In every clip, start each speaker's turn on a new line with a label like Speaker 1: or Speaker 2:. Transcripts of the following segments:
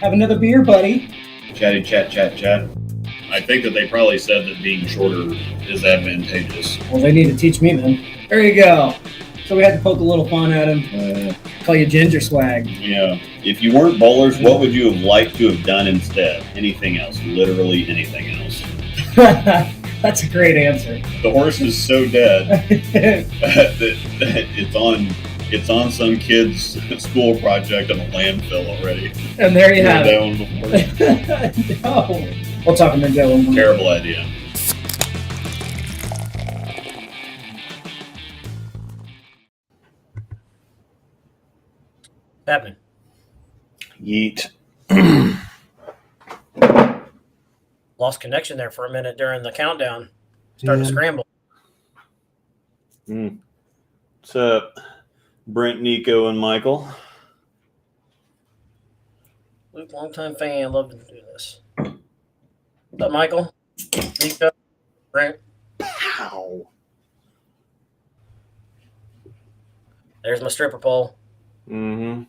Speaker 1: Have another beer, buddy.
Speaker 2: Chatty chat chat chat. I think that they probably said that being shorter is advantageous.
Speaker 1: Well, they need to teach me then. There you go. So we had to poke a little fun at him. Call you Ginger Swag.
Speaker 2: Yeah. If you weren't bowlers, what would you have liked to have done instead? Anything else. Literally anything else.
Speaker 1: That's a great answer.
Speaker 2: The horse is so dead that it's on some kid's school project on a landfill already.
Speaker 1: And there you have it. No. We'll talk about that one.
Speaker 2: Terrible idea.
Speaker 1: Happening.
Speaker 2: Yeet.
Speaker 1: Lost connection there for a minute during the countdown. Started to scramble.
Speaker 2: What's up, Brent, Nico, and Michael?
Speaker 1: Luke, longtime fan. Love to do this. What's up, Michael? Nico? Brent?
Speaker 2: Pow.
Speaker 1: There's my stripper pole.
Speaker 2: Mm-hmm.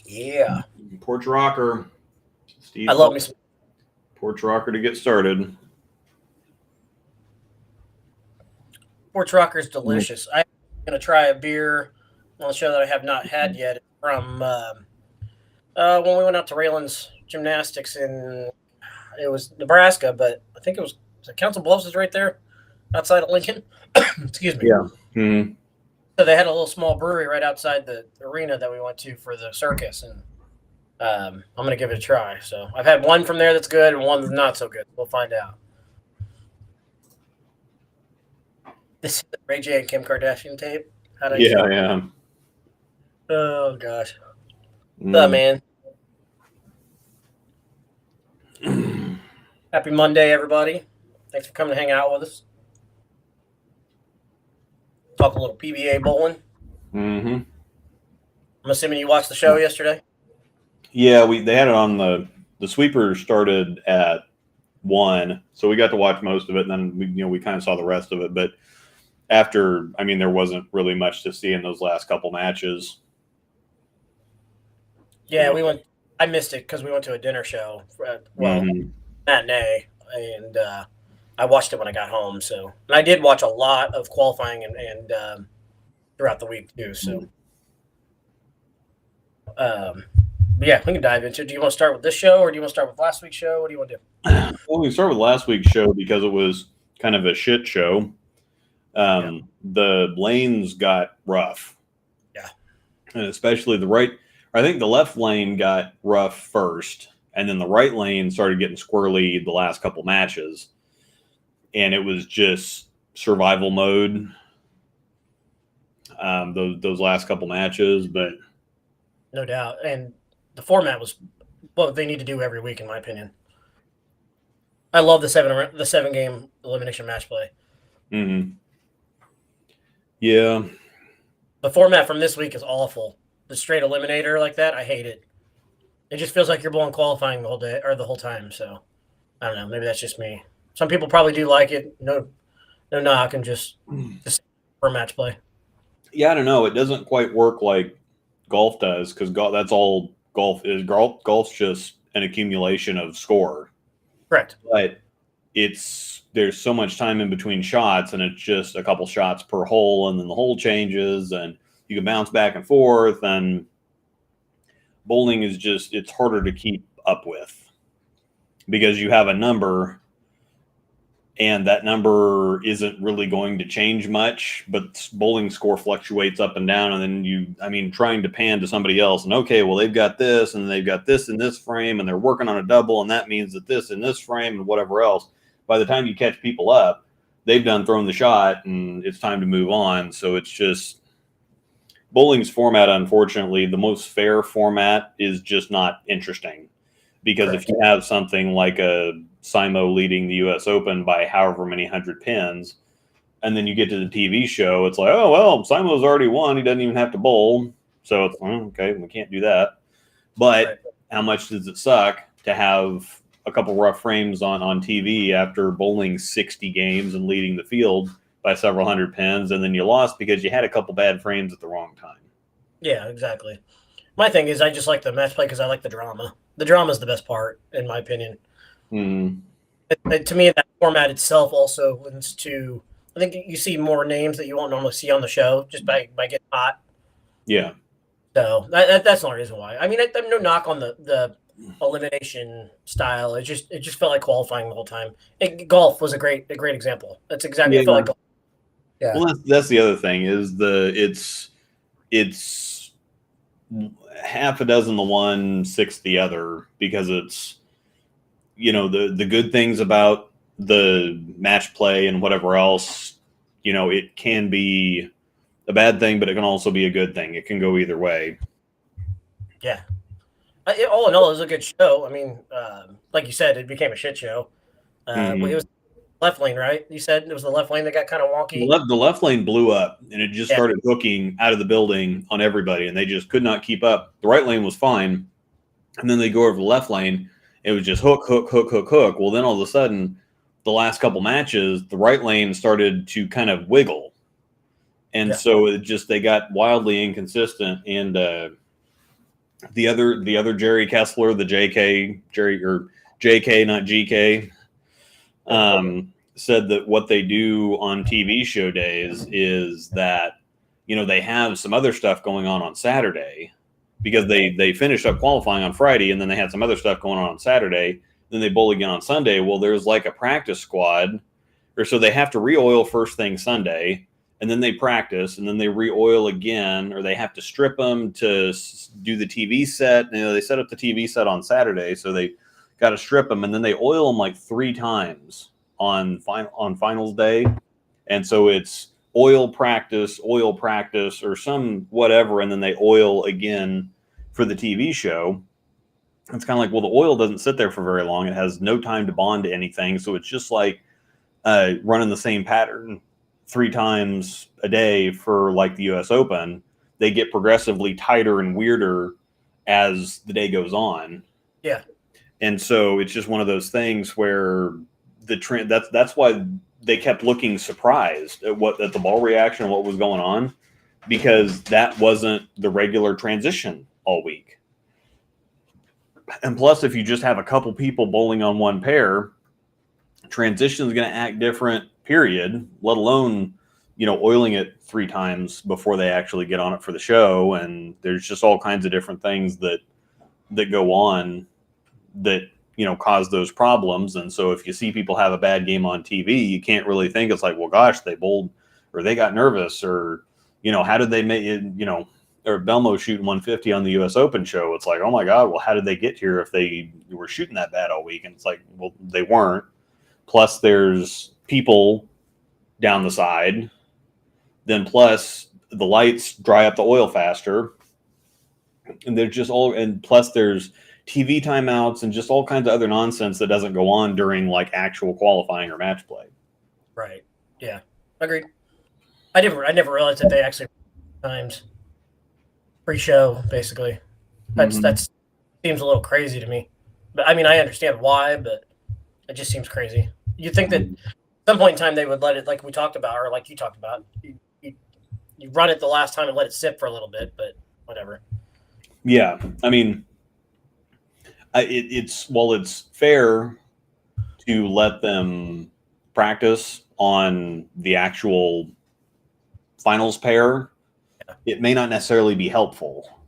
Speaker 1: Yeah.
Speaker 2: Porch rocker. Steve,
Speaker 1: I love me some.
Speaker 2: Porch rocker to get started.
Speaker 1: Porch rocker is delicious. I'm going to try a beer on the show that I have not had yet from when we went out to Raylan's Gymnastics it was Nebraska, but I think it was Council Bluffs is right there outside of Lincoln. Excuse me.
Speaker 2: Yeah. Mm-hmm.
Speaker 1: So they had a little small brewery right outside the arena that we went to for the circus, and I'm going to give it a try. So I've had one from there that's good and one that's not so good. We'll find out. This is the Ray J and Kim Kardashian tape. How do you feel?
Speaker 2: Yeah.
Speaker 1: Oh, gosh. What's up, man? Happy Monday, everybody. Thanks for coming to hang out with us. Talk a little PBA bowling.
Speaker 2: Mm-hmm.
Speaker 1: I'm assuming you watched the show yesterday?
Speaker 2: Yeah, they had it on the sweeper started at 1, so we got to watch most of it, and then we kind of saw the rest of it. But after, there wasn't really much to see in those last couple matches.
Speaker 1: Yeah, I missed it because we went to a dinner show, matinee, and I watched it when I got home. So, and I did watch a lot of qualifying and throughout the week too. So, yeah, we can dive into it. Do you want to start with this show, or do you want to start with last week's show? What do you want to do?
Speaker 2: Well, we start with last week's show because it was kind of a shit show. The lanes got rough.
Speaker 1: Yeah,
Speaker 2: and especially the right. I think the left lane got rough first, and then the right lane started getting squirrely the last couple matches. And it was just survival mode those last couple matches. But
Speaker 1: no doubt. And the format was what they need to do every week, in my opinion. I love the seven game elimination match play.
Speaker 2: Mm-hmm. Yeah.
Speaker 1: The format from this week is awful. The straight eliminator like that, I hate it. It just feels like you're bowling qualifying the whole day or the whole time. So I don't know. Maybe that's just me. Some people probably do like it. No knock, and just for match play.
Speaker 2: Yeah, I don't know. It doesn't quite work like golf does because that's all golf is. Golf's just an accumulation of score.
Speaker 1: Correct.
Speaker 2: But there's so much time in between shots, and it's just a couple shots per hole, and then the hole changes, and you can bounce back and forth. And bowling is it's harder to keep up with because you have a number. And that number isn't really going to change much, but bowling score fluctuates up and down. And then trying to pan to somebody else and okay, well, they've got this and they've got this in this frame and they're working on a double. And that means that this in this frame and whatever else, by the time you catch people up, they've done thrown the shot and it's time to move on. So it's just bowling's format. Unfortunately, the most fair format is just not interesting because Correct. If you have something like a Simo leading the U.S. Open by however many hundred pins, and then you get to the TV show, it's like, oh, well, Simo's already won. He doesn't even have to bowl. So it's, okay, we can't do that. But how much does it suck to have a couple rough frames on TV after bowling 60 games and leading the field by several hundred pins, and then you lost because you had a couple bad frames at the wrong time?
Speaker 1: Yeah, exactly. My thing is I just like the match play because I like the drama. The drama is the best part, in my opinion.
Speaker 2: Mm,
Speaker 1: To me, that format itself also lends to. I think you see more names that you won't normally see on the show just by getting hot.
Speaker 2: yeah.
Speaker 1: So that's the only reason why. I mean, I'm no knock on the elimination style. It just felt like qualifying the whole time. Golf was a great example. That's exactly.
Speaker 2: Yeah.
Speaker 1: It felt like golf. Yeah.
Speaker 2: Well, that's the other thing is it's half a dozen the one, six the other, because it's, the good things about the match play and whatever else, it can be a bad thing, but it can also be a good thing. It can go either way.
Speaker 1: Yeah. All in all, it was a good show. I mean, like you said, it became a shit show. It
Speaker 2: Mhm.
Speaker 1: was left lane, right? You said it was the left lane that got kind of
Speaker 2: The
Speaker 1: wonky.
Speaker 2: left lane blew up, and it just
Speaker 1: Yeah.
Speaker 2: started hooking out of the building on everybody, and they just could not keep up. The right lane was fine, and then they go over the left lane. It was just hook, hook, hook, hook, hook. Well, then all of a sudden, the last couple matches, the right lane started to kind of wiggle, and
Speaker 1: Yeah.
Speaker 2: so they got wildly inconsistent. And the other Jerry Kessler, the JK, not GK, said that what they do on TV show days is that they have some other stuff going on Saturday, because they finished up qualifying on Friday, and then they had some other stuff going on Saturday. Then they bowl again on Sunday. Well, there's like a practice squad, or so they have to re-oil first thing Sunday, and then they practice, and then they re-oil again, or they have to strip them to do the TV set. They set up the TV set on Saturday, so they got to strip them, and then they oil them like 3 times on finals day. And so it's oil practice, or some whatever, and then they oil again for the TV show. It's kind of like, well, the oil doesn't sit there for very long. It has no time to bond to anything. So it's just like running the same pattern 3 times a day for like the US Open. They get progressively tighter and weirder as the day goes on.
Speaker 1: Yeah.
Speaker 2: And so it's just one of those things where the trend, that's why they kept looking surprised at the ball reaction and what was going on, because that wasn't the regular transition all week. And plus, if you just have a couple people bowling on one pair, transition is going to act different, period, let alone, oiling it 3 times before they actually get on it for the show. And there's just all kinds of different things that go on that, cause those problems. And so if you see people have a bad game on TV, you can't really think it's like, well, gosh, they bowled, or they got nervous, or, how did they make it, or Belmo shooting 150 on the US Open show. It's like, oh my God, well, how did they get here if they were shooting that bad all week? And it's like, well, they weren't. Plus there's people down the side. Then plus the lights dry up the oil faster. And they're just and plus there's TV timeouts and just all kinds of other nonsense that doesn't go on during like actual qualifying or match play.
Speaker 1: Right. Yeah. Agreed. I never realized that they actually times pre-show, basically. That's seems a little crazy to me. But I mean, I understand why, but it just seems crazy. You'd think that at some point in time they would let it, like we talked about, or like you talked about, you run it the last time and let it sit for a little bit, but whatever.
Speaker 2: Yeah. I mean, it's fair to let them practice on the actual finals pair. It may not necessarily be helpful.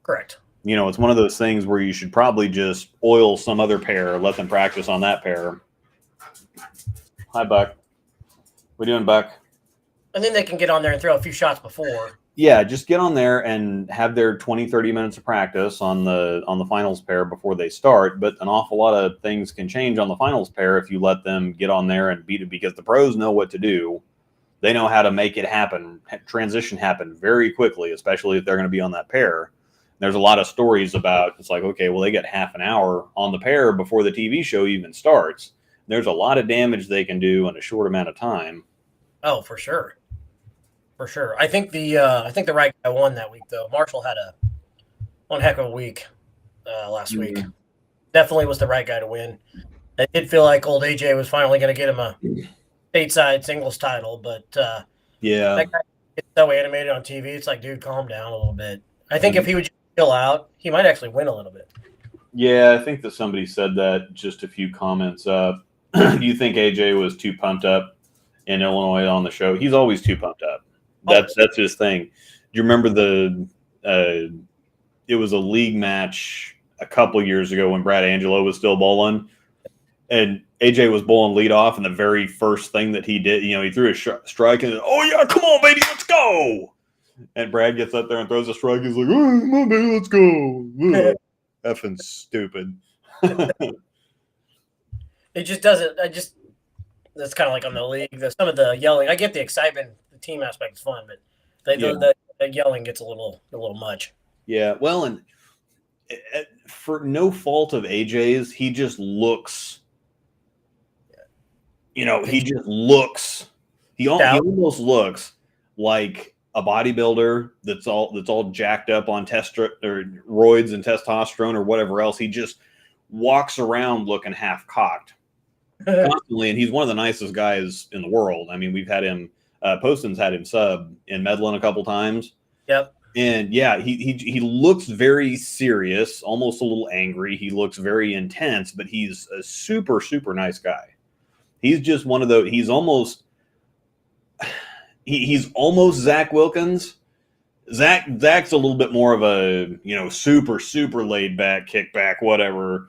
Speaker 1: Correct.
Speaker 2: It's one of those things where you should probably just oil some other pair, let them practice on that pair. Hi, Buck. What are you doing, Buck?
Speaker 1: And then they can get on there and throw a few shots before.
Speaker 2: Yeah, just get on there and have their 20, 30 minutes of practice on the finals pair before they start. But an awful lot of things can change on the finals pair if you let them get on there and beat it, because the pros know what to do. They know how to make it happen, transition happen very quickly, especially if they're going to be on that pair. There's a lot of stories about, it's like, okay, well, they get half an hour on the pair before the TV show even starts. There's a lot of damage they can do in a short amount of time.
Speaker 1: Oh, for sure. For sure. I think the right guy won that week, though. Marshall had one heck of a week last week. Definitely was the right guy to win. It did feel like old AJ was finally going to get him a stateside singles title, but
Speaker 2: yeah,
Speaker 1: that guy gets so animated on TV. It's like, dude, calm down a little bit. I think if he would chill out. He might actually win a little bit.
Speaker 2: Yeah, I think that somebody said that just a few comments up. Do you think AJ was too pumped up in Illinois on the show? He's always too pumped up. That's his thing. Do you remember it was a league match a couple years ago when Brad Angelo was still bowling, and AJ was bowling leadoff, and the very first thing that he did, he threw a strike, and oh yeah, come on, baby, let's go. And Brad gets up there and throws a strike. He's like, oh, come on, baby, let's go. Effing stupid.
Speaker 1: It just doesn't. That's kind of like on the league. Some of the yelling. I get the excitement. The team aspect is fun, but the yelling gets a little much.
Speaker 2: Yeah, well, and for no fault of AJ's, he just looks. He just looks. He almost looks like a bodybuilder that's all jacked up on roids and testosterone or whatever else. He just walks around looking half cocked constantly, and he's one of the nicest guys in the world. I mean, we've had him. Poston's had him sub in Medlin a couple times.
Speaker 1: Yep.
Speaker 2: And yeah, he looks very serious, almost a little angry. He looks very intense, but he's a super, super nice guy. He's just one of those. He's almost Zach Wilkins. Zach's a little bit more of a super, super laid back, kick back, whatever.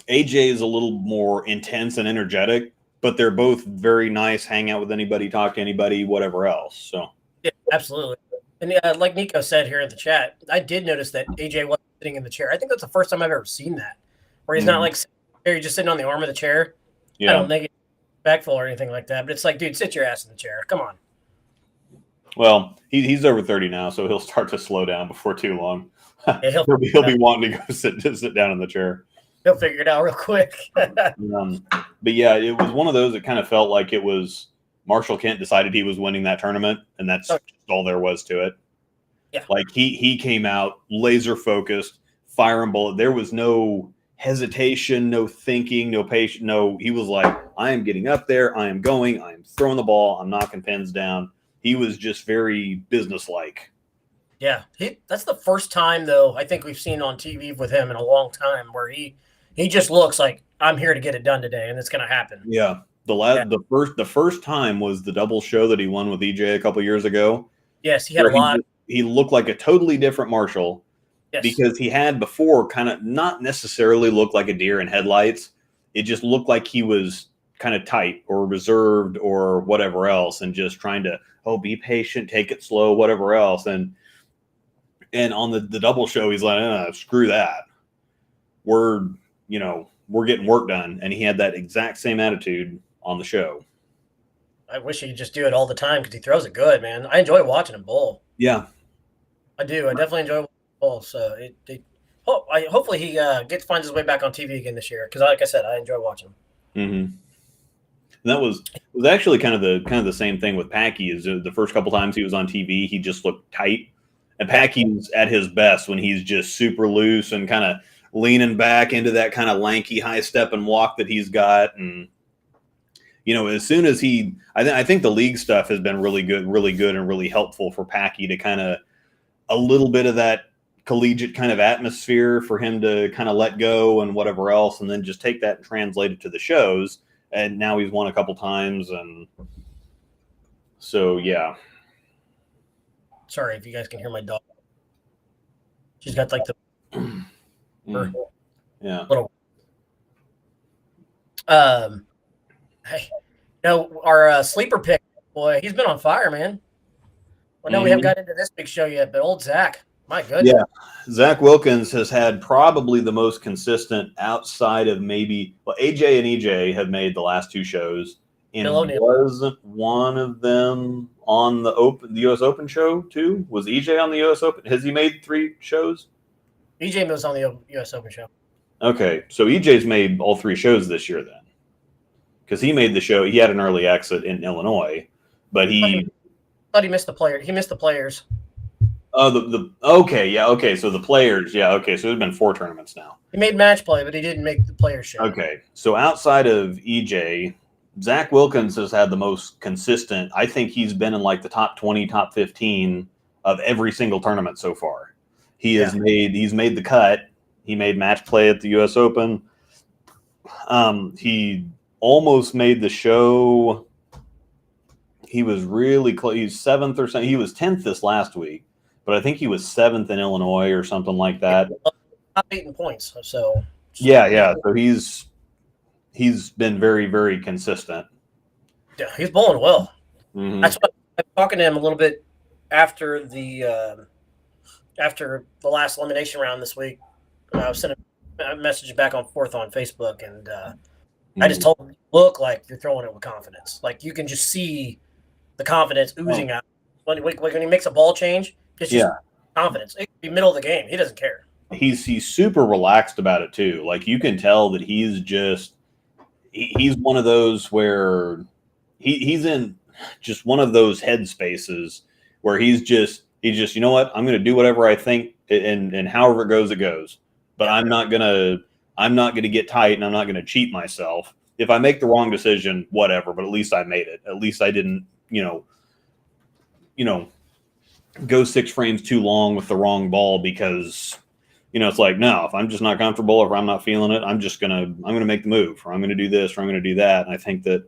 Speaker 2: AJ is a little more intense and energetic, but they're both very nice. Hang out with anybody, talk to anybody, whatever else. So
Speaker 1: yeah, absolutely. And like Nico said here in the chat, I did notice that AJ wasn't sitting in the chair. I think that's the first time I've ever seen that, where he's not like he's just sitting on the arm of the chair. Yeah. I don't think it's respectful or anything like that, but it's like, dude, sit your ass in the chair. Come on.
Speaker 2: Well, he's over 30 now, so he'll start to slow down before too long. Yeah, he'll be wanting to go sit down in the chair.
Speaker 1: He'll figure it out real quick.
Speaker 2: But yeah, it was one of those that kind of felt like it was Marshall Kent decided he was winning that tournament, and that's all there was to it.
Speaker 1: Yeah.
Speaker 2: Like he came out laser focused, firing bullet. There was no hesitation, no thinking, no patience. No, he was like, I am getting up there. I am going. I am throwing the ball. I'm knocking pins down. He was just very businesslike.
Speaker 1: Yeah. That's the first time, though, I think we've seen on TV with him in a long time where he just looks like, I'm here to get it done today, and it's going to happen.
Speaker 2: Yeah. The first time was the double show that he won with EJ a couple years ago.
Speaker 1: Yes, he had a lot.
Speaker 2: He looked like a totally different Marshall. Yes. Because he had before kind of not necessarily looked like a deer in headlights. It just looked like he was kind of tight or reserved or whatever else, and just trying to, be patient, take it slow, whatever else. And on the double show, he's like, screw that. We're getting work done. And he had that exact same attitude on the show.
Speaker 1: I wish he could just do it all the time because he throws it good, man. I enjoy watching him bowl.
Speaker 2: Yeah.
Speaker 1: I do. I definitely enjoy watching him bowl. So hopefully he finds his way back on TV again this year because, like I said, I enjoy watching him.
Speaker 2: Mm-hmm. And that was actually kind of the same thing with Packy. Is the first couple times he was on TV, he just looked tight. And Packy's at his best when he's just super loose and kind of leaning back into that kind of lanky high step and walk that he's got. And as soon as I think the league stuff has been really good and really helpful for Packy to kind of a little bit of that collegiate kind of atmosphere for him to kind of let go and whatever else, and then just take that and translate it to the shows. And now he's won a couple times, and so yeah.
Speaker 1: Sorry if you guys can hear my dog. She's got like the
Speaker 2: little.
Speaker 1: Hey, our sleeper pick, boy, he's been on fire, man. Well, no, we haven't got into this big show yet, but old Zach, my goodness.
Speaker 2: Yeah, Zach Wilkins has had probably the most consistent outside of maybe AJ and EJ have made the last two shows, and wasn't one of them on the U.S. Open show too? Was EJ on the U.S. Open? Has he made 3 shows?
Speaker 1: EJ was on the U.S. Open show.
Speaker 2: Okay, so EJ's made all 3 shows this year then, because he made the show. He had an early exit in Illinois, but he
Speaker 1: thought he missed the player. He missed the players.
Speaker 2: Oh, okay. So the players, okay. So there's been 4 tournaments now.
Speaker 1: He made match play, but he didn't make the player show.
Speaker 2: Okay, so outside of EJ, Zach Wilkins has had the most consistent. I think he's been in like the top 20, top 15 of every single tournament so far. He's made the cut. He made match play at the U.S. Open. He almost made the show. He was really close. He's 7th or something. He was 10th this last week, but I think he was 7th in Illinois or something like that.
Speaker 1: Top 8 in points. So
Speaker 2: yeah. So he's been very, very consistent.
Speaker 1: Yeah, he's bowling well.
Speaker 2: Mm-hmm.
Speaker 1: That's what I'm talking to him a little bit after the last elimination round this week. I was sending a message back and forth on Facebook, and I just told him, look like you're throwing it with confidence. Like you can just see the confidence oozing out. When he makes a ball change, it's just confidence. It could be middle of the game. He doesn't care.
Speaker 2: He's super relaxed about it too. Like you can tell that he's one of those where he's in just one of those headspaces where he's just, you know what, I'm going to do whatever I think and however it goes. But I'm not going to get tight and I'm not going to cheat myself. If I make the wrong decision, whatever, but at least I made it. At least I didn't, go 6 frames too long with the wrong ball because, it's like, no, if I'm just not comfortable, if I'm not feeling it, I'm going to make the move, or I'm going to do this, or I'm going to do that. And I think that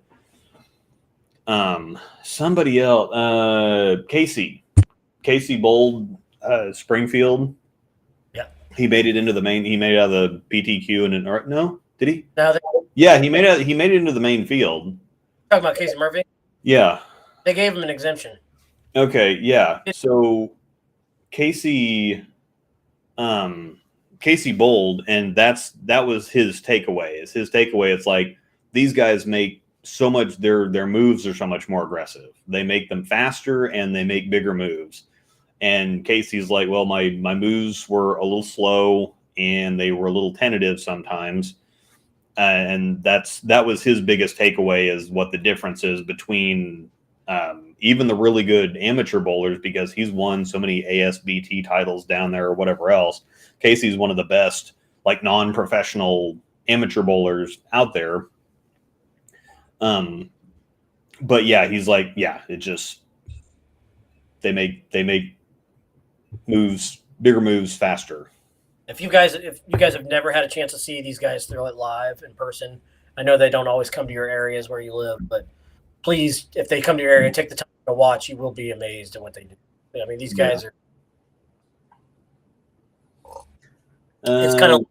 Speaker 2: somebody else, Casey Bold, Springfield.
Speaker 1: Yeah.
Speaker 2: He made it into the main. He made it out of the PTQ and no, did he?
Speaker 1: No,
Speaker 2: he made it into the main field.
Speaker 1: Talking about Casey Murphy.
Speaker 2: Yeah.
Speaker 1: They gave him an exemption.
Speaker 2: Okay. Yeah. So Casey Bold, and that was his takeaway. It's like these guys make so much. Their moves are so much more aggressive. They make them faster and they make bigger moves. And Casey's like, well, my moves were a little slow and they were a little tentative sometimes. And that was his biggest takeaway, is what the difference is between even the really good amateur bowlers, because he's won so many ASBT titles down there or whatever else. Casey's one of the best, like, non-professional amateur bowlers out there. But yeah, he's like, yeah, it just, they make moves, bigger moves faster.
Speaker 1: If you guys have never had a chance to see these guys throw it live in person, I know they don't always come to your areas where you live, but please, if they come to your area, take the time to watch. You will be amazed at what they do. I mean, these guys are. It's kind of.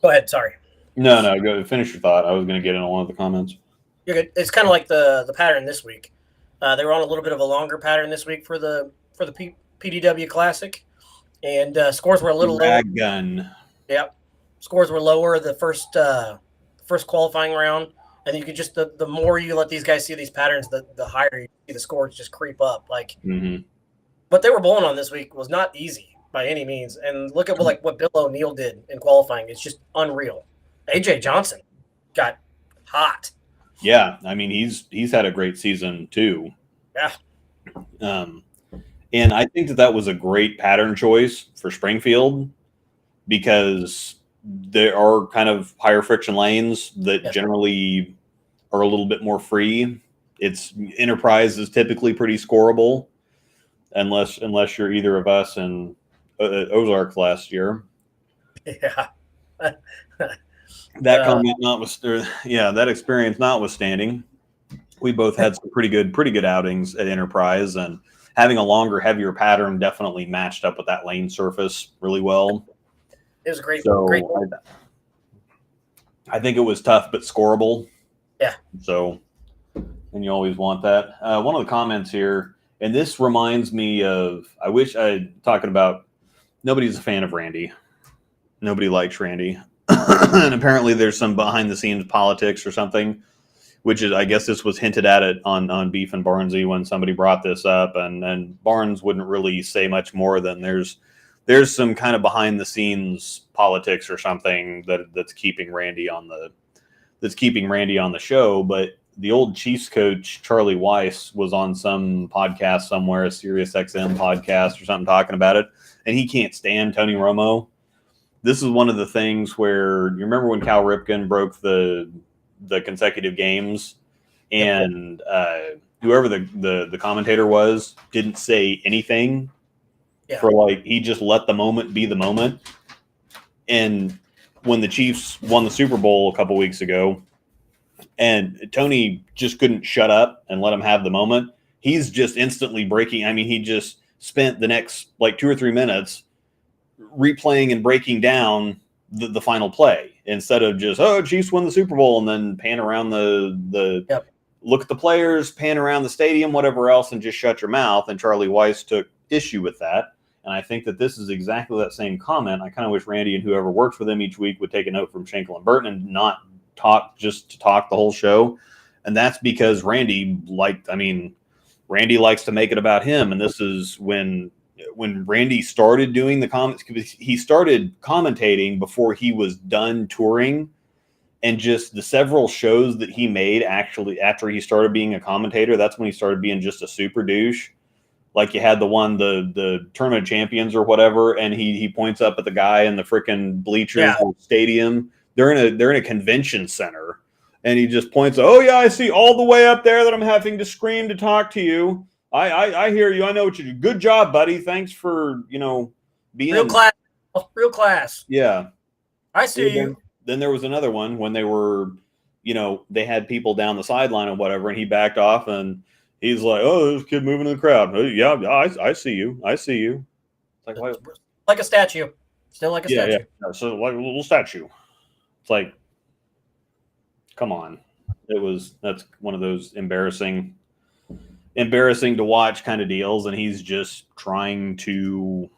Speaker 1: Go ahead. Sorry.
Speaker 2: No. Go finish your thought. I was going to get in on one of the comments.
Speaker 1: You're good. It's kind of like the pattern this week. They were on a little bit of a longer pattern this week for the PDW Classic, and scores were a little lower.
Speaker 2: Gun.
Speaker 1: Yep, scores were lower the first qualifying round, and you could just the more you let these guys see these patterns, the higher you see the scores just creep up. Like, what they were bowling on this week was not easy by any means. And look at what Bill O'Neill did in qualifying; it's just unreal. AJ Johnson got hot.
Speaker 2: Yeah, I mean he's had a great season too.
Speaker 1: Yeah.
Speaker 2: And I think that was a great pattern choice for Springfield, because there are kind of higher friction lanes that generally are a little bit more free. It's Enterprise is typically pretty scoreable, unless you're either of us in Ozarks last year.
Speaker 1: Yeah.
Speaker 2: That comment that experience notwithstanding, we both had some pretty good outings at Enterprise, and having a longer, heavier pattern definitely matched up with that lane surface really well.
Speaker 1: It was great.
Speaker 2: I think it was tough but scoreable.
Speaker 1: Yeah.
Speaker 2: So, and you always want that. One of the comments here, and this reminds me of, I wish talking about, nobody's a fan of Randy. Nobody likes Randy. And apparently there's some behind the scenes politics or something, which is, I guess this was hinted at it on Beef and Barnesy when somebody brought this up, and Barnes wouldn't really say much more than there's some kind of behind the scenes politics or something that's keeping Randy on the show. But the old Chiefs coach Charlie Weiss was on some podcast somewhere, a Sirius XM podcast or something, talking about it, and he can't stand Tony Romo. This is one of the things where, you remember when Cal Ripken broke the consecutive games, and whoever the commentator was didn't say anything. for like, he just let the moment be the moment. And when the Chiefs won the Super Bowl a couple weeks ago, and Tony just couldn't shut up and let him have the moment, he's just instantly breaking. I mean, he just spent the next like 2 or 3 minutes replaying and breaking down the final play instead of just, oh, Chiefs won the Super Bowl, and then pan around the look at the players, pan around the stadium, whatever else, and just shut your mouth. And Charlie Weiss took issue with that. And I think that this is exactly that same comment. I kind of wish Randy and whoever works with him each week would take a note from Schenkel and Burton and not talk just to talk the whole show. And that's because Randy likes to make it about him. And this is when Randy started doing the comments, he started commentating before he was done touring. And just the several shows that he made actually after he started being a commentator, that's when he started being just a super douche. Like you had the Tournament of Champions or whatever, and he points up at the guy in the freaking bleachers stadium. They're in a convention center, and he just points, oh yeah, I see all the way up there that I'm having to scream to talk to you. I hear you. I know what you do. Good job, buddy. Thanks for being
Speaker 1: real class.
Speaker 2: Yeah,
Speaker 1: I see you.
Speaker 2: Then there was another one when they were, they had people down the sideline or whatever, and he backed off and he's like, oh, there's a kid moving in the crowd. Oh, yeah, I see you. I see you. It's
Speaker 1: like a statue. Still like a statue.
Speaker 2: Yeah. So like a little statue. It's like, come on. That's one of those embarrassing to watch kind of deals. And he's just trying to,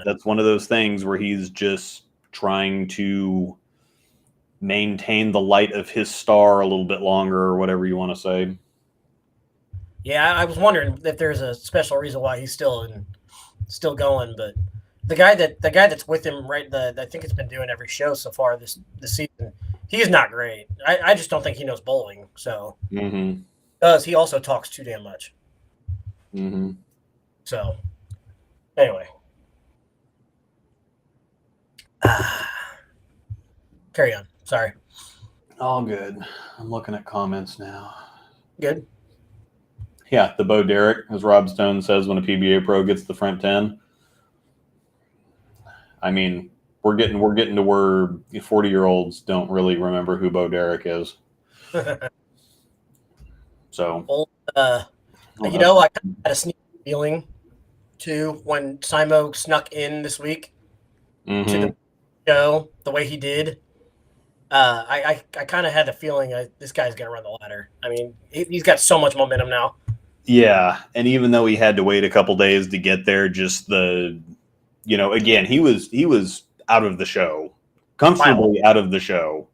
Speaker 2: that's one of those things where he's just trying to maintain the light of his star a little bit longer, or whatever you want to say.
Speaker 1: Yeah, I was wondering if there's a special reason why he's still going, but the guy that's with him, right? I think it's been doing every show so far this season. He's not great. I just don't think he knows bowling. So because he also talks too damn much. So anyway, carry on. Sorry.
Speaker 2: All good. I'm looking at comments now.
Speaker 1: Good.
Speaker 2: Yeah, the Bo Derek, as Rob Stone says, when a PBA pro gets the front 10. I mean, we're getting to where 40-year-olds don't really remember who Bo Derek is. So,
Speaker 1: well, I kind of had a sneaky feeling too when Simo snuck in this week to the show the way he did. I kind of had the feeling this guy's going to run the ladder. I mean, he's got so much momentum now.
Speaker 2: Yeah, and even though he had to wait a couple days to get there, just again, he was out of the show, comfortably out of the show,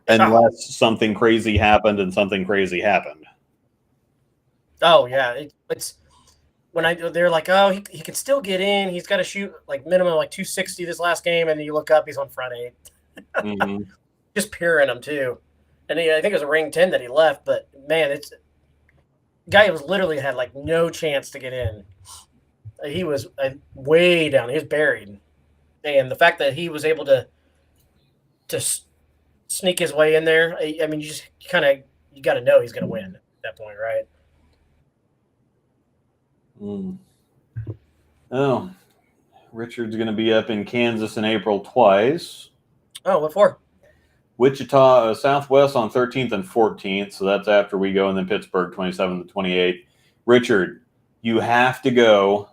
Speaker 2: unless something crazy happened, and something crazy happened.
Speaker 1: Oh yeah, it's when they're like, oh, he can still get in. He's got to shoot like minimum like 260 this last game, and then you look up, he's on front 8. Just peering him too, and I think it was a ring 10 that he left. But man, it's guy was literally had like no chance to get in. He was way down. He was buried, and the fact that he was able to sneak his way in there, I mean, you got to know he's going to win at that point, right?
Speaker 2: Oh, Richard's going to be up in Kansas in April twice.
Speaker 1: Oh, what for?
Speaker 2: Wichita Southwest on 13th and 14th, so that's after we go, and then Pittsburgh 27th to 28th. Richard, you have to go.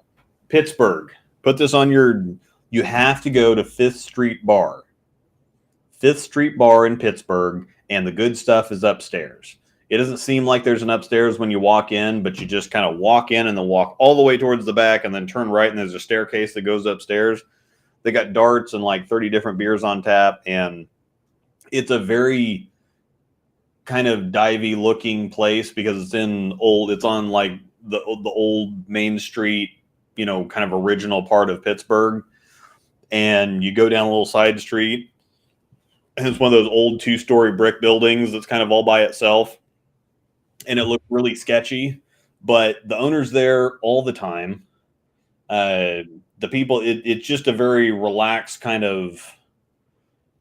Speaker 2: Pittsburgh. Put this on you have to go to 5th Street Bar. 5th Street Bar in Pittsburgh, and the good stuff is upstairs. It doesn't seem like there's an upstairs when you walk in, but you just kind of walk in and then walk all the way towards the back and then turn right, and there's a staircase that goes upstairs. They got darts and like 30 different beers on tap, and it's a very kind of divey looking place because it's on like the old Main Street, kind of original part of Pittsburgh. And you go down a little side street, and it's one of those old 2-story brick buildings that's kind of all by itself. And it looked really sketchy, but the owner's there all the time. The people, it's just a very relaxed kind of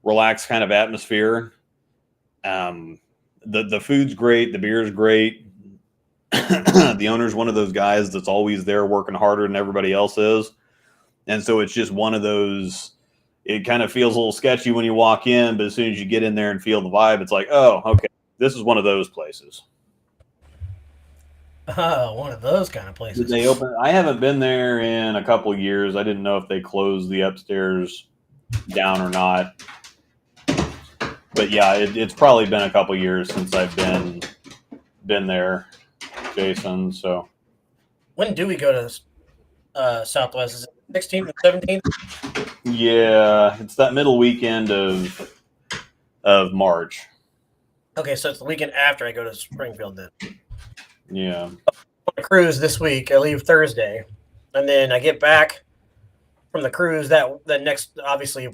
Speaker 2: atmosphere. The food's great. The beer's great. the owner's one of those guys that's always there working harder than everybody else is. And so it's just one of those, it kind of feels a little sketchy when you walk in, but as soon as you get in there and feel the vibe, it's like, oh, okay, this is one of those places.
Speaker 1: Oh, one of those kind of
Speaker 2: Did
Speaker 1: places.
Speaker 2: they open? I haven't been there in a couple of years. I didn't know if they closed the upstairs down or not. But yeah, it's probably been a couple of years since I've been there, Jason. So
Speaker 1: When do we go to Southwest? Is it 16th and 17th?
Speaker 2: yeah, it's that middle weekend of March.
Speaker 1: Okay, so it's the weekend after I go to Springfield then.
Speaker 2: Yeah.
Speaker 1: On a cruise this week. I leave Thursday. And then I get back from the cruise that next, obviously,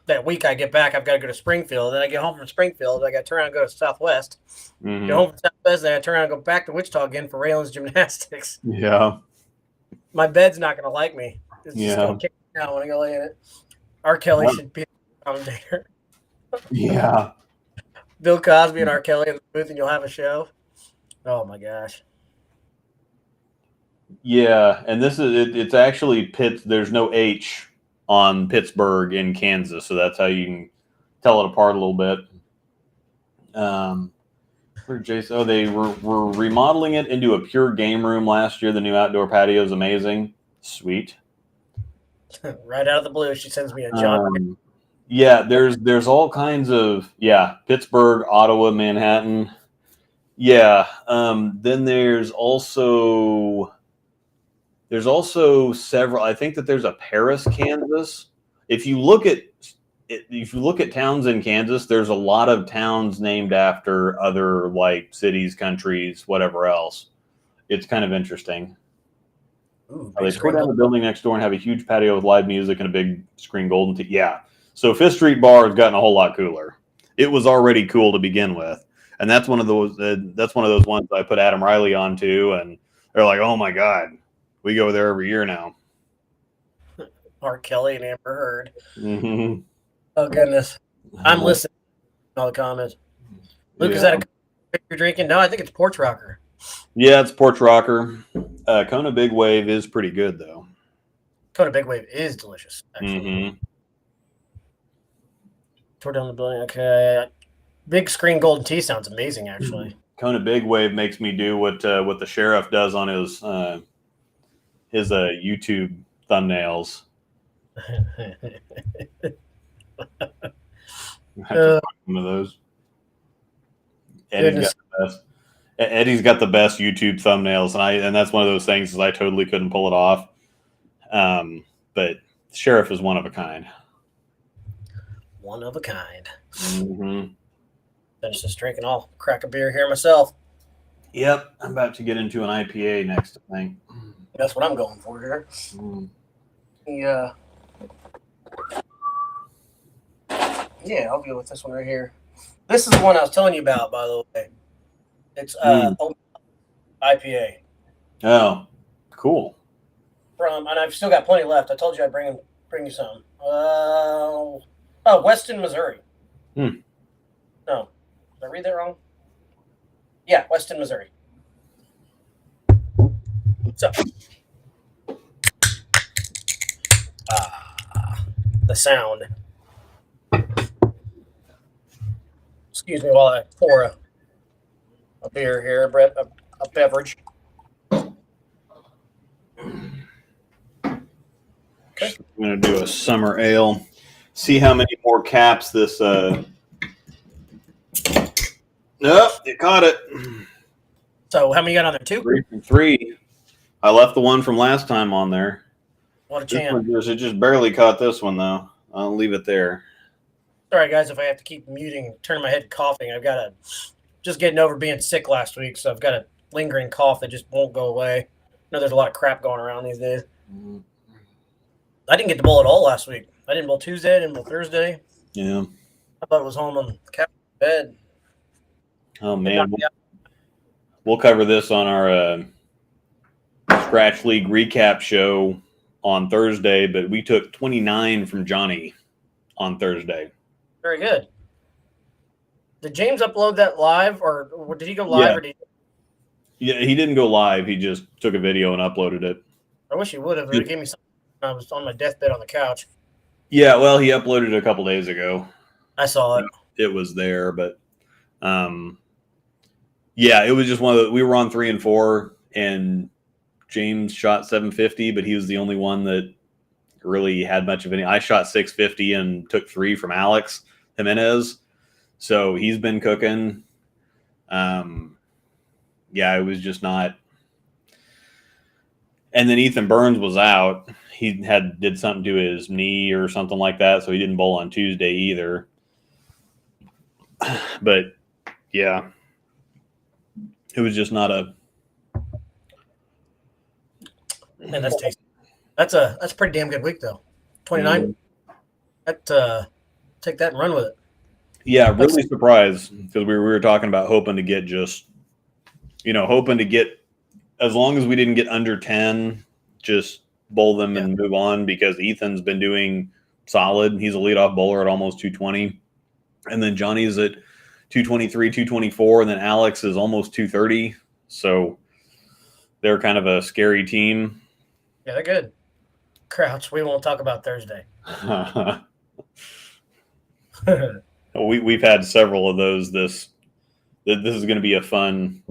Speaker 1: that week I get back, I've got to go to Springfield. Then I get home from Springfield. I got to turn around and go to Southwest.
Speaker 2: Mm-hmm.
Speaker 1: Get home from Southwest, then I turn around and go back to Wichita again for Raylan's gymnastics.
Speaker 2: Yeah.
Speaker 1: My bed's not going to like me. It's just
Speaker 2: Yeah.
Speaker 1: going to kick me out when I go lay in it. R. Kelly should be a commentator.
Speaker 2: Yeah.
Speaker 1: Bill Cosby and R. Kelly in the booth, and you'll have a show. Oh my gosh.
Speaker 2: Yeah, and this is it's actually Pitt. There's no H on Pittsburgh in Kansas, so that's how you can tell it apart a little bit. Where Jason? Oh, they were remodeling it into a pure game room last year. The new outdoor patio is amazing. Sweet.
Speaker 1: Right out of the blue, she sends me a John.
Speaker 2: Yeah, there's all kinds of Pittsburgh, Ottawa, Manhattan. Yeah. Then there's also several. I think that there's a Paris, Kansas. If you look at towns in Kansas, there's a lot of towns named after other like cities, countries, whatever else. It's kind of interesting.
Speaker 1: Ooh,
Speaker 2: They tore down the building next door and have a huge patio with live music and a big screen golden tee. Yeah. So Fifth Street Bar has gotten a whole lot cooler. It was already cool to begin with, and that's one of those. That's one of those ones I put Adam Riley on to, and they're like, "Oh my god, we go there every year now."
Speaker 1: R. Kelly and Amber Heard.
Speaker 2: Mm-hmm.
Speaker 1: Oh goodness, I'm listening to all the comments. Luke, is that a you're drinking? No, I think it's Porch Rocker.
Speaker 2: Yeah, it's Porch Rocker. Kona Big Wave is pretty good though.
Speaker 1: Kona Big Wave is delicious. Actually.
Speaker 2: Mm-hmm.
Speaker 1: Tore down the building. Okay, big screen golden tea sounds amazing. Actually,
Speaker 2: Kona Big Wave makes me do what the sheriff does on his YouTube thumbnails. I have to find one of those. Eddie's got the best YouTube thumbnails, and that's one of those things is I totally couldn't pull it off. But Sheriff is one of a kind.
Speaker 1: One of a kind.
Speaker 2: Mm-hmm.
Speaker 1: Finished this drink and I'll crack a beer here myself.
Speaker 2: Yep, I'm about to get into an IPA next, I think.
Speaker 1: That's what I'm going for here. Yeah. Yeah, I'll go with this one right here. This is the one I was telling you about, by the way. It's IPA.
Speaker 2: Oh, cool.
Speaker 1: And I've still got plenty left. I told you I'd bring you some. Weston, Missouri. No, did I read that wrong? Yeah, Weston, Missouri. So, the sound. Excuse me while I pour a beer here, a beverage. Okay.
Speaker 2: I'm going to do a summer ale. See how many more caps this. Nope, you caught it.
Speaker 1: So, how many you got on there? 2?
Speaker 2: 3 from 3. I left the one from last time on there.
Speaker 1: What a champ.
Speaker 2: It just barely caught this one, though. I'll leave it there.
Speaker 1: Sorry, guys, if I have to keep muting, turning my head coughing. I've got just getting over being sick last week, so I've got a lingering cough that just won't go away. I know there's a lot of crap going around these days. I didn't get to bowl at all last week. I didn't bowl Tuesday, I didn't bowl Thursday.
Speaker 2: Yeah.
Speaker 1: I thought it was home on the couch bed.
Speaker 2: Oh, man. We'll cover this on our Scratch League recap show on Thursday, but we took 29 from Johnny on Thursday.
Speaker 1: Very good. Did James upload that live, or did he go live?
Speaker 2: Yeah.
Speaker 1: Or did
Speaker 2: Yeah, he didn't go live. He just took a video and uploaded it.
Speaker 1: I wish he would have. It gave me something. I was on my deathbed on the couch.
Speaker 2: Yeah, well, he uploaded it a couple days ago.
Speaker 1: I saw it.
Speaker 2: It was there, but yeah, it was just one of the. We were on 3 and 4, and James shot 750, but he was the only one that really had much of any. I shot 650 and took 3 from Alex Jimenez, so he's been cooking. Yeah, it was just not. And then Ethan Burns was out. He did something to his knee or something like that, so he didn't bowl on Tuesday either. But yeah, it was just not a.
Speaker 1: Man, that's tasty. That's a pretty damn good week though. 29. Take that and run with it.
Speaker 2: Yeah, really surprised because we were talking about hoping to get as long as we didn't get under 10, just bowl them and move on, because Ethan's been doing solid. He's a leadoff bowler at almost 220. And then Johnny's at 223, 224, and then Alex is almost 230. So they're kind of a scary team.
Speaker 1: Yeah, they're good. Crouch, we won't talk about Thursday.
Speaker 2: We've had several of those. This is going to be a fun.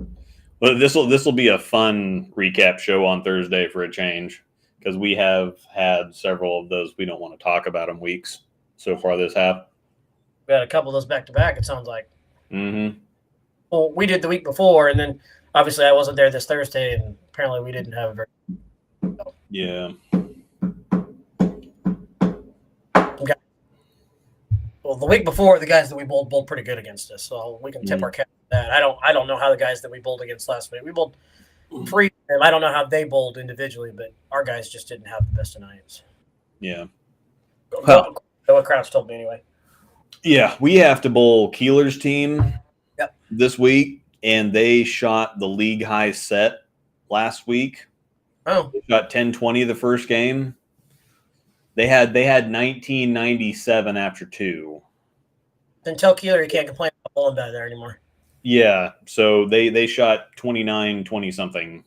Speaker 2: Well, this will be a fun recap show on Thursday for a change, because we have had several of those. We don't want to talk about them weeks so far this half.
Speaker 1: We had a couple of those back to back. It sounds like.
Speaker 2: Mm-hmm.
Speaker 1: Well, we did the week before, and then obviously I wasn't there this Thursday, and apparently we didn't have a very.
Speaker 2: Yeah.
Speaker 1: Okay. Well, the week before, the guys that we bowled pretty good against us, so we can tip our cap at that. I don't know how the guys that we bowled against last week. We bowled 3. I don't know how they bowled individually, but our guys just didn't have the best of nights.
Speaker 2: Yeah.
Speaker 1: What Crouch told me anyway.
Speaker 2: Yeah, we have to bowl Keeler's team this week, and they shot the league high set last week.
Speaker 1: Oh,
Speaker 2: they shot 10-20 the first game. They had 1997 after 2.
Speaker 1: Then tell Keeler he can't complain about bowling bad there anymore.
Speaker 2: Yeah, so they shot 29-20 something.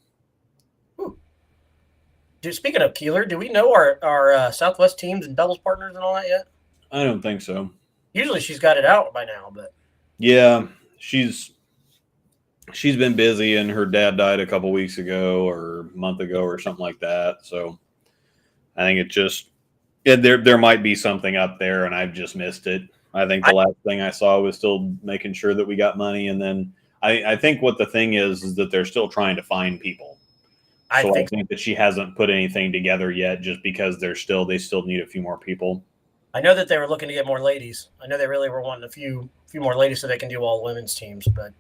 Speaker 1: Dude, speaking of Keeler, do we know our Southwest teams and doubles partners and all that yet?
Speaker 2: I don't think so.
Speaker 1: Usually she's got it out by now, but
Speaker 2: yeah, she's been busy, and her dad died a couple weeks ago or a month ago or something like that. So I think it just there might be something up there, and I've just missed it. I think the last thing I saw was still making sure that we got money, and then I think what the thing is that they're still trying to find people. I think that she hasn't put anything together yet, just because they still need a few more people.
Speaker 1: I know that they were looking to get more ladies. I know they really were wanting a few more ladies so they can do all women's teams. But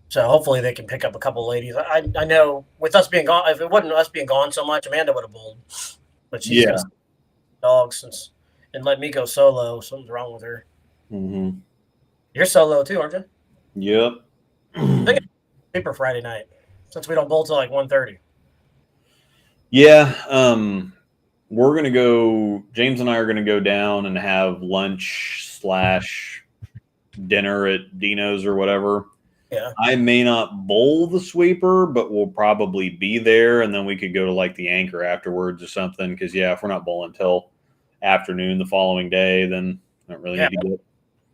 Speaker 1: so hopefully they can pick up a couple ladies. I know with us being gone, if it wasn't us being gone so much, Amanda would have bowled. But she's got dogs and let me go solo. Something's wrong with her.
Speaker 2: Mm-hmm.
Speaker 1: You're solo too, aren't you?
Speaker 2: Yep.
Speaker 1: I think it's paper Friday night, since we don't bowl till like 1:30.
Speaker 2: Yeah. We're going to go, James and I are going to go down and have lunch / dinner at Dino's or whatever.
Speaker 1: Yeah.
Speaker 2: I may not bowl the sweeper, but we'll probably be there, and then we could go to like the Anchor afterwards or something. Because if we're not bowling till afternoon the following day, then I don't really need to get.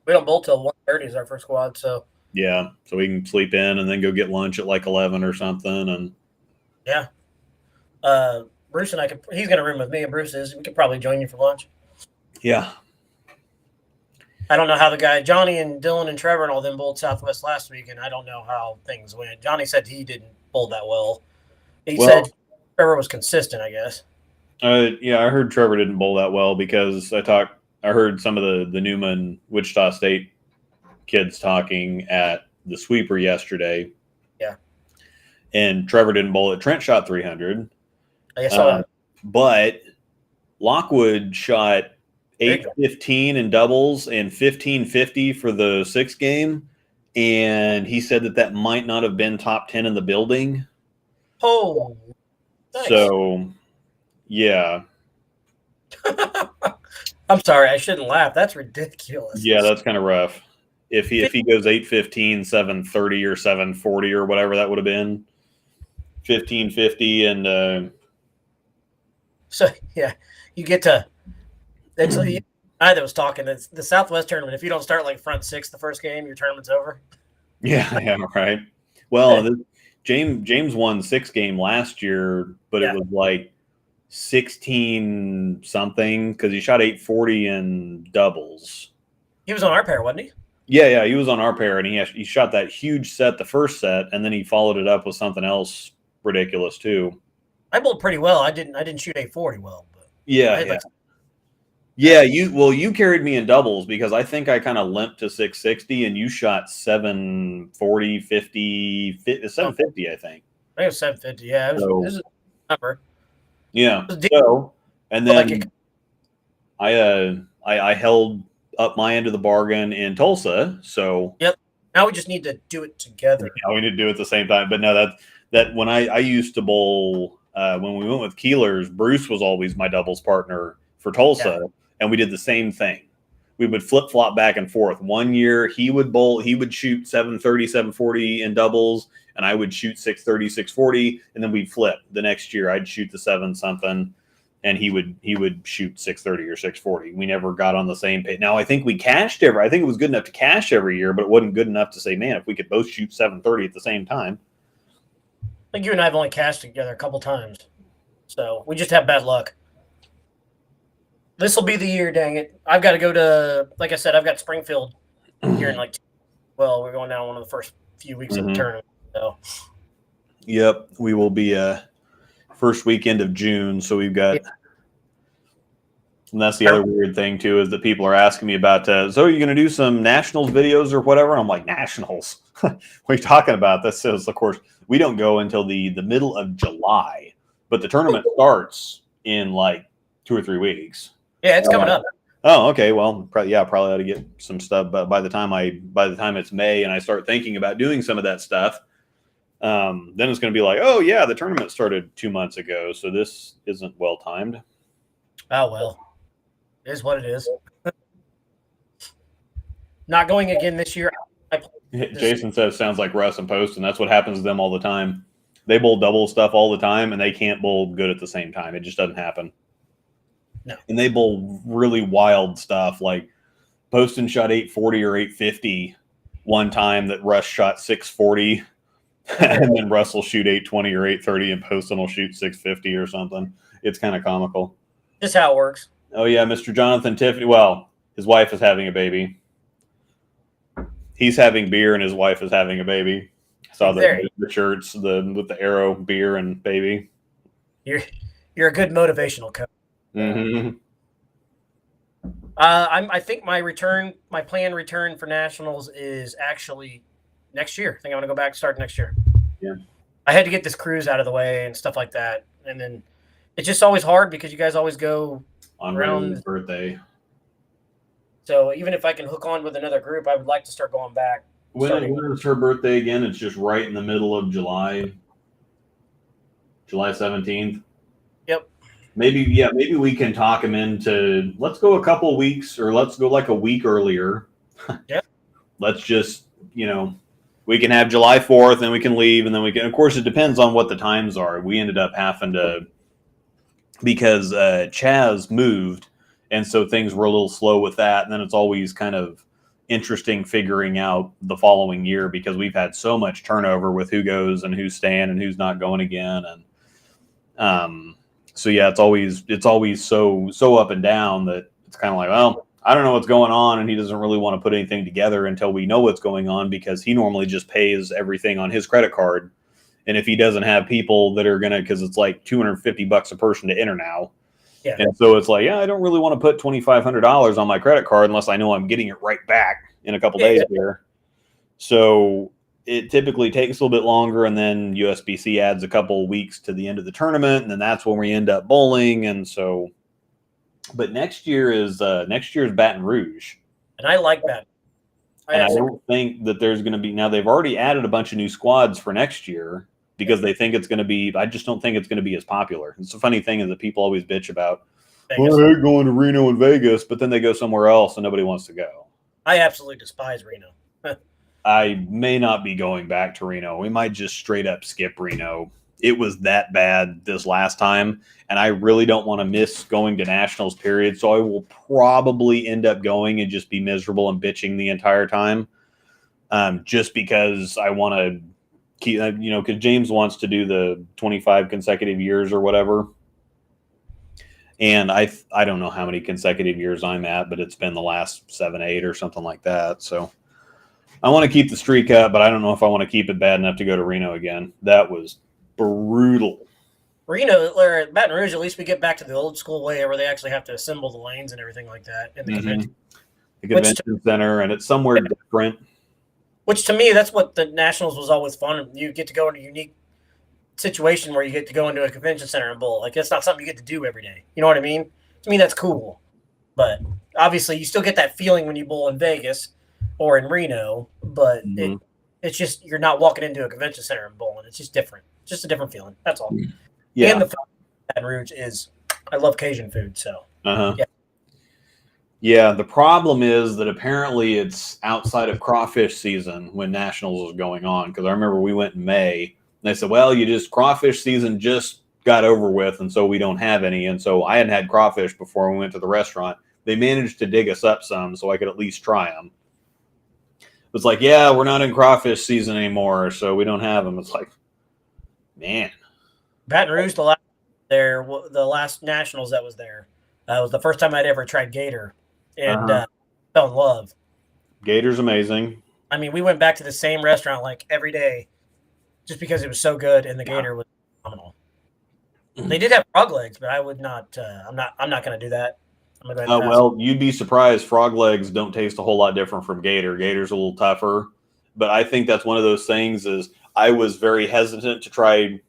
Speaker 1: We don't bowl till 1:30 is our first squad, so.
Speaker 2: Yeah, so we can sleep in and then go get lunch at like 11 or something, and.
Speaker 1: Yeah. Bruce and I he's going to room with me, and Bruce is. We could probably join you for lunch.
Speaker 2: Yeah.
Speaker 1: I don't know how the guy, Johnny and Dylan and Trevor and all them bowled Southwest last week, and I don't know how things went. Johnny said he didn't bowl that well. He said Trevor was consistent, I guess.
Speaker 2: Yeah, I heard Trevor didn't bowl that well, because I heard some of the Newman Wichita State kids talking at the sweeper yesterday.
Speaker 1: Yeah.
Speaker 2: And Trevor didn't bowl it. Trent shot 300.
Speaker 1: I saw
Speaker 2: but Lockwood shot 815 in doubles and 1550 for the 6th game. And he said that might not have been top 10 in the building.
Speaker 1: Oh, nice.
Speaker 2: So, yeah.
Speaker 1: I'm sorry, I shouldn't laugh. That's ridiculous.
Speaker 2: Yeah, that's kind of rough. if he goes 8:15, 7:30, or 7:40 or whatever that would have been, 15:50, and
Speaker 1: So yeah, you get to. It's I that was talking. It's the Southwest tournament. If you don't start like front six the first game, your tournament's over.
Speaker 2: yeah, right. Well, James won 6 game last year, but it was like 16 something because he shot 840 in doubles.
Speaker 1: He was on our pair, wasn't he?
Speaker 2: Yeah, he was on our pair, and he shot that huge set the first set, and then he followed it up with something else ridiculous too.
Speaker 1: I bowled pretty well. I didn't shoot 840 well, but
Speaker 2: yeah. Yeah, you carried me in doubles because I think I kind of limped to 660 and you shot 740, 50, 750, I think.
Speaker 1: I think it was 750. Yeah, it was a number.
Speaker 2: Yeah. So, and then I held up my end of the bargain in Tulsa. So
Speaker 1: yep. Now we just need to do it together.
Speaker 2: Yeah, we need to do it at the same time. But no, that when I used to bowl when we went with Keelers, Bruce was always my doubles partner for Tulsa. Yeah. And we did the same thing. We would flip flop back and forth. One year he would shoot 730, 740 in doubles, and I would shoot 630, 640, and then we'd flip. The next year I'd shoot the 7 something, and he would shoot 630 or 640. We never got on the same page. Now I think we cashed I think it was good enough to cash every year, but it wasn't good enough to say, man, if we could both shoot 730 at the same time.
Speaker 1: I think you and I have only cashed together a couple times, so we just have bad luck. This will be the year, dang it. I've got to go to, like I said, I've got Springfield here in we're going down one of the first few weeks of the tournament. So.
Speaker 2: Yep, we will be first weekend of June, so we've got and that's the other weird thing, too, is that people are asking me about, so are you going to do some nationals videos or whatever? And I'm like, nationals? What are you talking about? That says, of course, we don't go until the middle of July, but the tournament starts in like 2 or 3 weeks.
Speaker 1: Yeah, it's coming up.
Speaker 2: Oh, okay. Well, probably ought to get some stuff. But by the time it's May and I start thinking about doing some of that stuff, then it's going to be like, oh yeah, the tournament started 2 months ago, so this isn't well timed.
Speaker 1: Oh well, it is what it is. Not going again this year.
Speaker 2: Jason says sounds like Russ and Post, and that's what happens to them all the time. They bowl double stuff all the time, and they can't bowl good at the same time. It just doesn't happen.
Speaker 1: No. And
Speaker 2: they bowl really wild stuff. Like Poston shot 840 or 850 one time that Russ shot 640. And then Russ will shoot 820 or 830 and Poston will shoot 650 or something. It's kind of comical.
Speaker 1: Just how it works.
Speaker 2: Oh, yeah. Mr. Jonathan Tiffany. Well, his wife is having a baby. He's having beer and his wife is having a baby. I saw the shirts with the arrow, beer, and baby.
Speaker 1: You're a good motivational coach.
Speaker 2: Mm-hmm.
Speaker 1: I think my planned return for nationals is actually next year. I think I'm gonna go back start next year.
Speaker 2: Yeah.
Speaker 1: I had to get this cruise out of the way and stuff like that, and then it's just always hard because you guys always go
Speaker 2: on Raylan's birthday.
Speaker 1: So even if I can hook on with another group, I would like to start going back.
Speaker 2: When is her birthday again? It's just right in the middle of July. July 17th.
Speaker 1: Yep.
Speaker 2: Maybe we can talk him into let's go a couple weeks or let's go like a week earlier.
Speaker 1: Yeah.
Speaker 2: Let's just, we can have July 4th and we can leave and then we can, of course, it depends on what the times are. We ended up having to, because Chaz moved and so things were a little slow with that. And then it's always kind of interesting figuring out the following year because we've had so much turnover with who goes and who's staying and who's not going again. And, so yeah, it's always so up and down that it's kind of like, well, I don't know what's going on, and he doesn't really want to put anything together until we know what's going on because he normally just pays everything on his credit card, and if he doesn't have people that are gonna, because it's like $250 a person to enter now,
Speaker 1: yeah,
Speaker 2: and so it's like, yeah, I don't really want to put $2,500 on my credit card unless I know I'm getting it right back in a couple days here. So it typically takes a little bit longer, and then USBC adds a couple weeks to the end of the tournament, and then that's when we end up bowling. And so, but next year's Baton Rouge,
Speaker 1: and I like that.
Speaker 2: I don't think that there's going to be now. They've already added a bunch of new squads for next year because they think it's going to be. I just don't think it's going to be as popular. It's a funny thing is that people always bitch about, well, they're going to Reno and Vegas, but then they go somewhere else and nobody wants to go.
Speaker 1: I absolutely despise Reno.
Speaker 2: I may not be going back to Reno. We might just straight up skip Reno. It was that bad this last time, and I really don't want to miss going to nationals, period. So I will probably end up going and just be miserable and bitching the entire time, just because I want to keep, because James wants to do the 25 consecutive years or whatever. And I don't know how many consecutive years I'm at, but it's been the last 7, 8 or something like that. So I want to keep the streak up, but I don't know if I want to keep it bad enough to go to Reno again. That was brutal.
Speaker 1: Reno or Baton Rouge, at least we get back to the old school way where they actually have to assemble the lanes and everything like that in the convention.
Speaker 2: The convention center, and it's somewhere different.
Speaker 1: Which to me, that's what the Nationals was always fun. You get to go in a unique situation where you get to go into a convention center and bowl. Like, that's not something you get to do every day. You know what I mean? To me, that's cool. But obviously, you still get that feeling when you bowl in Vegas or in Reno, but it's just you're not walking into a convention center and bowling. It's just different. It's just a different feeling. That's all.
Speaker 2: Yeah.
Speaker 1: And the food in Baton Rouge is, I love Cajun food, so.
Speaker 2: Yeah, the problem is that apparently it's outside of crawfish season when Nationals is going on, because I remember we went in May, and they said, well, crawfish season just got over with, and so we don't have any. And so I hadn't had crawfish before we went to the restaurant. They managed to dig us up some so I could at least try them. It's like, yeah, we're not in crawfish season anymore, so we don't have them. It's like, man.
Speaker 1: Baton Rouge, the last Nationals that was there, was the first time I'd ever tried gator, and fell in love.
Speaker 2: Gator's amazing.
Speaker 1: I mean, we went back to the same restaurant like every day, just because it was so good, and the gator was phenomenal. They did have frog legs, but I would not. I'm not going to do that.
Speaker 2: Well, you'd be surprised. Frog legs don't taste a whole lot different from gator. Gator's a little tougher, but I think that's one of those things. Is I was very hesitant to try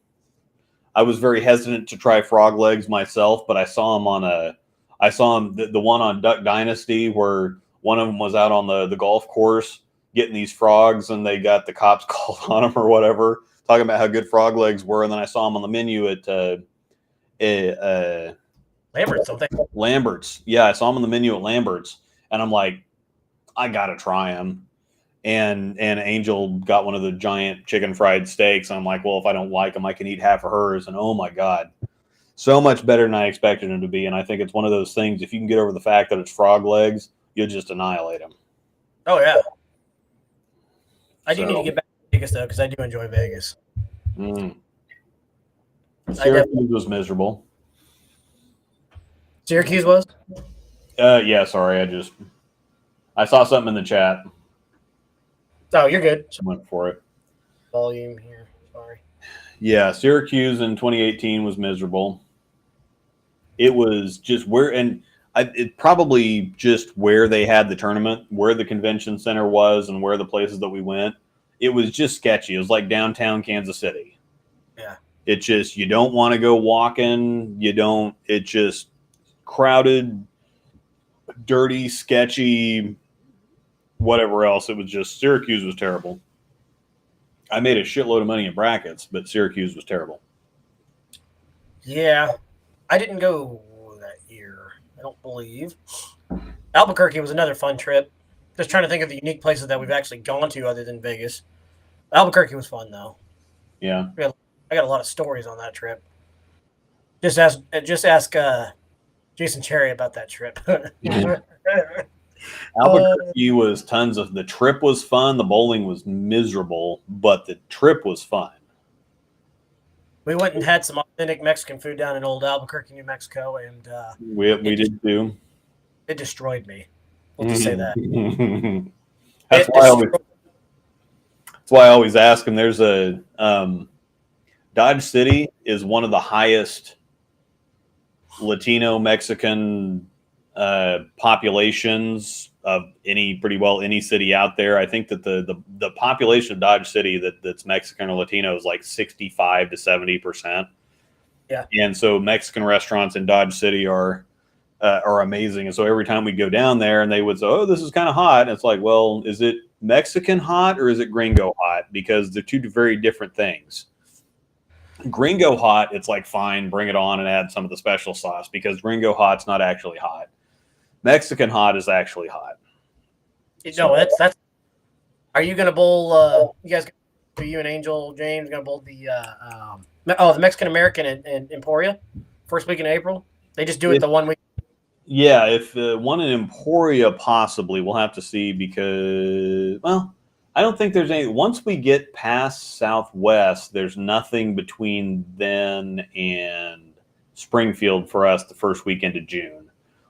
Speaker 2: frog legs myself, but I saw them the one on Duck Dynasty where one of them was out on the golf course getting these frogs, and they got the cops called on them or whatever, talking about how good frog legs were. And then I saw them on the menu at
Speaker 1: Lambert's, don't they?
Speaker 2: Lambert's. Yeah, I saw them on the menu at Lambert's, and I'm like, I gotta try them. And Angel got one of the giant chicken fried steaks. And I'm like, well, if I don't like them, I can eat half of hers. And oh my God, so much better than I expected them to be. And I think it's one of those things, if you can get over the fact that it's frog legs, you'll just annihilate them.
Speaker 1: Oh, yeah. I do need to get back to Vegas, though, because I do enjoy Vegas.
Speaker 2: Syracuse was miserable.
Speaker 1: Syracuse was?
Speaker 2: Yeah, sorry. I saw something in the chat.
Speaker 1: Oh, you're good.
Speaker 2: I went for it.
Speaker 1: Volume here. Sorry.
Speaker 2: Yeah, Syracuse in 2018 was miserable. It was just it probably just where they had the tournament, where the convention center was, and where the places that we went. It was just sketchy. It was like downtown Kansas City.
Speaker 1: Yeah.
Speaker 2: It just, you don't want to go walking. It just crowded, dirty, sketchy, whatever else. It was just, Syracuse was terrible. I made a shitload of money in brackets, but Syracuse was terrible.
Speaker 1: Yeah. I didn't go that year, I don't believe. Albuquerque was another fun trip. Just trying to think of the unique places that we've actually gone to other than Vegas. Albuquerque was fun, though.
Speaker 2: Yeah.
Speaker 1: I got a lot of stories on that trip. Just ask Jason Cherry about that trip.
Speaker 2: Albuquerque was the trip was fun. The bowling was miserable, but the trip was fun.
Speaker 1: We went and had some authentic Mexican food down in old Albuquerque, New Mexico, and
Speaker 2: we did too.
Speaker 1: It destroyed me. We'll just say that.
Speaker 2: That's why I always ask them. There's a Dodge City is one of the highest Latino Mexican populations of any city out there. I think that the population of Dodge City that's Mexican or Latino is like 65 to 70%.
Speaker 1: Yeah.
Speaker 2: And so Mexican restaurants in Dodge City are amazing. And so every time we go down there and they would say, oh, this is kind of hot. And it's like, well, is it Mexican hot or is it gringo hot? Because they're two very different things. Gringo hot, it's like, fine, bring it on and add some of the special sauce, because gringo hot's not actually hot. Mexican hot is actually hot.
Speaker 1: No, that's Are you going to bowl? You guys, you and Angel James going to bowl the Mexican American in Emporia first week in April? They just do it the 1 week.
Speaker 2: Yeah, if one in Emporia possibly, we'll have to see because, well, I don't think there's any. Once we get past Southwest, there's nothing between then and Springfield for us the first weekend of June.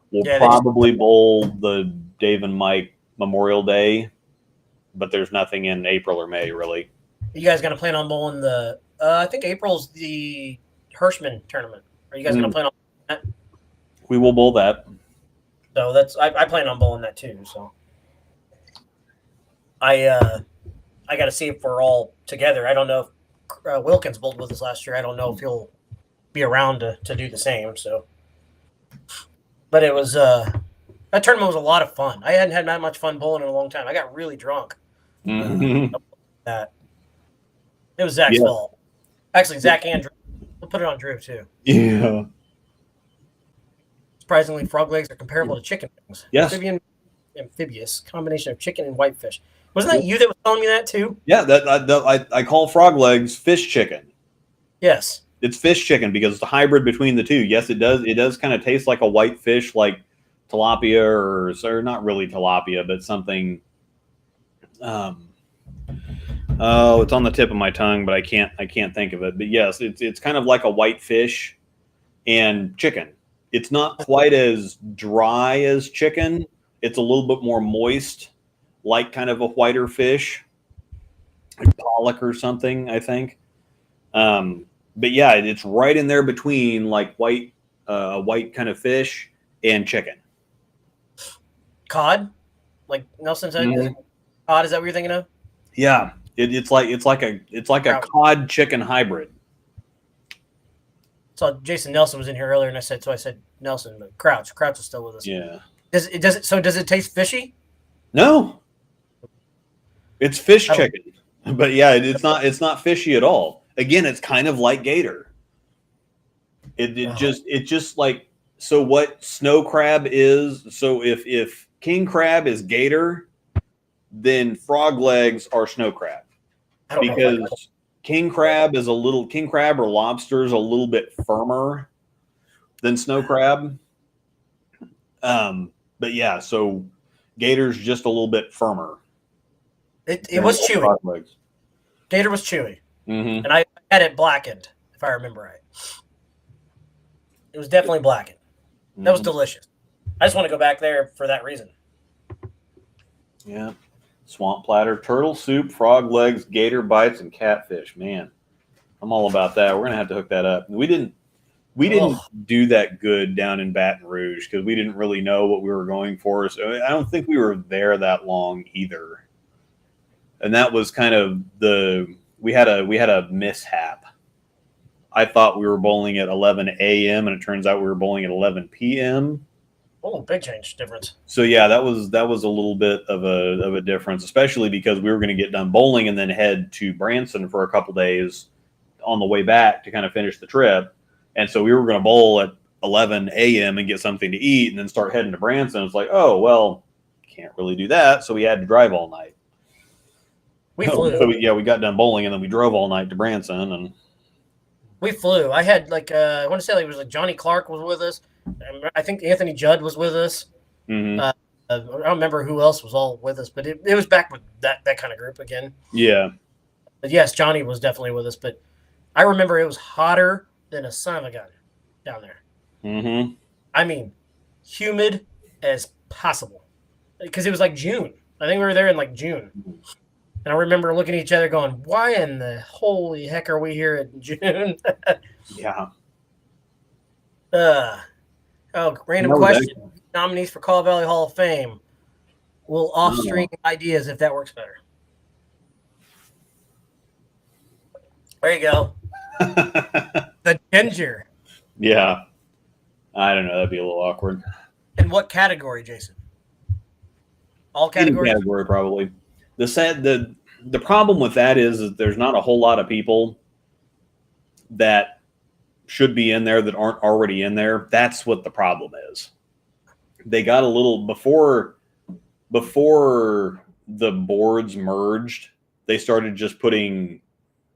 Speaker 2: We'll probably bowl the Dave and Mike Memorial Day, but there's nothing in April or May, really.
Speaker 1: You guys going to plan on bowling the, I think April's the Hirschman tournament. Are you guys going to plan on that?
Speaker 2: We will bowl that.
Speaker 1: So I plan on bowling that too. So I got to see if we're all together. I don't know if Wilkins bowled with us last year. I don't know if he'll be around to do the same. So, but it was that tournament was a lot of fun. I hadn't had that much fun bowling in a long time. I got really drunk. That it was Zach's fault. Actually, Zach and Drew. We'll put it on Drew too.
Speaker 2: Yeah.
Speaker 1: Surprisingly, frog legs are comparable to chicken wings.
Speaker 2: Yes.
Speaker 1: Amphibious combination of chicken and whitefish. Wasn't that you that was telling me that too?
Speaker 2: Yeah, I call frog legs fish chicken.
Speaker 1: Yes.
Speaker 2: It's fish chicken because it's a hybrid between the two. Yes, it does. It does kind of taste like a white fish, like tilapia or not really tilapia, but something. Oh, it's on the tip of my tongue, but I can't think of it. But yes, it's kind of like a white fish and chicken. It's not quite as dry as chicken. It's a little bit more moist, like kind of a whiter fish, like pollock or something, I think. But yeah, it's right in there between like white kind of fish and chicken.
Speaker 1: Cod, like Nelson said. Cod, is that what you're thinking of?
Speaker 2: Yeah, it's like a cod chicken hybrid.
Speaker 1: So Jason Nelson was in here earlier, and I said Nelson, but Crouch is still with us.
Speaker 2: Yeah.
Speaker 1: Does it taste fishy?
Speaker 2: No. It's fish chicken, but yeah, it's not fishy at all. Again, it's kind of like gator. It just like, so what snow crab is. So if king crab is gator, then frog legs are snow crab, because king crab or lobster is a little bit firmer than snow crab. But yeah, so gator's just a little bit firmer.
Speaker 1: It was chewy. Gator was chewy.
Speaker 2: Mm-hmm.
Speaker 1: And I had it blackened, if I remember right. It was definitely blackened. That was delicious. I just want to go back there for that reason.
Speaker 2: Yeah. Swamp platter, turtle soup, frog legs, gator bites, and catfish. Man, I'm all about that. We're gonna have to hook that up. We didn't do that good down in Baton Rouge because we didn't really know what we were going for. So I don't think we were there that long either. And that was kind of we had a mishap. I thought we were bowling at 11 a.m. and it turns out we were bowling at 11 p.m.
Speaker 1: Oh, big difference.
Speaker 2: So yeah, that was a little bit of a difference, especially because we were going to get done bowling and then head to Branson for a couple days on the way back to kind of finish the trip. And so we were going to bowl at 11 a.m. and get something to eat and then start heading to Branson. It's like, oh, well, can't really do that. So we had to drive all night.
Speaker 1: We flew.
Speaker 2: So we got done bowling and then we drove all night to Branson and
Speaker 1: we flew. I had I want to say it was like Johnny Clark was with us. I think Anthony Judd was with us.
Speaker 2: Mm-hmm.
Speaker 1: I don't remember who else was all with us, but it was back with that kind of group again.
Speaker 2: Yeah.
Speaker 1: But yes, Johnny was definitely with us. But I remember it was hotter than a son of a gun down there.
Speaker 2: Mm-hmm.
Speaker 1: I mean, humid as possible because it was like June. I think we were there in like June. And I remember looking at each other going, why in the holy heck are we here in June?
Speaker 2: Yeah.
Speaker 1: Random question. Nominees for Call Valley Hall of Fame. We'll off-stream ideas if that works better. There you go. The ginger.
Speaker 2: Yeah. I don't know. That'd be a little awkward.
Speaker 1: In what category, Jason? All categories?
Speaker 2: Any category, probably. The problem with that is that there's not a whole lot of people that should be in there that aren't already in there. That's what the problem is. They got a little before the boards merged, they started just putting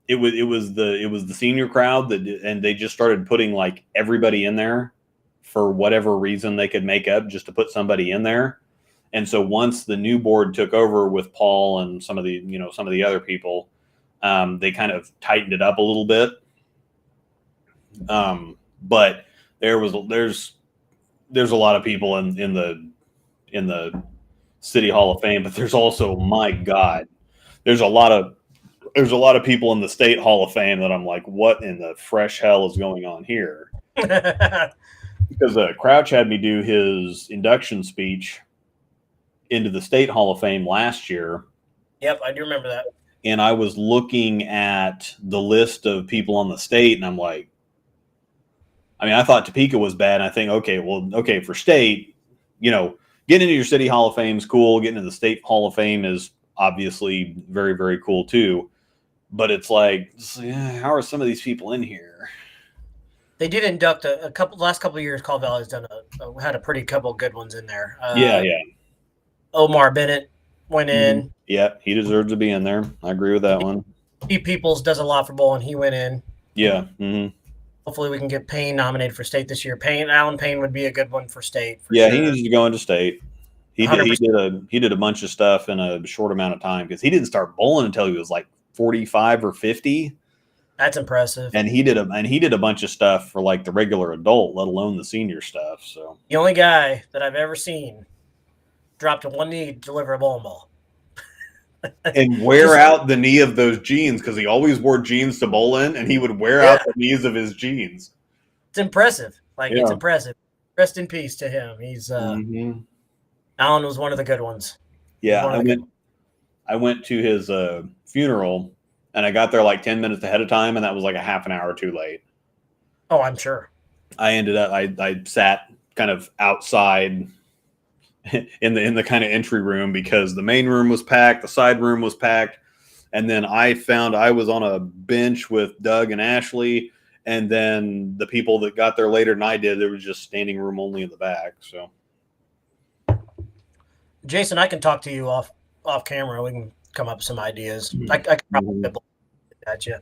Speaker 2: it was the senior crowd and they just started putting like everybody in there for whatever reason they could make up just to put somebody in there. And so once the new board took over with Paul and some of the other people, they kind of tightened it up a little bit. But there's a lot of people in the City Hall of Fame, but there's also, my God, there's a lot of people in the State Hall of Fame that I'm like, what in the fresh hell is going on here? Because Crouch had me do his induction speech into the State Hall of Fame last year.
Speaker 1: Yep, I do remember that.
Speaker 2: And I was looking at the list of people on the state, and I'm like, I mean, I thought Topeka was bad. And I think, okay, for state, getting into your City Hall of Fame is cool. Getting into the State Hall of Fame is obviously very, very cool too. But it's like, how are some of these people in here?
Speaker 1: They did induct last couple of years. Call Valley's had a pretty couple good ones in there.
Speaker 2: Yeah.
Speaker 1: Omar Bennett went in.
Speaker 2: Yeah, he deserves to be in there. I agree with that one.
Speaker 1: Steve Peoples does a lot for bowling. He went in.
Speaker 2: Yeah.
Speaker 1: Hopefully we can get Payne nominated for state this year. Alan Payne would be a good one for state.
Speaker 2: Sure. He needs to go into state. He did a bunch of stuff in a short amount of time because he didn't start bowling until he was like 45 or 50.
Speaker 1: That's impressive.
Speaker 2: And he did a bunch of stuff for like the regular adult, let alone the senior stuff. So
Speaker 1: the only guy that I've ever seen drop to one knee to deliver a bowling ball.
Speaker 2: And wear out the knee of those jeans, because he always wore jeans to bowl in, and he would wear out the knees of his jeans.
Speaker 1: It's impressive. It's impressive. Rest in peace to him. He's Alan was one of the good ones.
Speaker 2: Yeah, I went to his funeral, and I got there like 10 minutes ahead of time, and that was like a half an hour too late.
Speaker 1: Oh, I'm sure.
Speaker 2: I sat kind of outside in the kind of entry room because the main room was packed, the side room was packed, and then I found I was on a bench with Doug and Ashley, and then the people that got there later than I did, there was just standing room only in the back. So,
Speaker 1: Jason, I can talk to you off camera. We can come up with some ideas. I can probably at you.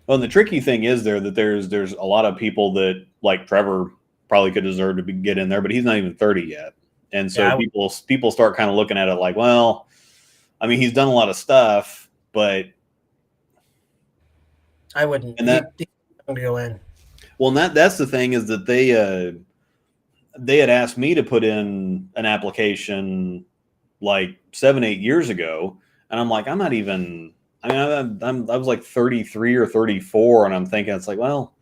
Speaker 2: Well, and the tricky thing is that there's a lot of people that, like Trevor, probably could deserve to get in there, but he's not even 30 yet. And so people start kind of looking at it like, well, I mean, he's done a lot of stuff, but
Speaker 1: I wouldn't. And that go in.
Speaker 2: Well, and that's the thing is that they had asked me to put in an application like 7-8 years ago, and I'm like, I'm not even. I mean, I was like 33 or 34, and I'm thinking it's like, well,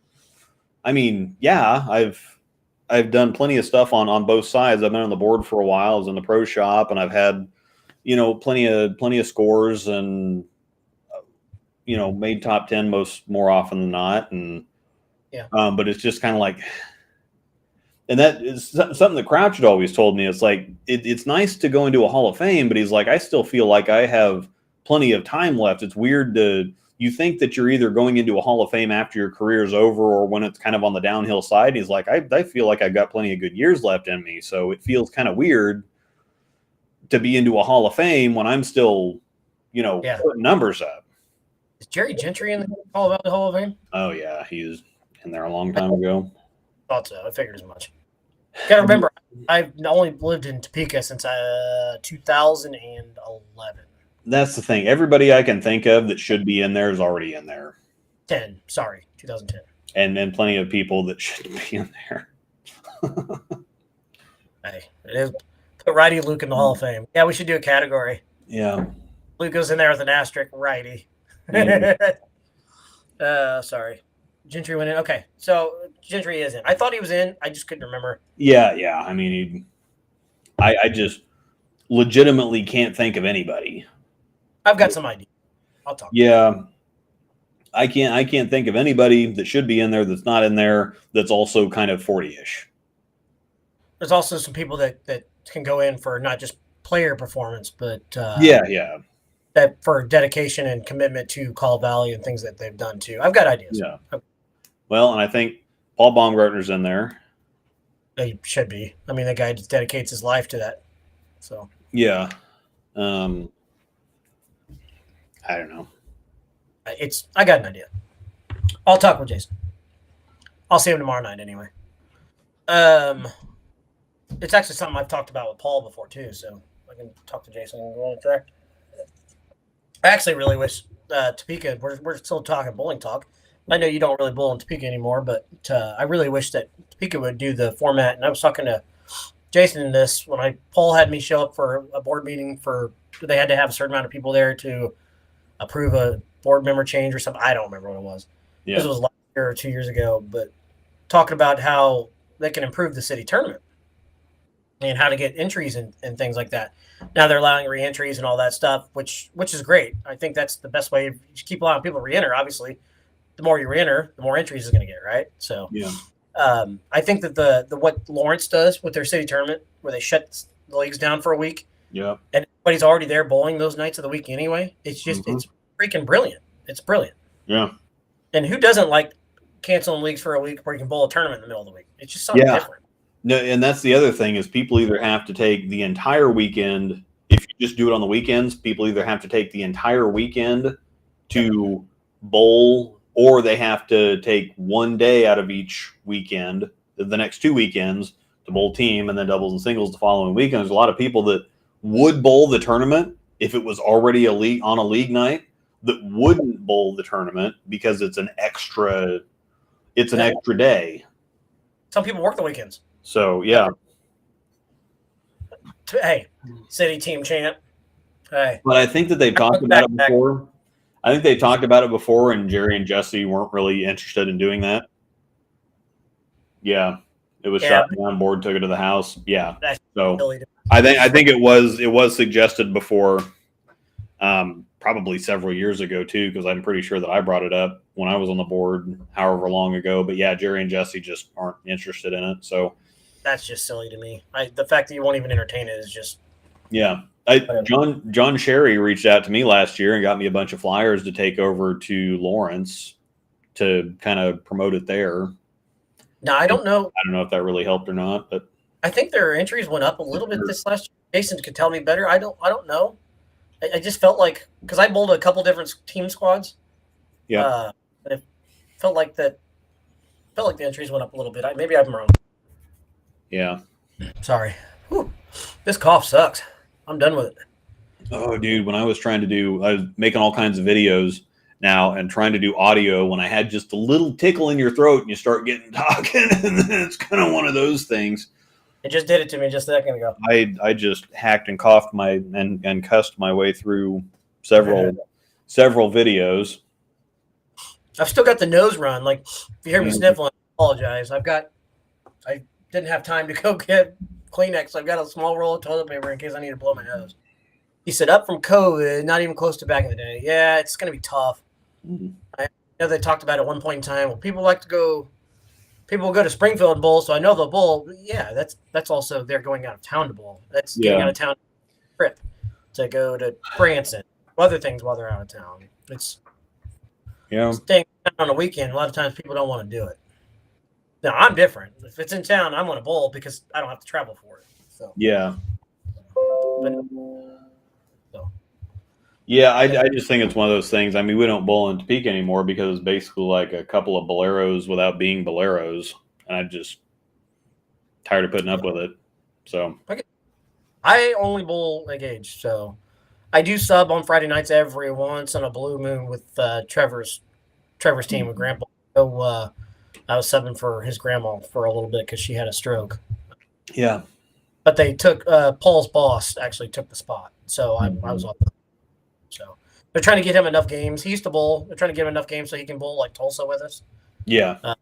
Speaker 2: I mean, yeah, I've done plenty of stuff on both sides. I've been on the board for a while. I was in the pro shop, and I've had, plenty of scores, and made top 10 more often than not. And but it's just kind of like, and that is something that Crouch had always told me. It's like it's nice to go into a Hall of Fame, but he's like, I still feel like I have plenty of time left. It's weird you think that you're either going into a Hall of Fame after your career is over or when it's kind of on the downhill side. He's like, I feel like I've got plenty of good years left in me. So it feels kind of weird to be into a Hall of Fame when I'm still, putting numbers up.
Speaker 1: Is Jerry Gentry in the Hall of Fame?
Speaker 2: Oh, yeah. He was in there a long time ago.
Speaker 1: Thought so. I figured as much. Gotta remember, I've only lived in Topeka since 2011.
Speaker 2: That's the thing. Everybody I can think of that should be in there is already in there.
Speaker 1: 2010.
Speaker 2: And plenty of people that shouldn't be in there.
Speaker 1: Hey, it is. Put righty Luke in the Hall of Fame. Yeah, we should do a category.
Speaker 2: Yeah.
Speaker 1: Luke goes in there with an asterisk, righty. Sorry. Gentry went in. Okay, so Gentry is in. I thought he was in. I just couldn't remember.
Speaker 2: Yeah. I mean, I just legitimately can't think of anybody.
Speaker 1: I've got some ideas. I'll talk.
Speaker 2: Yeah. I can't think of anybody that should be in there that's not in there that's also kind of 40-ish.
Speaker 1: There's also some people that can go in for not just player performance, but that for dedication and commitment to Call Valley and things that they've done too. I've got ideas.
Speaker 2: Yeah. Well, and I think Paul Baumgartner's in there.
Speaker 1: He should be. I mean, the guy just dedicates his life to that. So
Speaker 2: yeah. I don't know.
Speaker 1: I got an idea. I'll talk with Jason. I'll see him tomorrow night anyway. It's actually something I've talked about with Paul before too, so I can talk to Jason and go on track. I actually really wish Topeka. We're still talking bowling talk. I know you don't really bowl in Topeka anymore, but I really wish that Topeka would do the format. And I was talking to Jason in this when Paul had me show up for a board meeting for they had to have a certain amount of people there to approve a board member change or something. I don't remember what it was.
Speaker 2: Yeah.
Speaker 1: This was last year or 2 years ago, but talking about how they can improve the city tournament and how to get entries and things like that. Now they're allowing re-entries and all that stuff, which is great. I think that's the best way. You keep allowing people to re-enter. Obviously, the more you re-enter, the more entries is going to get, right? So
Speaker 2: yeah.
Speaker 1: I think that the what Lawrence does with their city tournament, where they shut the leagues down for a week,
Speaker 2: yeah,
Speaker 1: and everybody's already there bowling those nights of the week anyway. It's just it's freaking brilliant. It's brilliant.
Speaker 2: Yeah.
Speaker 1: And who doesn't like canceling leagues for a week where you can bowl a tournament in the middle of the week? It's just something different.
Speaker 2: No, and that's the other thing is people either have to take the entire weekend. If you just do it on the weekends, people either have to take the entire weekend to bowl, or they have to take one day out of each weekend, the next 2 weekends, to bowl team, and then doubles and singles the following weekend. There's a lot of people that would bowl the tournament if it was already a league night that wouldn't bowl the tournament because it's an extra day.
Speaker 1: Some people work the weekends.
Speaker 2: So, yeah.
Speaker 1: Hey, city team champ. Hey.
Speaker 2: But I think that they've talked about it before. I think they talked about it before, and Jerry and Jesse weren't really interested in doing that. Yeah. It was shot down, board took it to the house. Yeah. So I think it was suggested before, probably several years ago too, because I'm pretty sure that I brought it up when I was on the board however long ago. But yeah, Jerry and Jesse just aren't interested in it. So
Speaker 1: that's just silly to me. The fact that you won't even entertain it is just
Speaker 2: John Sherry reached out to me last year and got me a bunch of flyers to take over to Lawrence to kind of promote it there.
Speaker 1: Now I don't know
Speaker 2: if that really helped or not, but
Speaker 1: I think their entries went up a little bit this last year. Jason could tell me better. I don't know. I just felt like because I bowled a couple different team squads.
Speaker 2: Yeah.
Speaker 1: And it felt like the entries went up a little bit. Maybe I'm wrong.
Speaker 2: Yeah.
Speaker 1: Sorry. Whew. This cough sucks. I'm done with it.
Speaker 2: Oh, dude, when I was making all kinds of videos now and trying to do audio when I had just a little tickle in your throat and you start getting talking, and then it's kind of one of those things.
Speaker 1: It just did it to me just a second ago.
Speaker 2: I just hacked and coughed and cussed my way through several videos.
Speaker 1: I've still got the nose run. Like if you hear me sniffling, I apologize. I didn't have time to go get Kleenex. I've got a small roll of toilet paper in case I need to blow my nose. He said, up from COVID, not even close to back in the day. Yeah, it's going to be tough. Mm-hmm. I know they talked about it at one point in time. Well, people will go to Springfield and bowl, so I know they'll bowl. But yeah, that's also they're going out of town to bowl. That's getting out of town trip to go to Branson, other things while they're out of town. It's staying on a weekend. A lot of times people don't want to do it. Now, I'm different. If it's in town, I'm going to bowl because I don't have to travel for it. So
Speaker 2: yeah. Yeah, I just think it's one of those things. I mean, we don't bowl in Topeka anymore because it's basically like a couple of boleros without being boleros, and I'm just tired of putting up with it. So
Speaker 1: I only bowl a gauge, so I do sub on Friday nights every once on a blue moon with Trevor's team with Grandpa. So I was subbing for his grandma for a little bit because she had a stroke.
Speaker 2: Yeah,
Speaker 1: but they took Paul's boss actually took the spot, so I was off. So they're trying to get him enough games. He used to bowl. They're trying to get him enough games so he can bowl like Tulsa with us.
Speaker 2: Yeah.
Speaker 1: So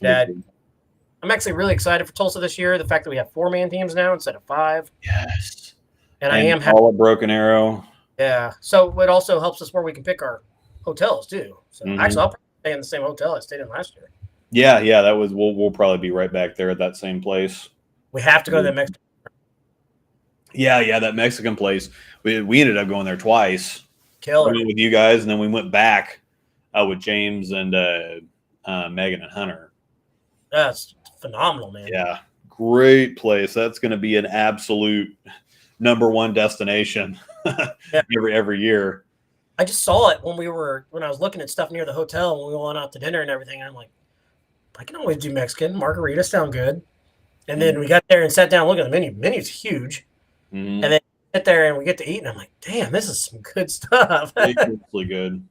Speaker 1: I'm actually really excited for Tulsa this year. The fact that we have 4-man teams now instead of 5.
Speaker 2: Yes.
Speaker 1: And I am
Speaker 2: all a Broken Arrow.
Speaker 1: Yeah. So it also helps us where we can pick our hotels too. So actually, I'll probably stay in the same hotel I stayed in last year.
Speaker 2: Yeah. That was we'll probably be right back there at that same place.
Speaker 1: We have to go to that Mexican.
Speaker 2: Yeah, that Mexican place. We ended up going there twice.
Speaker 1: Killer.
Speaker 2: We went with you guys, and then we went back with James and Megan and Hunter.
Speaker 1: That's phenomenal, man.
Speaker 2: Yeah, great place. That's going to be an absolute #1 destination every year.
Speaker 1: I just saw it when I was looking at stuff near the hotel when we went out to dinner and everything. And I'm like, I can always do Mexican. Margaritas sound good. And then we got there and sat down, look at the menu. The menu's huge.
Speaker 2: Mm-hmm.
Speaker 1: And then sit there and we get to eat, and I'm like, damn, this is some good stuff.
Speaker 2: It's really good.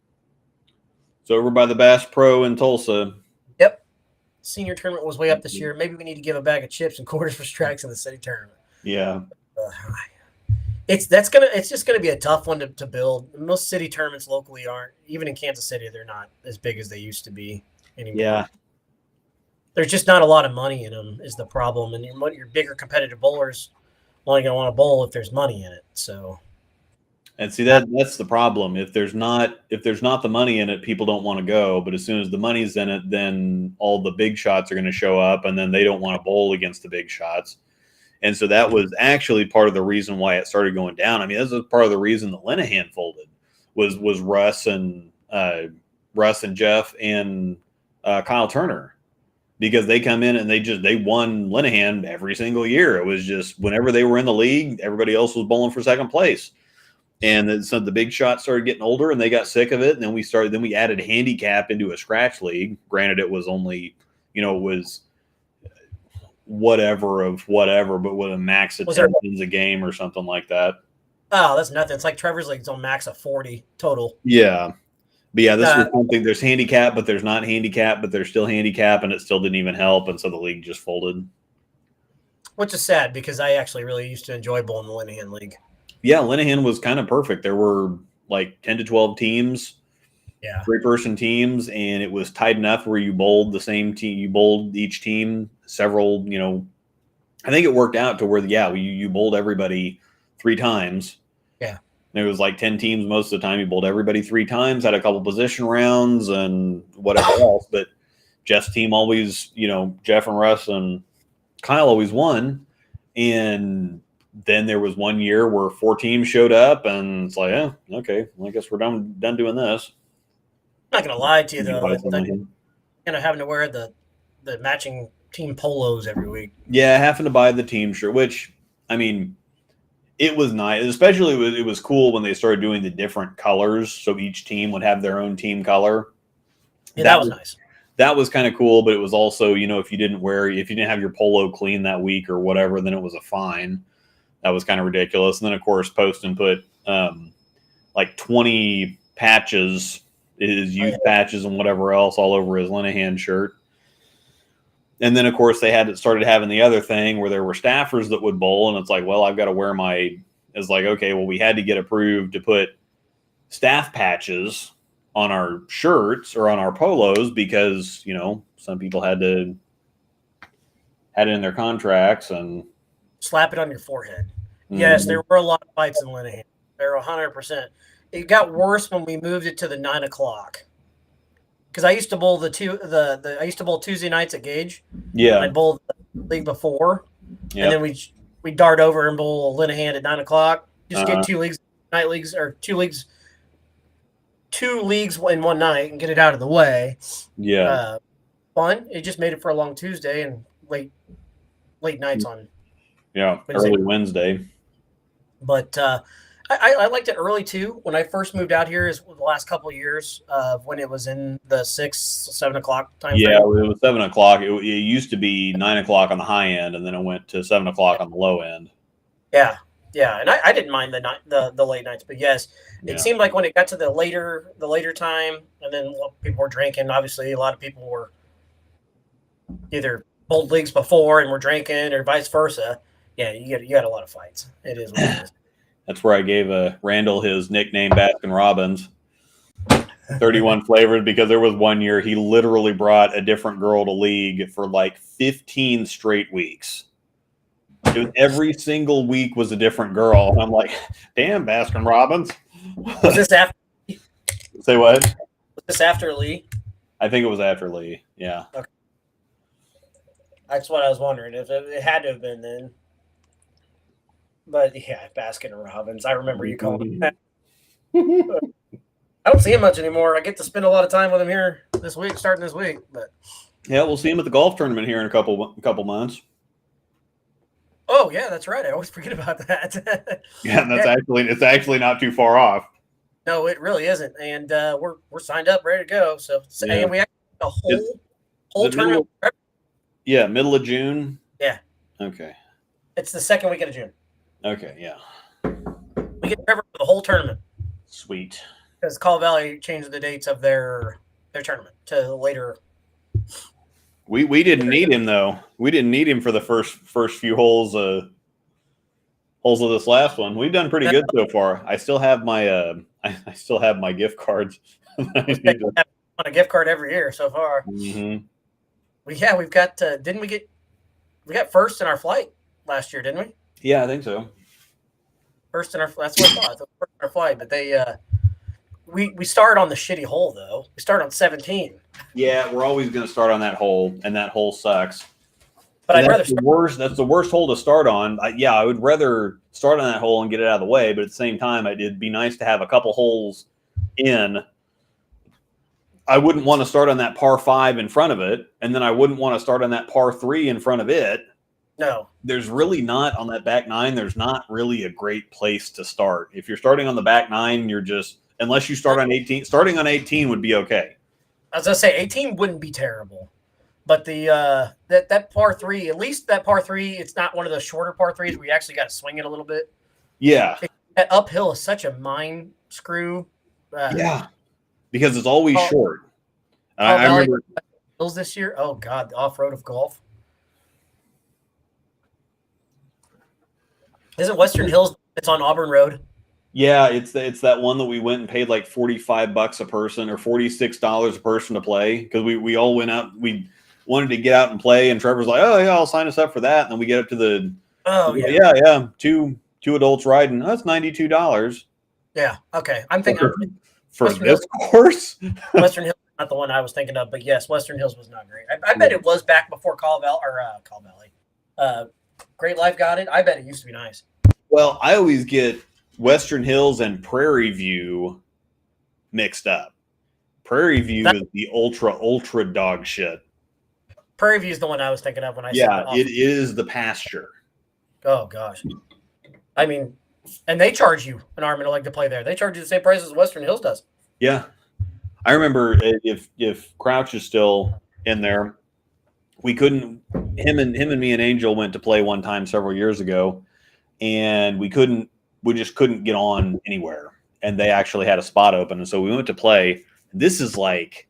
Speaker 2: So over by the Bass Pro in Tulsa.
Speaker 1: Yep. Senior tournament was way up this year. Maybe we need to give a bag of chips and quarters for strikes in the city tournament.
Speaker 2: Yeah.
Speaker 1: It's just gonna be a tough one to build. Most city tournaments locally aren't, even in Kansas City, they're not as big as they used to be anymore.
Speaker 2: Yeah.
Speaker 1: There's just not a lot of money in them is the problem. And your bigger competitive bowlers only gonna want to bowl if there's money in it. So
Speaker 2: and see that's the problem. If there's not the money in it, people don't want to go. But as soon as the money's in it, then all the big shots are going to show up, and then they don't want to bowl against the big shots. And so that was actually part of the reason why it started going down. I mean, this was part of the reason that Linehan folded was Russ and Jeff and Kyle Turner, because they come in and they won Linehan every single year. It was just whenever they were in the league, everybody else was bowling for second place. And then so the big shots started getting older and they got sick of it. And then we added handicap into a scratch league. Granted, it was only, it was whatever, but with a max of 10 wins a game or something like that.
Speaker 1: Oh, that's nothing. It's like Trevor's League's on max of 40 total.
Speaker 2: Yeah. But yeah, this was something. There's handicap, but there's not handicap, but there's still handicap, and it still didn't even help. And so the league just folded.
Speaker 1: Which is sad because I actually really used to enjoy bowling the Linehan League.
Speaker 2: Yeah, Linehan was kind of perfect. There were like 10 to 12 teams, 3-person teams, and it was tight enough where you bowled the same team. You bowled each team several, I think it worked out to where, you bowled everybody 3 times.
Speaker 1: Yeah.
Speaker 2: It was like 10 teams most of the time. You bowled everybody 3 times, had a couple position rounds and whatever else. But Jeff's team always, Jeff and Russ and Kyle always won. And then there was one year where 4 teams showed up, and it's like, okay, well, I guess we're done doing this.
Speaker 1: I'm not going to lie to you, though. Having to wear the matching team polos every week.
Speaker 2: Yeah, having to buy the team shirt, which, I mean, it was nice. Especially it was cool when they started doing the different colors, so each team would have their own team color.
Speaker 1: Yeah, that was nice.
Speaker 2: That was kind of cool, but it was also, if you didn't have your polo clean that week or whatever, then it was a fine. That was kind of ridiculous. And then, of course, Poston put like 20 patches, his youth patches and whatever else all over his Linehan shirt. And then, of course, they started having the other thing where there were staffers that would bowl. And it's like, well, I've got to wear it's like, okay, well, we had to get approved to put staff patches on our shirts or on our polos because, some people had it in their contracts and
Speaker 1: slap it on your forehead. Yes, there were a lot of fights in Linehan. There were 100%. It got worse when we moved it to the 9 o'clock. Because I used to bowl I used to bowl Tuesday nights at Gage.
Speaker 2: Yeah.
Speaker 1: I bowled the league before. Yep. And then we dart over and bowl Linehan at 9 o'clock. Just get 2 leagues, night leagues, or 2 leagues in one night and get it out of the way.
Speaker 2: Yeah.
Speaker 1: Fun. It just made it for a long Tuesday and late nights on.
Speaker 2: Yeah, early Wednesday.
Speaker 1: But I liked it early too. When I first moved out here, is the last couple of years when it was in the 6, 7 o'clock time.
Speaker 2: Yeah, it was 7 o'clock. It used to be 9 o'clock on the high end, and then it went to 7 o'clock on the low end.
Speaker 1: Yeah, and I didn't mind the late nights, but yes, it seemed like when it got to the later time, and then people were drinking. Obviously, a lot of people were either bowled leagues before and were drinking, or vice versa. Yeah, you got a lot of fights. It is what it is.
Speaker 2: That's where I gave Randall his nickname Baskin Robbins, 31 flavors, because there was one year he literally brought a different girl to league for like 15 straight weeks. Every single week was a different girl. And I'm like, damn, Baskin Robbins.
Speaker 1: Was this after?
Speaker 2: Say what?
Speaker 1: Was this after Lee?
Speaker 2: I think it was after Lee. Yeah.
Speaker 1: Okay. That's what I was wondering. If it had to have been then. But yeah, Baskin Robbins. I remember you calling him that. I don't see him much anymore. I get to spend a lot of time with him here starting this week. But
Speaker 2: yeah, we'll see him at the golf tournament here in a couple months.
Speaker 1: Oh yeah, that's right. I always forget about that.
Speaker 2: Yeah, it's actually not too far off.
Speaker 1: No, it really isn't, and we're signed up, ready to go. So,
Speaker 2: Yeah.
Speaker 1: and we actually have a
Speaker 2: Is
Speaker 1: whole
Speaker 2: it middle?
Speaker 1: tournament.
Speaker 2: Yeah, middle of June.
Speaker 1: Yeah,
Speaker 2: Okay.
Speaker 1: it's the second weekend of June.
Speaker 2: Okay. Yeah.
Speaker 1: We get Trevor for the whole tournament
Speaker 2: Sweet.
Speaker 1: because Call Valley changed the dates of their tournament to later.
Speaker 2: We didn't need him though. We didn't need him for the first few holes of this last one. We've done pretty good so far. I still have my I still have my gift cards.
Speaker 1: We have on a gift card every year so far.
Speaker 2: Mm-hmm.
Speaker 1: We've got. Didn't we got first in our flight last year? Didn't we?
Speaker 2: Yeah, I think so.
Speaker 1: First in our. That's what I thought. First in our flight, but they. We started on the shitty hole though. We started on 17.
Speaker 2: Yeah, we're always going to start on that hole, and that hole sucks.
Speaker 1: But I'd rather
Speaker 2: that's the worst. That's the worst hole to start on. I would rather start on that hole and get it out of the way. But at the same time, it'd be nice to have a couple holes in. I wouldn't want to start on that par 5 in front of it, and then I wouldn't want to start on that par 3 in front of it.
Speaker 1: No,
Speaker 2: there's really not on that back 9. There's not really a great place to start. If you're starting on the back 9, you're just unless you start on 18. Starting on 18 would be okay.
Speaker 1: I was gonna say 18 wouldn't be terrible, but the that par 3, at least that par 3, it's not one of those shorter par 3s where you actually got to swing it a little bit.
Speaker 2: Yeah,
Speaker 1: that uphill is such a mind screw.
Speaker 2: Yeah, because it's always short.
Speaker 1: I remember hills this year. Oh God, the off road of golf. Isn't Western Hills? It's on Auburn Road.
Speaker 2: Yeah, it's that one that we went and paid like $45 a person or $46 a person to play because we all went out. We wanted to get out and play, and Trevor's like, "Oh yeah, I'll sign us up for that." And then we get up to the two adults riding. That's $92.
Speaker 1: Yeah, okay. I'm thinking
Speaker 2: for Western this course.
Speaker 1: Western Hills is not the one I was thinking of, but yes, Western Hills was not great. I bet it was back before Call Valley. Great Life got it. I bet it used to be nice.
Speaker 2: Well, I always get Western Hills and Prairie View mixed up. Prairie View is the ultra dog shit.
Speaker 1: Prairie View is the one I was thinking of when I
Speaker 2: said it is the pasture.
Speaker 1: Oh gosh, I mean, and they charge you an arm and a leg to play there. They charge you the same price as Western Hills does.
Speaker 2: Yeah, I remember if Crouch is still in there, we couldn't. Him and me and Angel went to play one time several years ago, and we just couldn't get on anywhere. And they actually had a spot open, and so we went to play. This is like,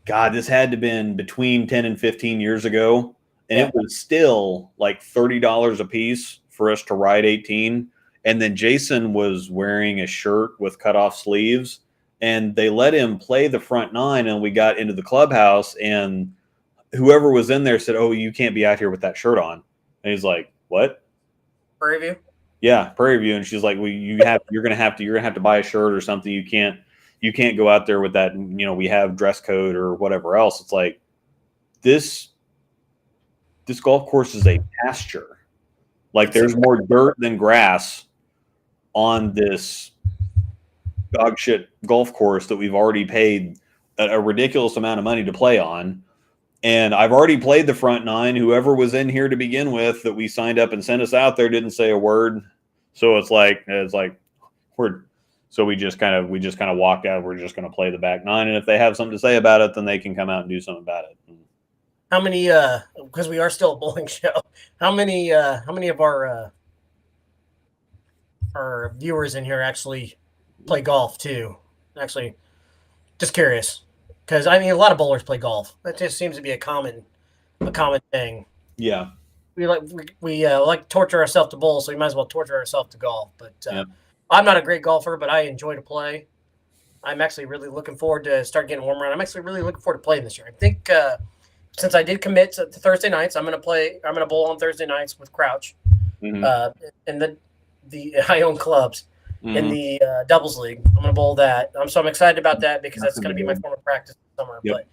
Speaker 2: God, this had to have been between 10 and 15 years ago, and it was still like $30 a piece for us to ride 18. And then Jason was wearing a shirt with cut off sleeves, and they let him play the front 9, and we got into the clubhouse, and whoever was in there said, "Oh, you can't be out here with that shirt on." And he's like, "What?"
Speaker 1: Prairie View?
Speaker 2: Yeah, Prairie View. And she's like, "Well, you're gonna have to buy a shirt or something. You can't go out there with that. We have dress code or whatever else." It's like this golf course is a pasture. Like there's more dirt than grass on this dog shit golf course that we've already paid a ridiculous amount of money to play on. And I've already played the front 9. Whoever was in here to begin with that we signed up and sent us out there didn't say a word. So it's like we just kind of walked out. We're just going to play the back 9, and if they have something to say about it, then they can come out and do something about it.
Speaker 1: How many? Because we are still a bowling show. How many of our viewers in here actually play golf too? Actually, just curious. Because I mean, a lot of bowlers play golf. That just seems to be a common thing.
Speaker 2: Yeah,
Speaker 1: we like to torture ourselves to bowl, so we might as well torture ourselves to golf. But I'm not a great golfer, but I enjoy to play. I'm actually really looking forward to start getting warmer. I'm actually really looking forward to playing this year. I think since I did commit to Thursday nights, I'm going to bowl on Thursday nights with Crouch, and I own clubs. In the doubles league. I'm going to bowl that. So I'm excited about that because that's going to be my form of practice this summer. Yep. But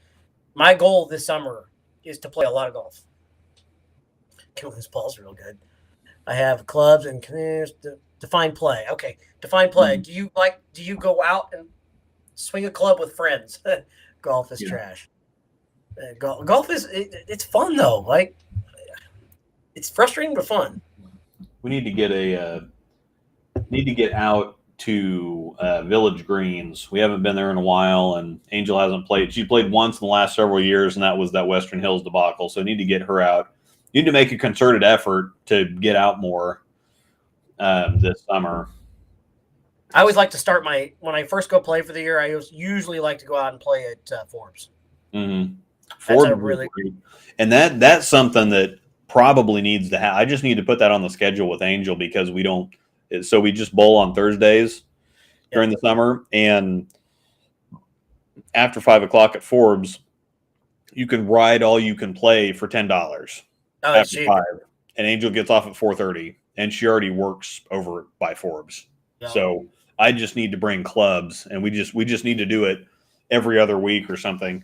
Speaker 1: my goal this summer is to play a lot of golf. Killing this ball's real good. I have clubs and canoes. Define play. Okay, define play. Mm-hmm. Do you go out and swing a club with friends? Golf is trash. Golf is it's fun though. Like it's frustrating but fun.
Speaker 2: We need to get out to Village Greens. We haven't been there in a while, and Angel hasn't played. She played once in the last several years, and that was that Western Hills debacle. So I need to get her out. Need to make a concerted effort to get out more this summer.
Speaker 1: I always like to start when I first go play for the year. I usually like to go out and play at Forbes.
Speaker 2: Mm-hmm. Forbes really great. And that's something that probably needs to happen. I just need to put that on the schedule with Angel because we don't. So we just bowl on Thursdays during the summer, and after 5 o'clock at Forbes, you can ride all you can play for $10 after 5. And Angel gets off at 4:30, and she already works over by Forbes. Yeah. So I just need to bring clubs, and we just need to do it every other week or something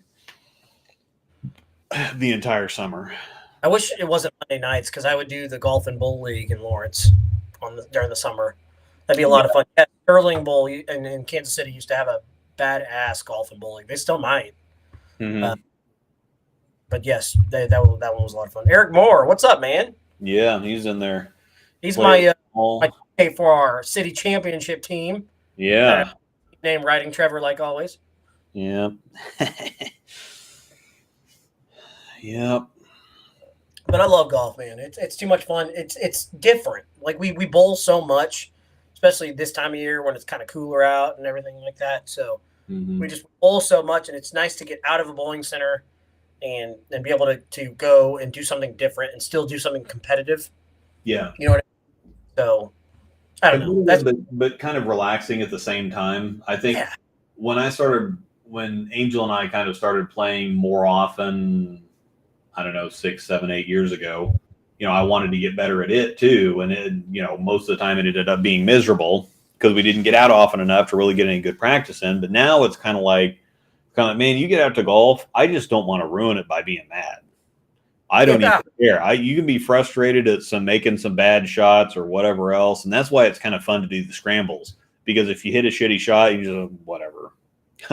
Speaker 2: the entire summer.
Speaker 1: I wish it wasn't Monday nights because I would do the golf and bowl league in Lawrence during the summer. That'd be a lot of fun. Yeah, Sterling Bowl in Kansas City used to have a badass golf and bowling. They still might. Mm-hmm. But yes, that one was a lot of fun. Eric Moore, what's up, man?
Speaker 2: Yeah, he's in there.
Speaker 1: He's my for our city championship team.
Speaker 2: Yeah.
Speaker 1: Name Riding Trevor like always.
Speaker 2: Yeah. Yep.
Speaker 1: But I love golf, man. It's too much fun. It's different. Like we bowl so much, especially this time of year when it's kind of cooler out and everything like that. So we just bowl so much, and it's nice to get out of a bowling center and be able to go and do something different and still do something competitive.
Speaker 2: Yeah.
Speaker 1: You know what I mean? So I don't know.
Speaker 2: But kind of relaxing at the same time. I think when Angel and I kind of started playing more often, I don't know, 6, 7, 8 years ago, I wanted to get better at it too. And it, most of the time it ended up being miserable because we didn't get out often enough to really get any good practice in. But now it's kind of like, man, you get out to golf. I just don't want to ruin it by being mad. I don't even care. You can be frustrated at making some bad shots or whatever else. And that's why it's kind of fun to do the scrambles, because if you hit a shitty shot, you just, whatever.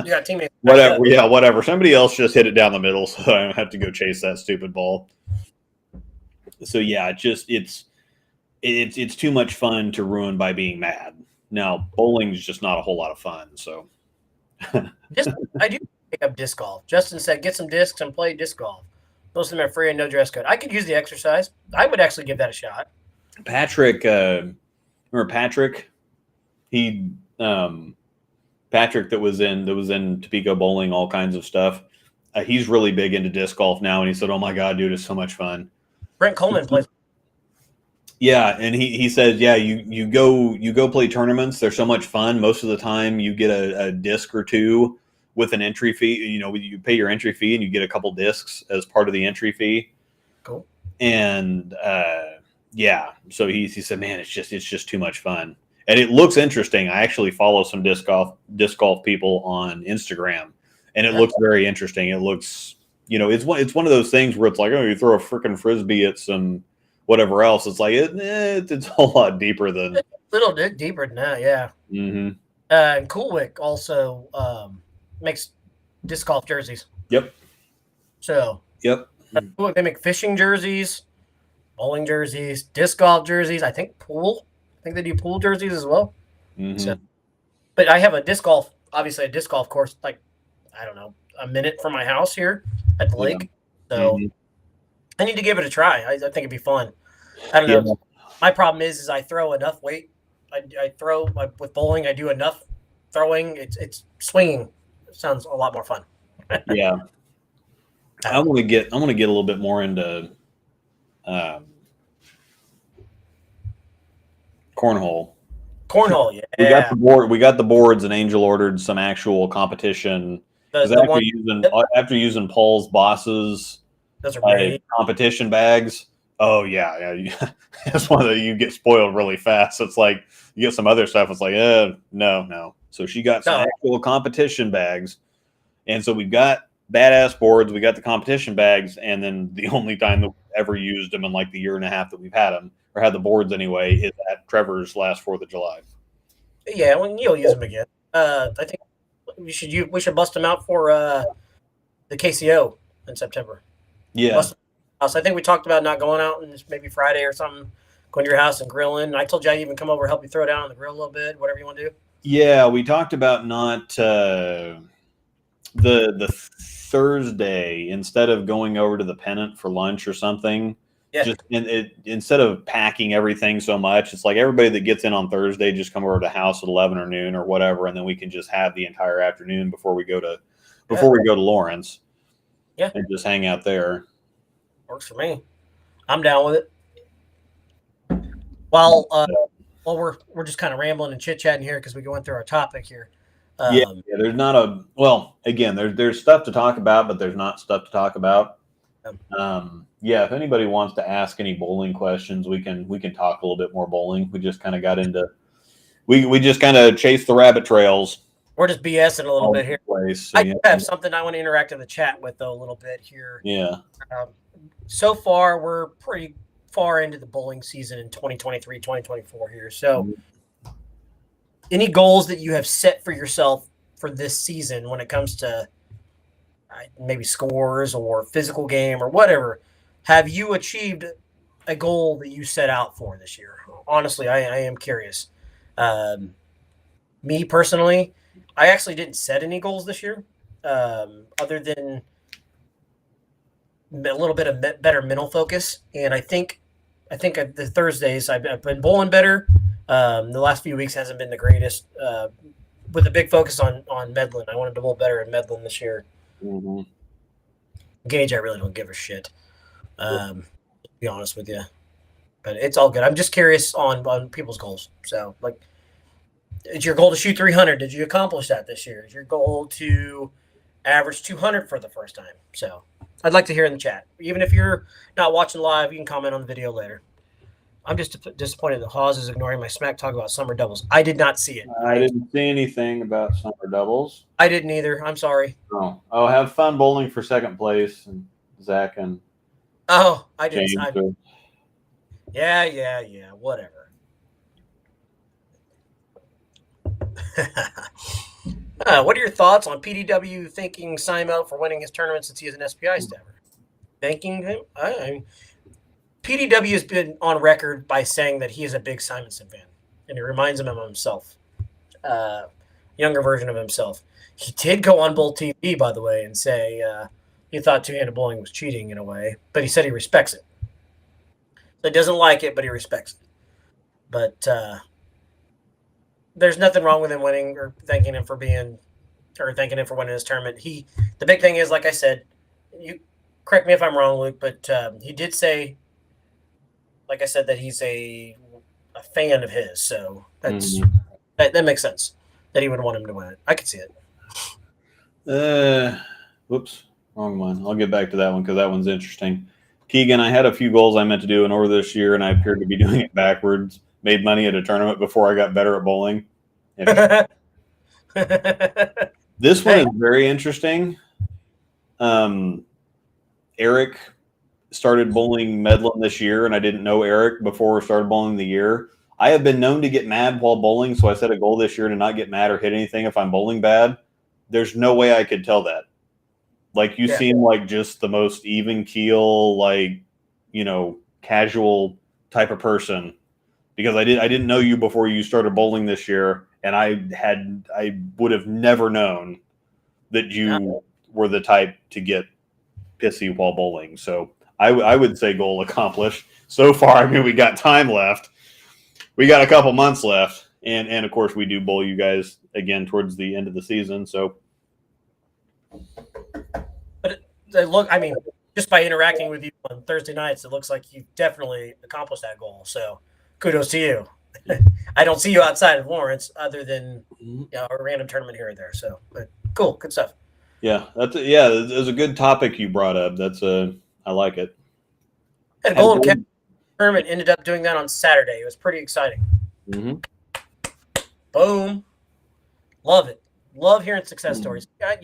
Speaker 1: Yeah, teammates.
Speaker 2: Whatever. Yeah, whatever. Somebody else just hit it down the middle, so I don't have to go chase that stupid ball. So yeah, it's too much fun to ruin by being mad. Now, bowling is just not a whole lot of fun. So
Speaker 1: I do pick up disc golf. Justin said, get some discs and play disc golf. Most of them are free and no dress code. I could use the exercise. I would actually give that a shot.
Speaker 2: Patrick, remember Patrick? Patrick that was in Topeka bowling, all kinds of stuff. He's really big into disc golf now, and he said, "Oh my god, dude, it's so much fun."
Speaker 1: Brent Coleman plays.
Speaker 2: Yeah, and he said, "Yeah, you go play tournaments. They're so much fun. Most of the time, you get a disc or two with an entry fee. You pay your entry fee, and you get a couple discs as part of the entry fee."
Speaker 1: Cool.
Speaker 2: And so he said, "Man, it's just too much fun." And it looks interesting. I actually follow some disc golf people on Instagram, and it looks very interesting. It looks, it's one of those things where it's like, oh, you throw a freaking frisbee at some whatever else. It's like it's a whole lot deeper than
Speaker 1: a little bit deeper than that, yeah.
Speaker 2: Mm-hmm.
Speaker 1: And Coolwick also makes disc golf jerseys.
Speaker 2: Yep.
Speaker 1: So they make fishing jerseys, bowling jerseys, disc golf jerseys. I think they do pool jerseys as well.
Speaker 2: Mm-hmm.
Speaker 1: So, but I have a disc golf course, like, I don't know, a minute from my house here at the lake. So I need to give it a try. I think it'd be fun. I don't know. My problem is I throw enough weight. I throw with bowling. I do enough throwing. It's swinging. It sounds a lot more fun.
Speaker 2: Yeah. I want to get a little bit more into cornhole.
Speaker 1: Cornhole, yeah.
Speaker 2: We got the boards, and Angel ordered some actual competition. After using Paul's Boss's competition bags. Oh yeah. That's one that you get spoiled really fast. It's like you get some other stuff. It's like, no. So she got some actual competition bags, and so we've got badass boards. We got the competition bags, and then the only time that we've ever used them in like the year and a half that we've had them, or had the boards anyway, is at Trevor's last 4th of July.
Speaker 1: Yeah, you'll use them again. I think we should bust them out for the KCO in September.
Speaker 2: Yeah.
Speaker 1: So I think we talked about not going out and maybe Friday or something, going to your house and grilling. I told you I'd even come over and help you throw down on the grill a little bit, whatever you want to do.
Speaker 2: Yeah, we talked about not the Thursday, instead of going over to the Pennant for lunch or something.
Speaker 1: Yeah.
Speaker 2: Just instead of packing everything so much, it's like everybody that gets in on Thursday just come over to the house at 11 or noon or whatever, and then we can just have the entire afternoon before we go to Lawrence.
Speaker 1: Yeah.
Speaker 2: And just hang out there.
Speaker 1: Works for me. I'm down with it. Well, we're just kind of rambling and chit chatting here because we went through our topic here.
Speaker 2: Yeah, there's not again, there's stuff to talk about, but there's not stuff to talk about. Yeah, if anybody wants to ask any bowling questions, we can talk a little bit more bowling. We just kind of got into we just kind of chased the rabbit trails.
Speaker 1: We're just BSing a little bit here.
Speaker 2: So,
Speaker 1: I have something I want to interact in the chat with though a little bit here.
Speaker 2: Yeah.
Speaker 1: So far, we're pretty far into the bowling season in 2023, 2024 here. So, any goals that you have set for yourself for this season when it comes to maybe scores or physical game or whatever? Have you achieved a goal that you set out for this year? Honestly, I am curious. Me personally, I actually didn't set any goals this year, other than a little bit of better mental focus. And I think the Thursdays I've been bowling better. The last few weeks hasn't been the greatest. With a big focus on Medlin, I wanted to bowl better at Medlin this year.
Speaker 2: Mm-hmm.
Speaker 1: Gage, I really don't give a shit. To be honest with you, but it's all good. I'm just curious on people's goals. So, like, is your goal to shoot 300? Did you accomplish that this year? Is your goal to average 200 for the first time? So, I'd like to hear in the chat. Even if you're not watching live, you can comment on the video later. I'm just disappointed that Hawes is ignoring my smack talk about summer doubles. I did not see it.
Speaker 2: I didn't see anything about summer doubles.
Speaker 1: I didn't either. I'm sorry.
Speaker 2: Oh, have fun bowling for second place, and Zach and
Speaker 1: I didn't.
Speaker 2: James.
Speaker 1: Yeah. Whatever. What are your thoughts on PDW thanking Simon for winning his tournament since he is an SPI stabber? Thanking him? PDW has been on record by saying that he is a big Simonson fan, and it reminds him of himself, younger version of himself. He did go on Bowl TV, by the way, and say he thought two-handed bowling was cheating in a way, but he said he respects it. So he doesn't like it, but he respects it. But there's nothing wrong with him winning or thanking him for winning his tournament. The big thing is, like I said, you correct me if I'm wrong, Luke, but he did say, like I said, that he's a fan of his. So that's that makes sense that he would want him to win it. I could see
Speaker 2: it. Whoops, wrong one. I'll get back to that one because that one's interesting. Keegan, I had a few goals I meant to do in order this year, and I appeared to be doing it backwards. Made money at a tournament before I got better at bowling. This one is very interesting. Eric started bowling Medlin this year, and I didn't know Eric before we started bowling the year. I have been known to get mad while bowling, so I set a goal this year to not get mad or hit anything if I'm bowling bad. There's no way I could tell that. Like, you seem like just the most even keel, like, casual type of person, because I didn't know you before you started bowling this year, and I would have never known that you were the type to get pissy while bowling. So I would say goal accomplished. So far, I mean, we got time left. We got a couple months left. And of course, we do bowl you guys again towards the end of the season. So,
Speaker 1: but just by interacting with you on Thursday nights, it looks like you definitely accomplished that goal. So kudos to you. I don't see you outside of Lawrence other than a random tournament here or there. So cool. Good stuff.
Speaker 2: Yeah. It's a good topic you brought up. I like it.
Speaker 1: And Golden Cap tournament ended up doing that on Saturday. It was pretty exciting.
Speaker 2: Mm-hmm.
Speaker 1: Boom. Love it. Love hearing success stories. I'm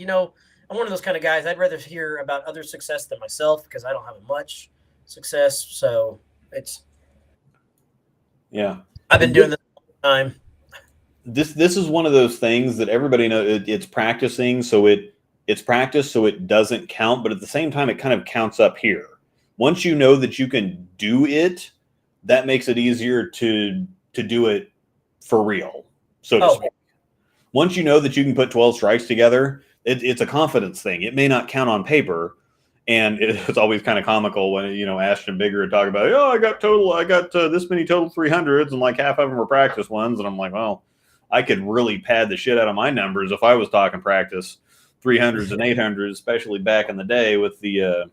Speaker 1: one of those kind of guys. I'd rather hear about other success than myself because I don't have much success. So I've been doing this all the time.
Speaker 2: This is one of those things that everybody knows. It's practicing, so it's practice, so it doesn't count. But at the same time, it kind of counts up here. Once you know that you can do it, that makes it easier to do it for real, so to speak. Once you know that you can put 12 strikes together, it's a confidence thing. It may not count on paper. And it's always kind of comical when, Ashton Bigger would talk about, I got this many total 300s and like half of them were practice ones. And I'm like, well, I could really pad the shit out of my numbers if I was talking practice 300s and 800s, especially back in the day with the,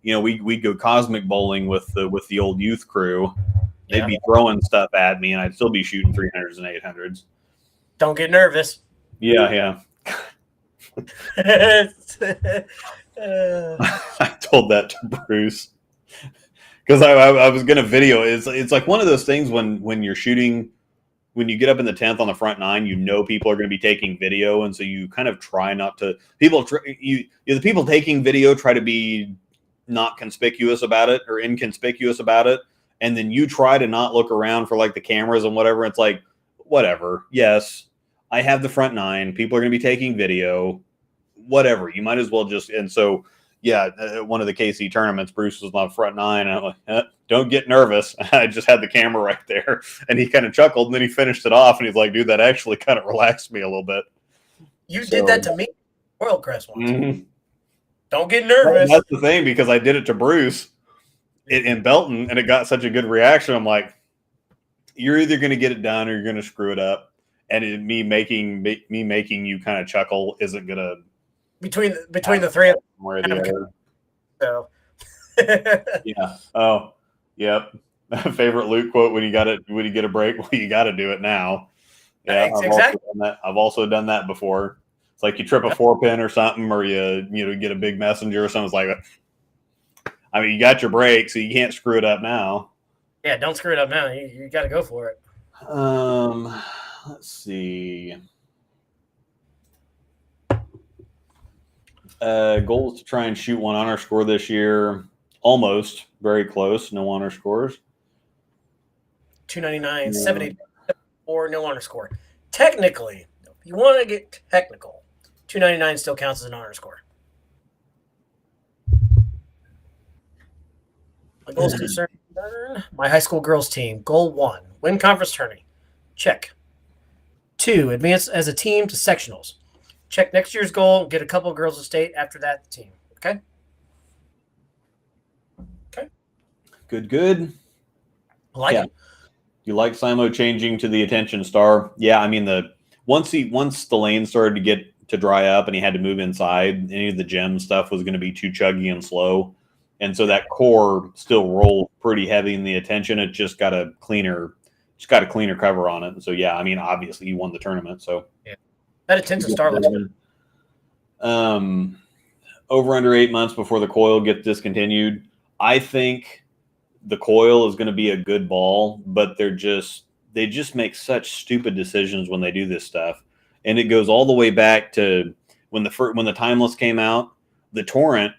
Speaker 2: we'd go cosmic bowling with the old youth crew. They'd be throwing stuff at me and I'd still be shooting 300s and 800s.
Speaker 1: Don't get nervous.
Speaker 2: Yeah. I told that to Bruce because I was going to video. It's like one of those things when you're shooting, when you get up in the 10th on the front nine, people are going to be taking video. And so you kind of try not to the people taking video try to be not conspicuous about it or inconspicuous about it. And then you try to not look around for like the cameras and whatever. It's like, whatever. Yes, I have the front nine. People are going to be taking video. Whatever, you might as well just. And so, one of the KC tournaments, Bruce was on front nine. And I'm like, don't get nervous. I just had the camera right there. And he kind of chuckled and then he finished it off. And he's like, dude, that actually kind of relaxed me a little bit.
Speaker 1: You did that to me, Royal Crest once. Mm-hmm. Don't get nervous.
Speaker 2: That's the thing, because I did it to Bruce in Belton and it got such a good reaction. I'm like, you're either going to get it done or you're going to screw it up. And me making you kind of chuckle isn't going to.
Speaker 1: Between the three of them. So.
Speaker 2: Yeah. Oh, yep. Favorite Luke quote when you get a break, well, you got to do it now. Yeah,
Speaker 1: exactly.
Speaker 2: I've also done that before. It's like you trip a 4-pin or something, or you get a big messenger or something. It's like, I mean, you got your break, so you can't screw it up now.
Speaker 1: Yeah, don't screw it up now. You got to go for it.
Speaker 2: Let's see. Goal is to try and shoot one honor score this year. Almost, very close. No honor scores.
Speaker 1: 299, 70, or no honor score. Technically, if you want to get technical, 299 still counts as an honor score. My goals concerned. My high school girls team. Goal 1, win conference tourney. Check. 2, advance as a team to sectionals. Check next year's goal. Get a couple of girls to state. After that, the team. Okay.
Speaker 2: Good.
Speaker 1: I like it.
Speaker 2: You like Simo changing to the attention star? Yeah, I mean once the lane started to get to dry up and he had to move inside, any of the gem stuff was going to be too chuggy and slow, and so that core still rolled pretty heavy in the attention. It just got a cleaner cover on it. And so yeah, I mean obviously he won the tournament. So
Speaker 1: yeah, that attention star looks good.
Speaker 2: Over under 8 months before the coil gets discontinued. I think the coil is going to be a good ball, but they just make such stupid decisions when they do this stuff. And it goes all the way back to when the Timeless came out. The Torrent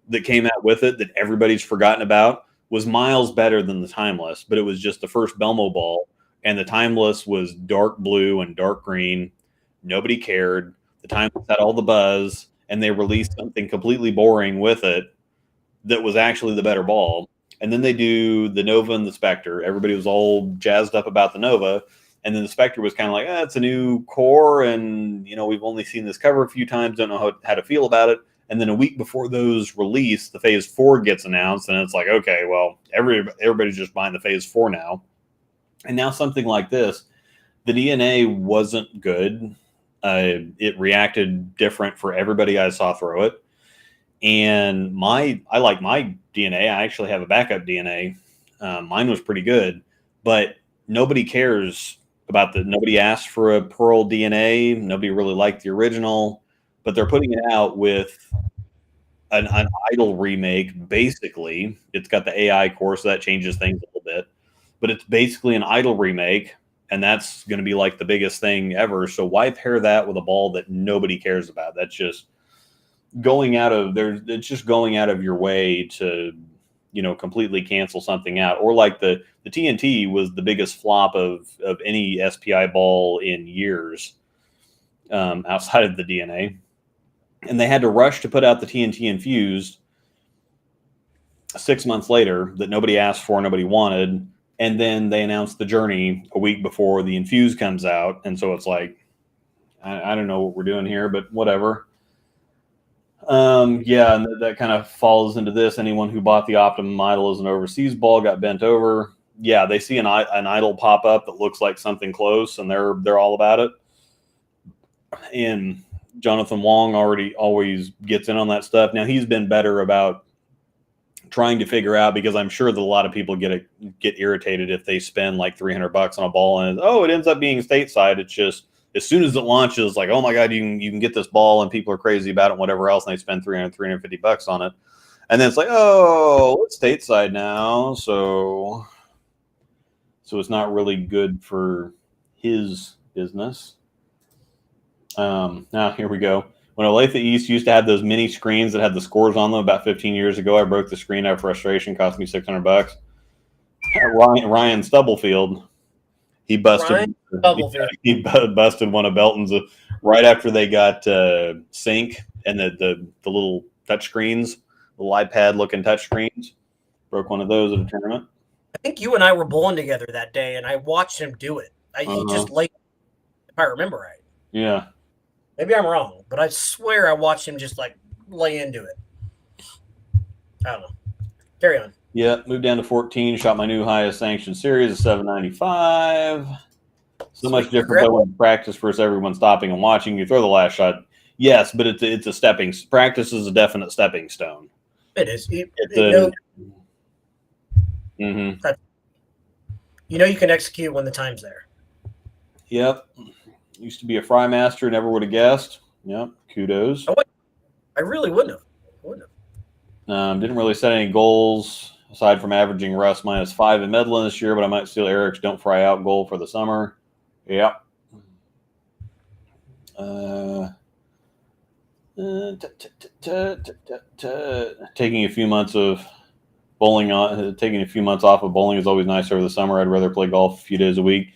Speaker 2: that came out with it that everybody's forgotten about was miles better than the Timeless, but it was just the first Belmo ball, and the Timeless was dark blue and dark green. Nobody cared. The Timeless had all the buzz, and they released something completely boring with it that was actually the better ball. And then they do the Nova and the Spectre. Everybody was all jazzed up about the Nova. And then the Spectre was kind of like, it's a new core. And, we've only seen this cover a few times. Don't know how to feel about it. And then a week before those release, the Phase 4 gets announced. And it's like, okay, well, everybody's just buying the Phase 4 now. And now something like this, the DNA wasn't good. It reacted different for everybody I saw throw it. And I like my DNA. I actually have a backup DNA. Mine was pretty good, but nobody cares about nobody asked for a Pearl DNA. Nobody really liked the original, but they're putting it out with an idle remake. Basically, it's got the AI core, so that changes things a little bit, but it's basically an idle remake. And that's going to be like the biggest thing ever. So why pair that with a ball that nobody cares about? That's just it's just going out of your way to, completely cancel something out. Or like the TNT was the biggest flop of any SPI ball in years, outside of the DNA. And they had to rush to put out the TNT infused 6 months later that nobody asked for, nobody wanted. And then they announced the Journey a week before the infused comes out. And so it's like, I don't know what we're doing here, but whatever. Yeah, and that kind of falls into this. Anyone who bought the Optimum Idol as an overseas ball got bent over. Yeah, they see an idol pop up that looks like something close, and they're all about it. And Jonathan Wong always gets in on that stuff. Now he's been better about trying to figure out, because I'm sure that a lot of people get irritated if they spend like $300 on a ball and it ends up being stateside. It's just as soon as it launches, like, oh my God, you can get this ball, and people are crazy about it and whatever else, and they spend $350 on it. And then it's like, oh, it's stateside now. So it's not really good for his business. Now here we go. When Olathe East used to have those mini screens that had the scores on them about 15 years ago, I broke the screen out of frustration. Cost me $600. Ryan Stubblefield, he busted one of Belton's right after they got Sync and the little touch screens, little iPad looking touch screens. Broke one of those at a tournament.
Speaker 1: I think you and I were bowling together that day, and I watched him do it. He just laid, if I remember right.
Speaker 2: Yeah.
Speaker 1: Maybe I'm wrong, but I swear I watched him just like lay into it. I don't know. Carry on.
Speaker 2: Yeah, moved down to 14. Shot my new highest sanctioned series of 795. So much different than when practice versus everyone stopping and watching you throw the last shot. Yes, but it's a stepping. Practice is a definite stepping stone.
Speaker 1: It is. You you can execute when the time's there.
Speaker 2: Yep. Used to be a fry master, never would have guessed. Yep, kudos.
Speaker 1: I really wouldn't have.
Speaker 2: Didn't really set any goals aside from averaging Russ -5 in Medlin this year, but I might steal Eric's don't fry out goal for the summer. Yep. Taking a few months off of bowling is always nice over the summer. I'd rather play golf a few days a week.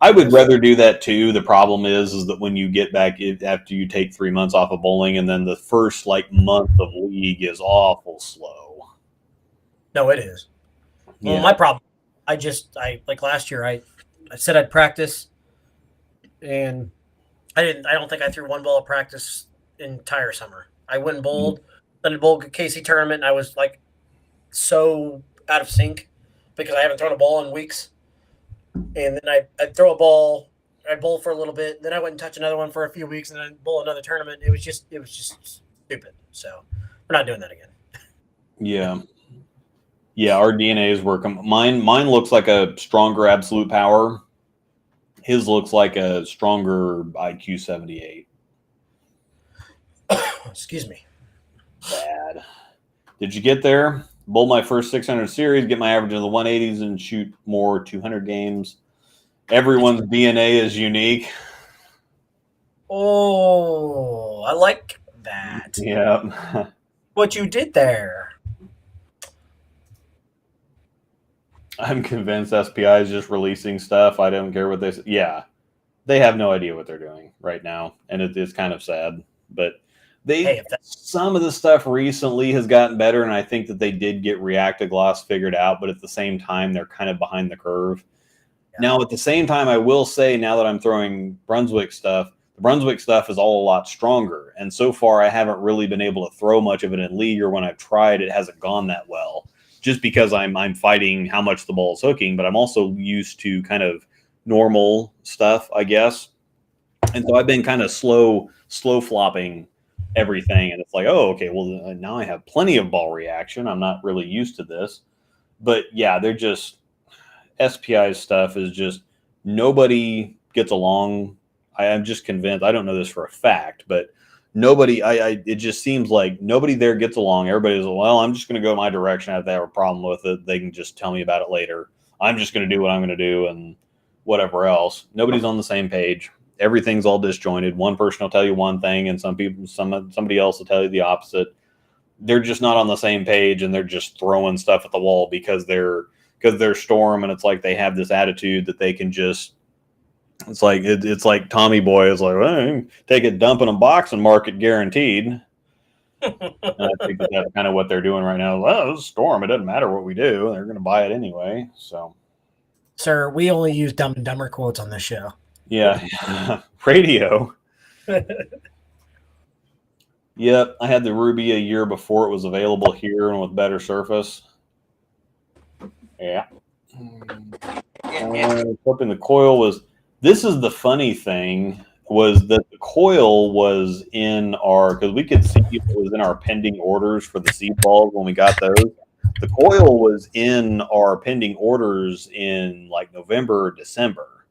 Speaker 2: I would rather do that too. The problem is that when you get back after you take 3 months off of bowling, and then the first month of league is awful slow.
Speaker 1: No, it is. Yeah. Well, my problem, I like last year, I said I'd practice, and I don't think I threw one ball of practice entire summer. I went and bowled, then I bowled a KC tournament, and I was like so out of sync because I haven't thrown a ball in weeks. And then I'd throw a ball, I'd bowl for a little bit, then I wouldn't touch another one for a few weeks, and then bowl another tournament. It was just stupid. So we're not doing that again.
Speaker 2: Yeah. Yeah, our DNAs work. Mine looks like a stronger absolute power. His looks like a stronger IQ 78.
Speaker 1: Excuse me.
Speaker 2: Bad. Did you get there? Bowl my first 600 series, get my average in the 180s, and shoot more 200 games. Everyone's DNA is unique.
Speaker 1: Oh, I like that.
Speaker 2: Yeah.
Speaker 1: What you did there.
Speaker 2: I'm convinced SPI is just releasing stuff. I don't care what they say. Yeah. They have no idea what they're doing right now, and it's kind of sad. But some of the stuff recently has gotten better, and I think that they did get React-to-Gloss figured out, but at the same time, they're kind of behind the curve. Yeah. Now, at the same time, I will say, now that I'm throwing Brunswick stuff, the Brunswick stuff is all a lot stronger, and so far, I haven't really been able to throw much of it in league, or when I've tried, it hasn't gone that well, just because I'm fighting how much the ball is hooking, but I'm also used to kind of normal stuff, I guess, and so I've been kind of slow flopping everything, and it's like, oh, okay, well, now I have plenty of ball reaction. I'm not really used to this, but yeah, they're just SPI's stuff is just nobody gets along. I'm just convinced. I don't know this for a fact, but nobody. It just seems like nobody there gets along. Everybody's well, I'm just going to go my direction. If they have a problem with it, they can just tell me about it later. I'm just going to do what I'm going to do, and whatever else. Nobody's on the same page. Everything's all disjointed. One person will tell you one thing, and somebody else will tell you the opposite. They're just not on the same page, and they're just throwing stuff at the wall because they're Storm, and it's like they have this attitude that they can just. It's like Tommy Boy is like, well, take it, dump in a box, and market guaranteed. And I think that's kind of what they're doing right now. Well, it's Storm. It doesn't matter what we do; they're going to buy it anyway. So,
Speaker 1: sir, we only use Dumb and Dumber quotes on this show.
Speaker 2: Yeah. Radio. Yep, I had the Ruby a year before it was available here and with better surface. Yeah. Flipping the coil was. This is the funny thing, was that the coil was in our, because we could see it was in our pending orders for the seed balls when we got those. The coil was in our pending orders in like November or December.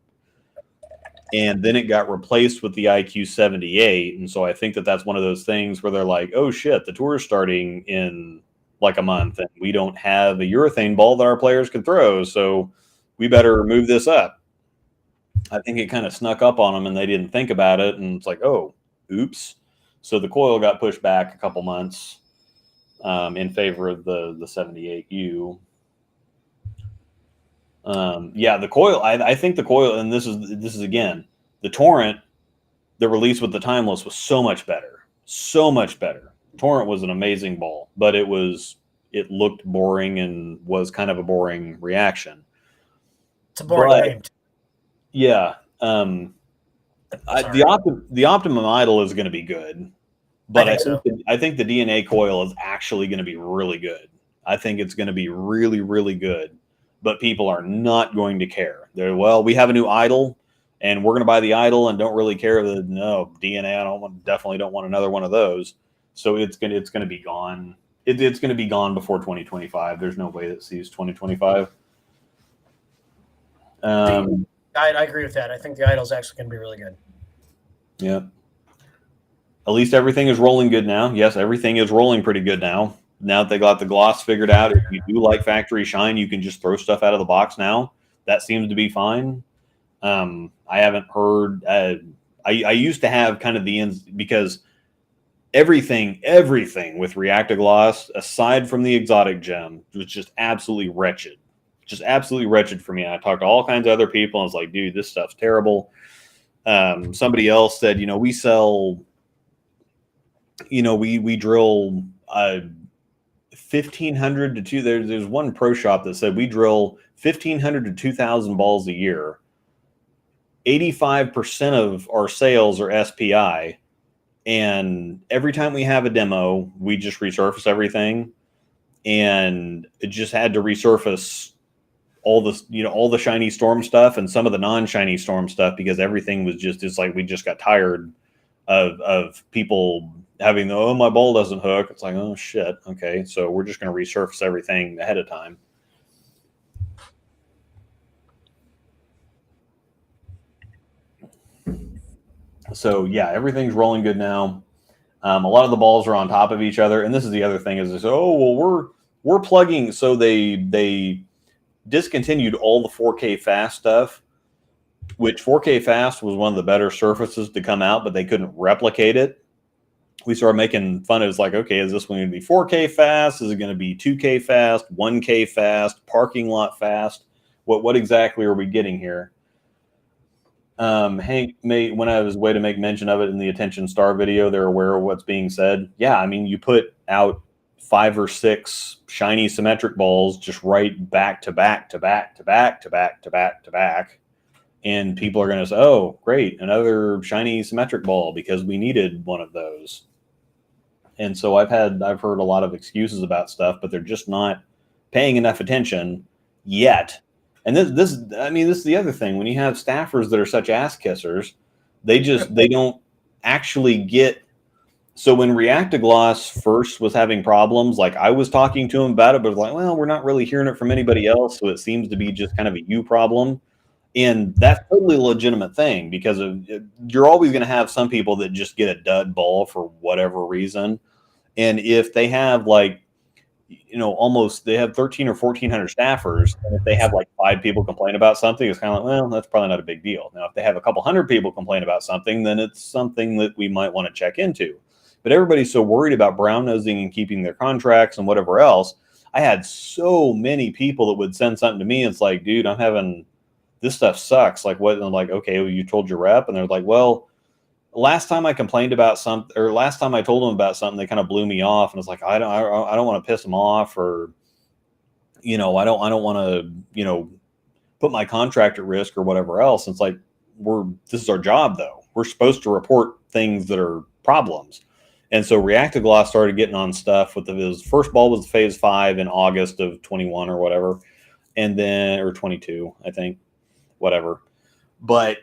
Speaker 2: And then it got replaced with the IQ 78. And so I think that that's one of those things where they're like, oh shit, the tour is starting in like a month and we don't have a urethane ball that our players can throw. So we better move this up. I think it kind of snuck up on them and they didn't think about it. And it's like, oh, oops. So the coil got pushed back a couple months in favor of the 78U. Yeah, the coil. I think the coil, and this is again, the Torrent, the release with the timeless was so much better. So much better. Torrent was an amazing ball, but it looked boring and was kind of a boring reaction.
Speaker 1: It's a boring name.
Speaker 2: Yeah. The Optimum Idol is going to be good, but I think the DNA coil is actually going to be really good. I think it's going to be really, really good, but people are not going to care. Well, we have a new Idol and we're going to buy the Idol and don't really care. No, DNA, definitely don't want another one of those. So it's going to be gone. It's going to be gone before 2025. There's no way that sees 2025.
Speaker 1: I agree with that. I think the Idol's actually going to be really good.
Speaker 2: Yeah. At least everything is rolling good now. Yes, everything is rolling pretty good now. Now that they got the gloss figured out, if you do like factory shine, you can just throw stuff out of the box now. That seems to be fine. I haven't heard. I used to have kind of the ends because everything with Reactogloss, aside from the exotic gem, was just absolutely wretched. Just absolutely wretched for me. And I talked to all kinds of other people. And I was like, dude, this stuff's terrible. Somebody else said, we sell, we drill 1,500 to 2. There's one pro shop that said we drill 1,500 to 2,000 balls a year. 85% of our sales are SPI. And every time we have a demo, we just resurface everything. And it just had to resurface all the shiny storm stuff and some of the non-shiny storm stuff because everything was it's like we just got tired of people having my ball doesn't hook. It's like, oh shit, okay, so we're just going to resurface everything ahead of time. So yeah, everything's rolling good now. A lot of the balls are on top of each other, and this is the other thing is we're plugging. So they discontinued all the 4K fast stuff, which 4K fast was one of the better surfaces to come out, but they couldn't replicate it. We started making fun of it. It's like, okay, is this one going to be 4K fast? Is it going to be 2K fast, 1K fast, parking lot fast? What exactly are we getting here? Hank when I was way to make mention of it in the Attention Star video, they're aware of what's being said. Yeah, I mean, you put out 5 or 6 shiny symmetric balls just right back to back to back to back to back to back to back. And people are going to say, oh, great, another shiny symmetric ball because we needed one of those. And so I've heard a lot of excuses about stuff, but they're just not paying enough attention yet. And this is the other thing. When you have staffers that are such ass kissers, they don't actually get. So when Reactogloss first was having problems, like I was talking to him about it, but like, well, we're not really hearing it from anybody else, so it seems to be just kind of a you problem. And that's totally a legitimate thing because you're always going to have some people that just get a dud ball for whatever reason. And if they have they have 13 or 1,400 staffers, and if they have like 5 people complain about something, it's kind of like, well, that's probably not a big deal. Now, if they have a couple hundred people complain about something, then it's something that we might want to check into. But everybody's so worried about brown nosing and keeping their contracts and whatever else. I had so many people that would send something to me. And it's like, dude, I'm having this stuff sucks. Like what? And I'm like, okay, well, you told your rep, and they're like, well, last time I complained about something, or last time I told them about something, they kind of blew me off, and it's like, I don't want to piss them off, or I don't want to put my contract at risk or whatever else. And it's like this is our job though. We're supposed to report things that are problems. And so Reactogloss started getting on stuff with his first ball was phase 5 in August of 21 or whatever. And then, or 22, I think, whatever. But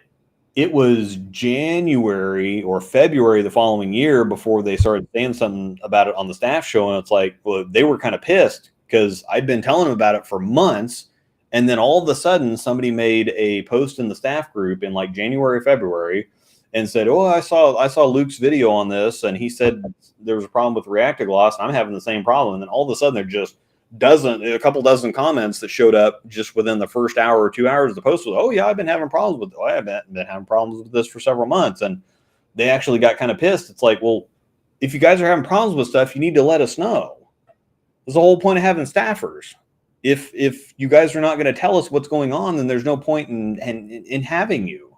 Speaker 2: it was January or February the following year before they started saying something about it on the staff show. And it's like, well, they were kind of pissed because I'd been telling them about it for months. And then all of a sudden somebody made a post in the staff group in like January, February and said, oh, I saw Luke's video on this. And he said there was a problem with Reactogloss. And I'm having the same problem. And then all of a sudden there just a couple dozen comments that showed up just within the first hour or 2 hours of the post was, oh yeah, I've been having problems with it. Oh, I've been having problems with this for several months. And they actually got kind of pissed. It's like, well, if you guys are having problems with stuff, you need to let us know. That's the whole point of having staffers. If you guys are not going to tell us what's going on, then there's no point in having you.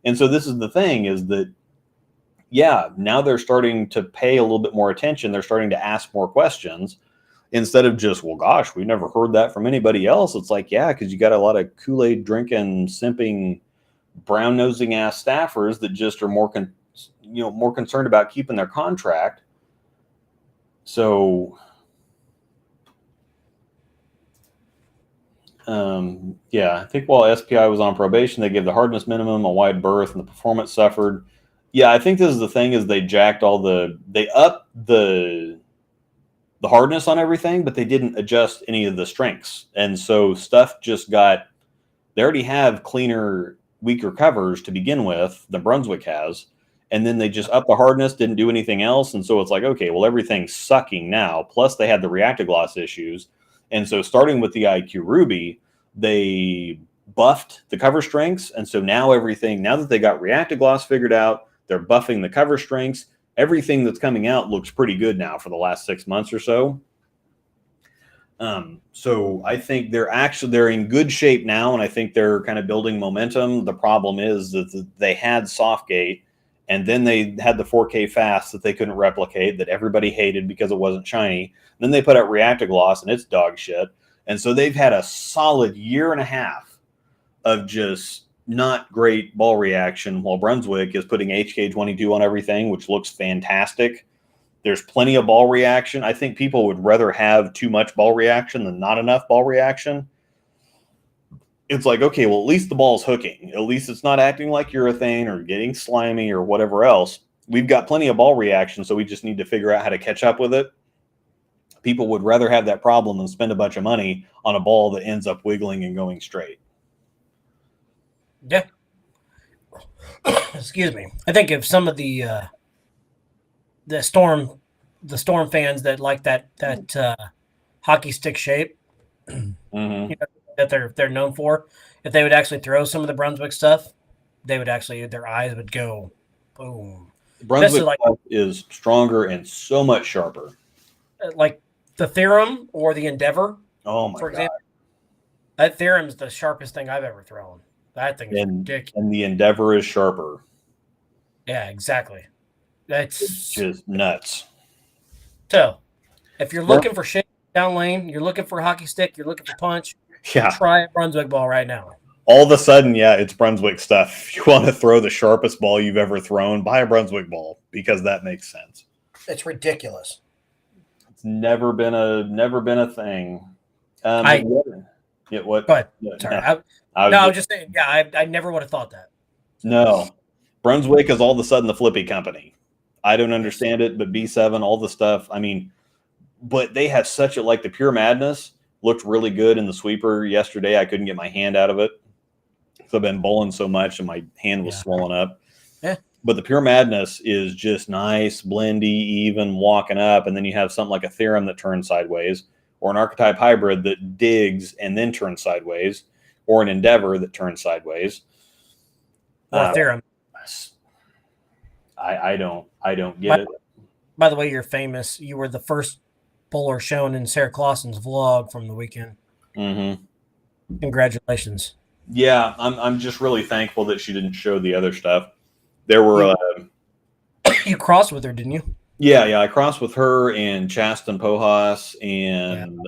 Speaker 2: And so this is the thing is that, yeah, now they're starting to pay a little bit more attention. They're starting to ask more questions. Instead of just, well, gosh, we never heard that from anybody else. It's like, yeah, because you got a lot of Kool-Aid drinking, simping, brown nosing ass staffers that just are more concerned about keeping their contract. So, yeah, I think while SPI was on probation, they gave the hardness minimum, a wide berth, and the performance suffered. Yeah, I think this is the thing is they upped the hardness on everything, but they didn't adjust any of the strengths. And so stuff just they already have cleaner, weaker covers to begin with than Brunswick has. And then they just upped the hardness, didn't do anything else. And so it's like, okay, well, everything's sucking now. Plus they had the Reactogloss issues. And so starting with the IQ Ruby, they buffed the cover strengths. And so now that they got Reactogloss figured out, they're buffing the cover strengths. Everything that's coming out looks pretty good now for the last 6 months or so. So I think they're in good shape now, and I think they're kind of building momentum. The problem is that they had Softgate, and then they had the 4K fast that they couldn't replicate, that everybody hated because it wasn't shiny. Then they put out Reactogloss, and it's dog shit. And so they've had a solid year and a half of just not great ball reaction, while Brunswick is putting HK22 on everything, which looks fantastic. There's plenty of ball reaction. I think people would rather have too much ball reaction than not enough ball reaction. It's like, okay, well, at least the ball's hooking. At least it's not acting like urethane or getting slimy or whatever else. We've got plenty of ball reaction, so we just need to figure out how to catch up with it. People would rather have that problem than spend a bunch of money on a ball that ends up wiggling and going straight.
Speaker 1: Yeah. Excuse me. I think if some of the storm fans that like that hockey stick shape that they're known for, if they would actually throw some of the Brunswick stuff, their eyes would go boom.
Speaker 2: Brunswick is stronger and so much sharper.
Speaker 1: Like the Theorem or the Endeavor.
Speaker 2: Oh my god!
Speaker 1: That Theorem's the sharpest thing I've ever thrown. That thing is ridiculous. And
Speaker 2: the Endeavor is sharper.
Speaker 1: Yeah, exactly. It's
Speaker 2: just nuts.
Speaker 1: So, if you're looking for shape down lane, you're looking for a hockey stick, you're looking for punch, try a Brunswick ball right now.
Speaker 2: All of a sudden, yeah, it's Brunswick stuff. If you want to throw the sharpest ball you've ever thrown, buy a Brunswick ball because that makes sense.
Speaker 1: It's ridiculous.
Speaker 2: It's never been a thing. What?
Speaker 1: But sorry, I was just saying. Yeah, I never would have thought that.
Speaker 2: No, Brunswick is all of a sudden the flippy company. I don't understand it, but B7, all the stuff. I mean, but they have like the Pure Madness looked really good in the sweeper yesterday. I couldn't get my hand out of it because I've been bowling so much and my hand was swollen up.
Speaker 1: Yeah.
Speaker 2: But the Pure Madness is just nice, blendy, even walking up. And then you have something like a Theorem that turns sideways, or an Archetype Hybrid that digs and then turns sideways, or an Endeavor that turns sideways.
Speaker 1: Theorem.
Speaker 2: I don't get it.
Speaker 1: By the way, you're famous. You were the first bowler shown in Sarah Clausen's vlog from the weekend.
Speaker 2: Mm-hmm.
Speaker 1: Congratulations.
Speaker 2: Yeah, I'm just really thankful that she didn't show the other stuff. There were
Speaker 1: you crossed with her, didn't you?
Speaker 2: Yeah, I crossed with her and Chasten Pojas and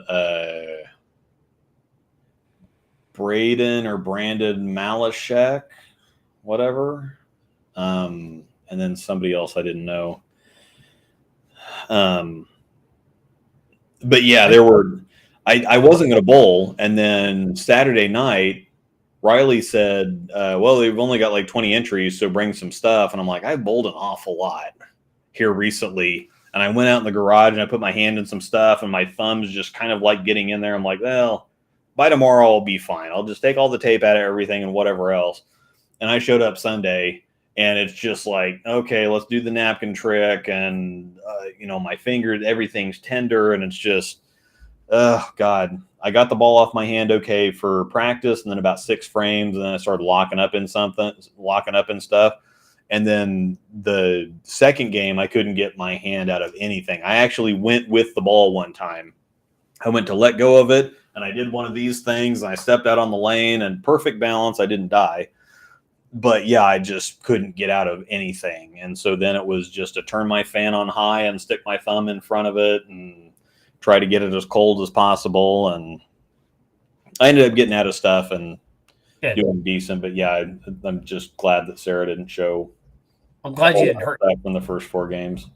Speaker 2: Braden or Brandon Malashek, whatever. and then somebody else I didn't know. But yeah, there were. I wasn't going to bowl, and then Saturday night, Riley said, "Well, they've only got like 20 entries, so bring some stuff." And I'm like, "I bowled an awful lot here recently." And I went out in the garage and I put my hand in some stuff, and my thumb's just kind of like getting in there. I'm like, well, by tomorrow I'll be fine. I'll just take all the tape out of everything and whatever else. And I showed up Sunday, and it's just like, okay, let's do the napkin trick. And, my fingers, everything's tender, and it's just, oh, God. I got the ball off my hand okay for practice, and then about 6 frames, and then I started locking up in stuff. And then the second game, I couldn't get my hand out of anything. I actually went with the ball one time. I went to let go of it, and I did one of these things, and I stepped out on the lane, and perfect balance. I didn't die. But, yeah, I just couldn't get out of anything. And so then it was just to turn my fan on high and stick my thumb in front of it and try to get it as cold as possible. And I ended up getting out of stuff and doing decent. But, yeah, I'm just glad that Sarah didn't show.
Speaker 1: I'm glad you didn't hurt
Speaker 2: in the first 4 games.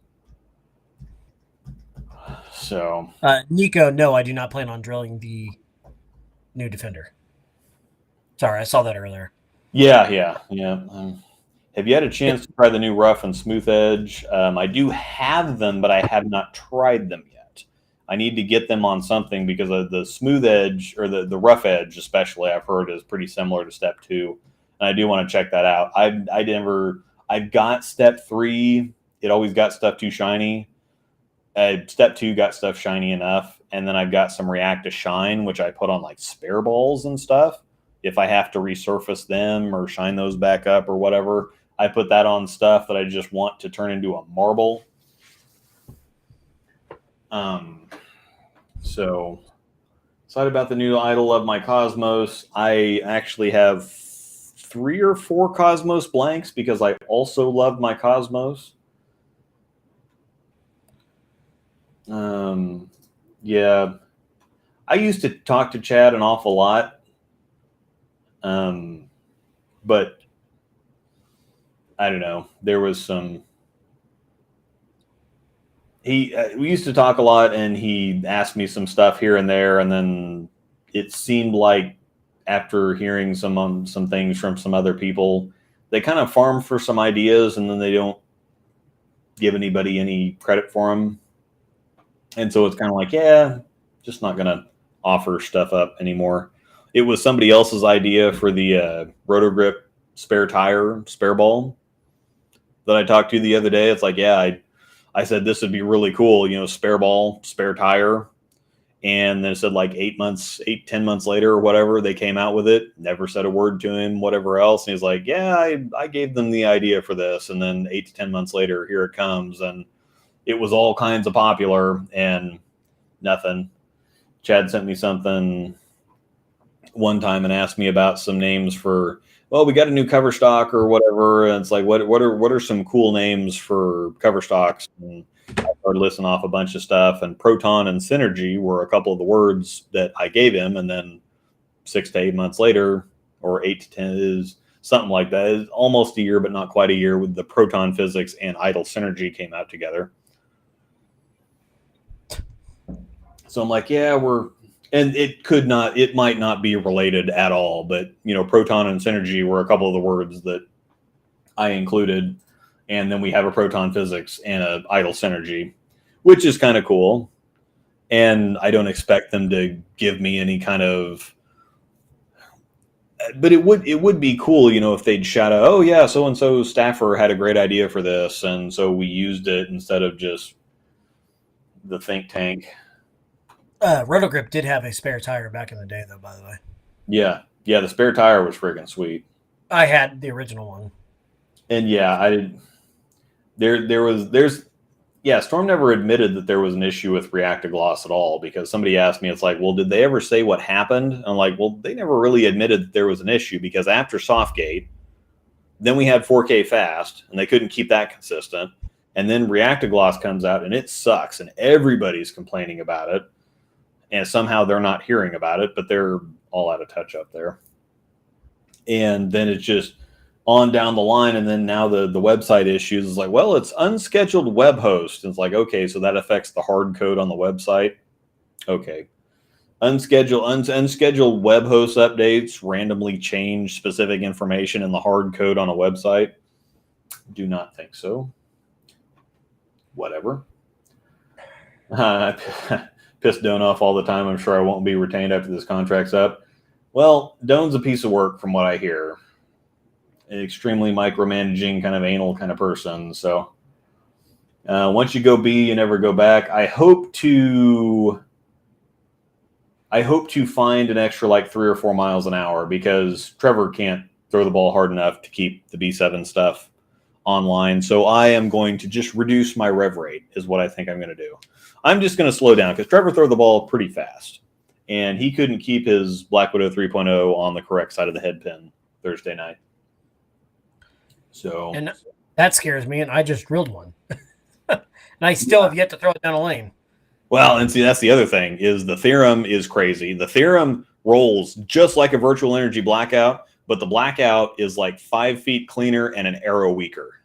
Speaker 2: So,
Speaker 1: Nico, no, I do not plan on drilling the new Defender. Sorry, I saw that earlier.
Speaker 2: Yeah. Have you had a chance to try the new rough and smooth edge? I do have them, but I have not tried them yet. I need to get them on something because of the smooth edge, or the rough edge especially, I've heard is pretty similar to step 2. And I do want to check that out. I've got step 3. It always got stuff too shiny. Step 2 got stuff shiny enough. And then I've got some react to shine, which I put on like spare balls and stuff. If I have to resurface them or shine those back up or whatever, I put that on stuff that I just want to turn into a marble. So excited about the new idol of my Cosmos. I actually have 3 or 4 Cosmos blanks because I also love my Cosmos. Yeah, I used to talk to Chad an awful lot. But I don't know. There was some. We used to talk a lot, and he asked me some stuff here and there, and then it seemed like after hearing some things from some other people, they kind of farm for some ideas, and then they don't give anybody any credit for them. And so it's kind of like, yeah, just not going to offer stuff up anymore. It was somebody else's idea for the Rotogrip spare ball that I talked to the other day. It's like, yeah, I said this would be really cool, spare ball, spare tire. And then it said like 10 months later or whatever, they came out with it, never said a word to him, whatever else. And he's like, yeah, I gave them the idea for this. And then 8 to 10 months later, here it comes. And it was all kinds of popular and nothing. Chad sent me something one time and asked me about some names for, well, we got a new cover stock or whatever. And it's like, what are some cool names for cover stocks? And I started listing off a bunch of stuff, and proton and synergy were a couple of the words that I gave him. And then 6 to 8 months later, or 8 to 10 is something like that. It's almost a year, but not quite a year, with the proton physics and idle synergy came out together. So I'm like, yeah, and it might not be related at all, but proton and synergy were a couple of the words that I included. And then we have a proton physics and a idle synergy, which is kind of cool. And I don't expect them to give me any kind of, but it would be cool, if they'd shout out, oh yeah, so-and-so staffer had a great idea for this. And so we used it instead of just the think tank.
Speaker 1: Rotogrip did have a spare tire back in the day, though, by the way.
Speaker 2: Yeah, the spare tire was freaking sweet.
Speaker 1: I had the original one.
Speaker 2: And yeah, I did. Storm never admitted that there was an issue with Reactogloss at all, because somebody asked me, it's like, well, did they ever say what happened? And I'm like, well, they never really admitted that there was an issue, because after Softgate, then we had 4K fast, and they couldn't keep that consistent. And then Reactogloss comes out, and it sucks, and everybody's complaining about it. And somehow they're not hearing about it, but they're all out of touch up there. And then it's just, on down the line, and then now the website issues is like, well, it's unscheduled web host. And it's like, okay, so that affects the hard code on the website. Okay. Unscheduled web host updates randomly change specific information in the hard code on a website. Do not think so. Whatever. I piss Doan off all the time. I'm sure I won't be retained after this contract's up. Well, Doan's a piece of work from what I hear. An extremely micromanaging, kind of anal kind of person. So once you go B, you never go back. I hope to find an extra like 3 or 4 miles an hour, because Trevor can't throw the ball hard enough to keep the B7 stuff online. So I am going to just reduce my rev rate is what I think I'm going to do. I'm just going to slow down, because Trevor threw the ball pretty fast, and he couldn't keep his Black Widow 3.0 on the correct side of the head pin Thursday night. So,
Speaker 1: and that scares me, and I just drilled one. And I still have yet to throw it down a lane.
Speaker 2: Well, and see, that's the other thing, is the theorem is crazy. The theorem rolls just like a virtual energy blackout, but the blackout is like 5 feet cleaner and an arrow weaker.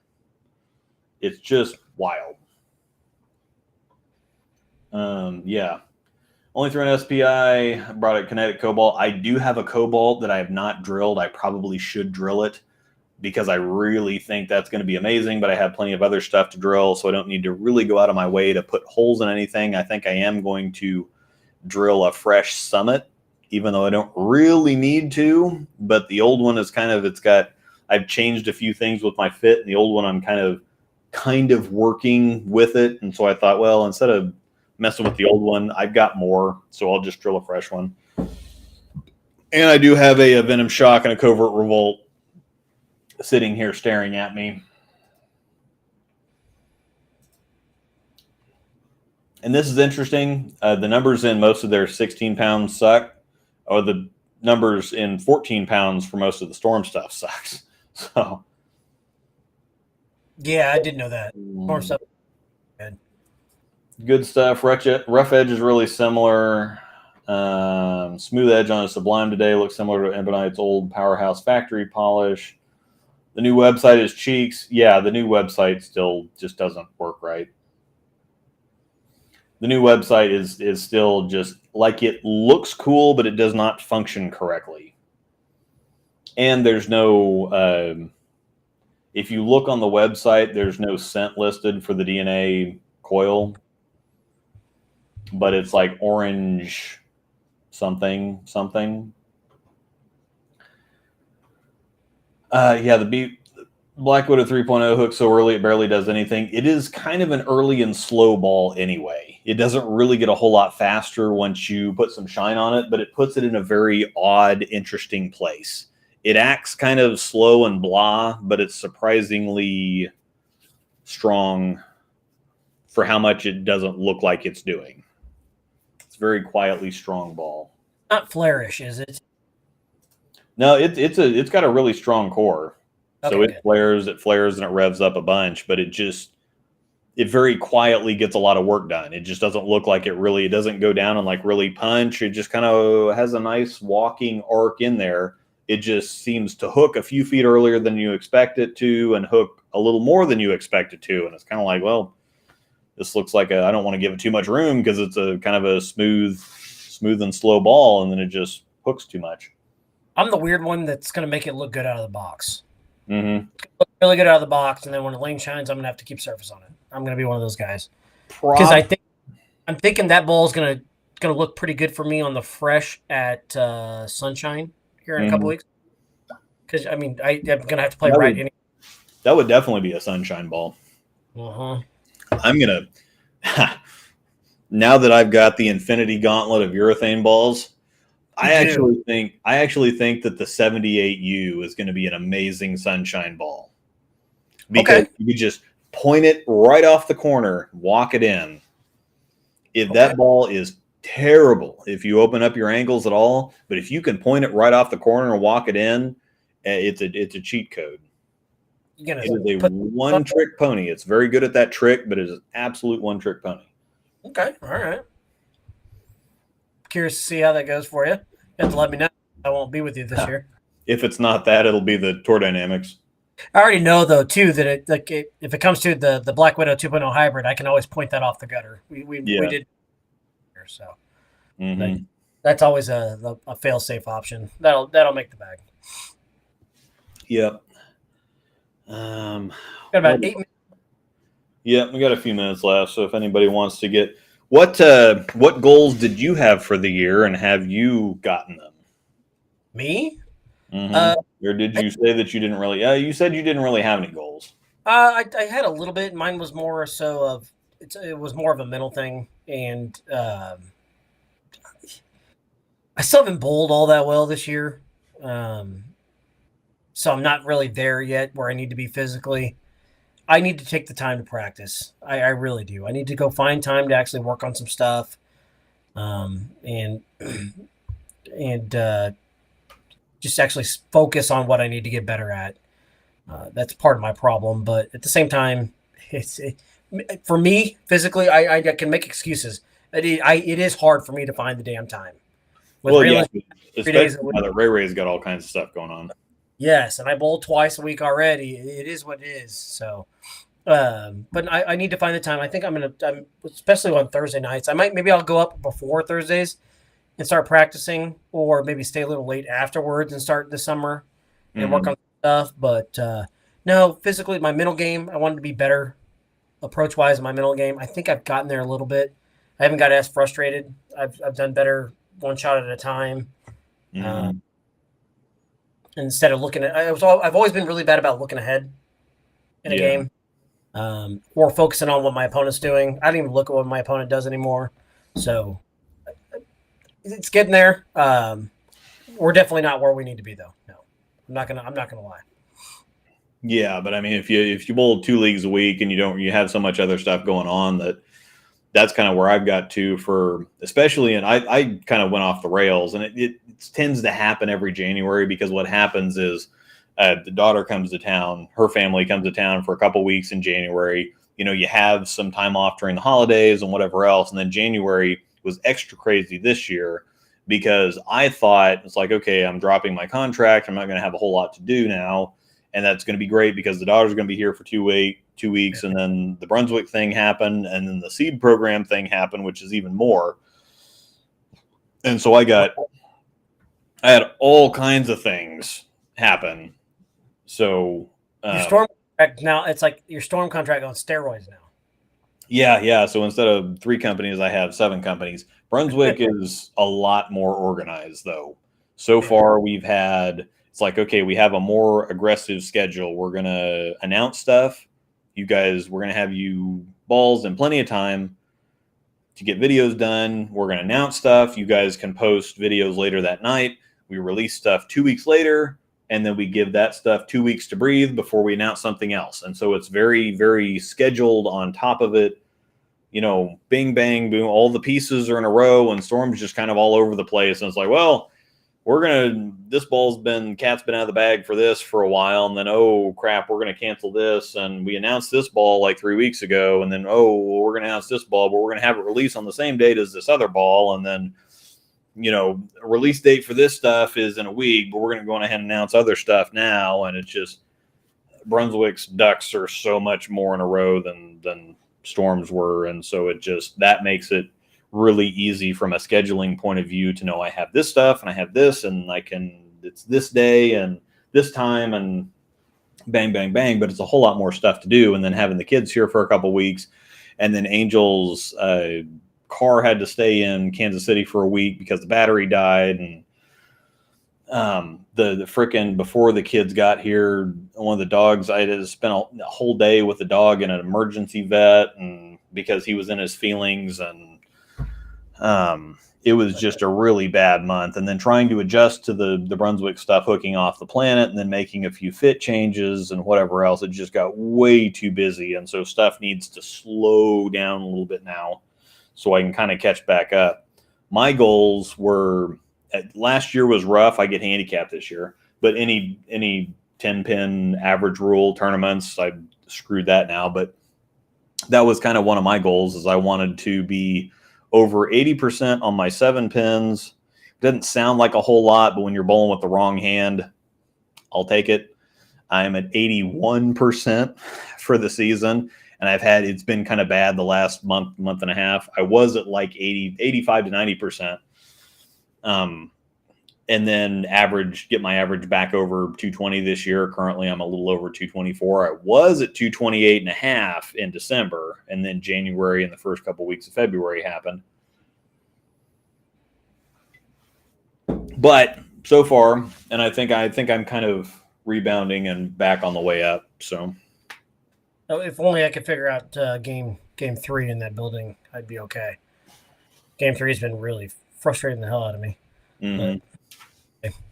Speaker 2: It's just wild. Yeah. Only threw an SPI, brought a kinetic cobalt. I do have a cobalt that I have not drilled. I probably should drill it, because I really think that's going to be amazing, but I have plenty of other stuff to drill, so I don't need to really go out of my way to put holes in anything. I think I am going to drill a fresh Summit, even though I don't really need to, but the old one is I've changed a few things with my fit, and the old one I'm kind of working with it, and so I thought, well, instead of messing with the old one, I've got more, so I'll just drill a fresh one. And I do have a Venom Shock and a Covert Revolt sitting here staring at me. And this is interesting. The numbers in most of their 16 pounds suck, or the numbers in 14 pounds for most of the Storm stuff sucks. So,
Speaker 1: yeah, I did know that. Storm stuff.
Speaker 2: Good stuff. Rough edge is really similar. Smooth edge on a Sublime today looks similar to Ebonite's old Powerhouse factory polish. The new website is cheeks. Yeah, the new website still just doesn't work right. The new website is still just like, it looks cool, but it does not function correctly. And there's no, if you look on the website, there's no scent listed for the DNA coil, but it's like orange something. Yeah, the Black Widow 3.0 hook so early it barely does anything. It is kind of an early and slow ball anyway. It doesn't really get a whole lot faster once you put some shine on it, but it puts it in a very odd, interesting place. It acts kind of slow and blah, but it's surprisingly strong for how much it doesn't look like it's doing. It's a very quietly strong ball.
Speaker 1: Not flarish, is it?
Speaker 2: No, it's got a really strong core. Okay, so it flares and it revs up a bunch, but it very quietly gets a lot of work done. It just doesn't look like it doesn't go down and like really punch. It just kind of has a nice walking arc in there. It just seems to hook a few feet earlier than you expect it to, and hook a little more than you expect it to. And it's kind of like, well, this looks like I don't want to give it too much room, because it's a kind of a smooth and slow ball, and then it just hooks too much.
Speaker 1: I'm the weird one that's going to make it look good out of the box.
Speaker 2: Mm-hmm.
Speaker 1: Look really good out of the box, and then when the lane shines, I'm going to have to keep surface on it. I'm going to be one of those guys. Because I'm thinking that ball is going to look pretty good for me on the fresh at Sunshine here in a couple weeks. Because I mean, I'm going to have to play
Speaker 2: That would definitely be a Sunshine ball. I'm gonna now that I've got the infinity gauntlet of urethane balls, I actually think that the 78U is going to be an amazing Sunshine ball, because you just point it right off the corner, walk it in. If that ball is terrible, if you open up your angles at all, but if you can point it right off the corner and walk it in, it's a cheat code. It is a one-trick pony. It's very good at that trick, but it is an absolute one-trick pony.
Speaker 1: Okay, all right. Curious to see how that goes for you. You have to let me know. I won't be with you this year.
Speaker 2: If it's not that, it'll be the Tour Dynamics.
Speaker 1: I already know though too that if it comes to the Black Widow 2.0 hybrid, I can always point that off the gutter. We
Speaker 2: Yeah.
Speaker 1: did so but
Speaker 2: Hmm.
Speaker 1: that's always a fail safe option. That'll make the bag.
Speaker 2: Yep.
Speaker 1: Got
Speaker 2: What?
Speaker 1: about 8 minutes.
Speaker 2: Yeah, we got a few minutes left. So if anybody wants to get what goals did you have for the year, and have you gotten them?
Speaker 1: Me?
Speaker 2: Hmm.
Speaker 1: Uh,
Speaker 2: Or did
Speaker 1: I,
Speaker 2: you say that you didn't really? Yeah, you said you didn't really have any goals.
Speaker 1: I had a little bit. Mine was more so of it was more of a mental thing, and I still haven't bowled all that well this year. Um, so I'm not really there yet where I need to be physically. I need to take the time to practice. I really do. I need to go find time to actually work on some stuff, and and just actually focus on what I need to get better at. That's part of my problem, but at the same time, for me physically, I can make excuses. It is hard for me to find the damn time with
Speaker 2: Well, yeah,
Speaker 1: reeling 3 days
Speaker 2: especially
Speaker 1: a week.
Speaker 2: now that Ray Ray's got all kinds of stuff going on.
Speaker 1: Yes, and I bowl twice a week already. It is what it is. So, but I need to find the time. I think I'm especially on Thursday nights. Maybe I'll go up before Thursdays and start practicing, or maybe stay a little late afterwards and start this summer and work
Speaker 2: Hmm.
Speaker 1: on stuff. But no, physically, my mental game, I wanted to be better approach wise in my mental game. I think I've gotten there a little bit. I haven't got as frustrated. I've done better one shot at a time. Uh,
Speaker 2: Hmm.
Speaker 1: Instead of looking at, I've always been really bad about looking ahead in a
Speaker 2: Yeah.
Speaker 1: game, or focusing on what my opponent's doing. I don't even look at what my opponent does anymore. So it's getting there. We're definitely not where we need to be, though. No, I'm not gonna lie.
Speaker 2: Yeah, but I mean, if you bowl 2 leagues a week and you have so much other stuff going on, that's kind of where I've got to for especially, and I kind of went off the rails, and it tends to happen every January because what happens is the daughter comes to town, her family comes to town for a couple weeks in January. You have some time off during the holidays and whatever else, and then January was extra crazy this year because I thought it's like, okay, I'm dropping my contract, I'm not going to have a whole lot to do now, and that's going to be great because the daughter's going to be here for 2 weeks, and then the Brunswick thing happened, and then the seed program thing happened, which is even more. And so I had all kinds of things happen. So
Speaker 1: Your storm contract now, it's like your storm contract on steroids now.
Speaker 2: yeah. So instead of 3 companies, I have 7 companies. Brunswick is a lot more organized, though. So
Speaker 1: Yeah.
Speaker 2: far, it's like, okay, we have a more aggressive schedule. We're going to announce stuff. You guys, we're going to have you balls in plenty of time to get videos done. We're going to announce stuff. You guys can post videos later that night. We release stuff 2 weeks later, and then we give that stuff 2 weeks to breathe before we announce something else. And so it's very, very scheduled on top of it. Bing, bang, boom, all the pieces are in a row, and Storm's just kind of all over the place. And it's like, well, this cat's been out of the bag for this for a while. And then, oh crap, we're going to cancel this. And we announced this ball like 3 weeks ago. And then, oh, well, we're going to announce this ball, but we're going to have it released on the same date as this other ball. And then, a release date for this stuff is in a week, but we're going to go ahead and announce other stuff now. And it's just, Brunswick's ducks are so much more in a row than Storms were. And so that makes it really easy from a scheduling point of view to know I have this stuff and I have this, and it's this day and this time, and bang, bang, bang. But it's a whole lot more stuff to do. And then having the kids here for a couple weeks, and then Angel's car had to stay in Kansas City for a week because the battery died. And the frickin' before the kids got here, one of the dogs, I had spent a whole day with the dog in an emergency vet, and because he was in his feelings, and it was just a really bad month. And then trying to adjust to the Brunswick stuff, hooking off the planet, and then making a few fit changes and whatever else, it just got way too busy. And so stuff needs to slow down a little bit now so I can kind of catch back up. My goals were, last year was rough. I get handicapped this year, but any 10-pin average rule tournaments, I screwed that now. But that was kind of one of my goals, is I wanted to be over 80% on my 7 pins. Doesn't sound like a whole lot, but when you're bowling with the wrong hand, I'll take it. I'm at 81% for the season. And it's been kind of bad the last month and a half. I was at like 85 to 90%. And then get my average back over 220 this year. Currently, I'm a little over 224. I was at 228.5 in December. And then January and the first couple weeks of February happened. But so far, and I think I'm kind of rebounding and back on the way up. So,
Speaker 1: if only I could figure out game 3 in that building, I'd be okay. Game 3 has been really frustrating the hell out of me.
Speaker 2: mm-hmm.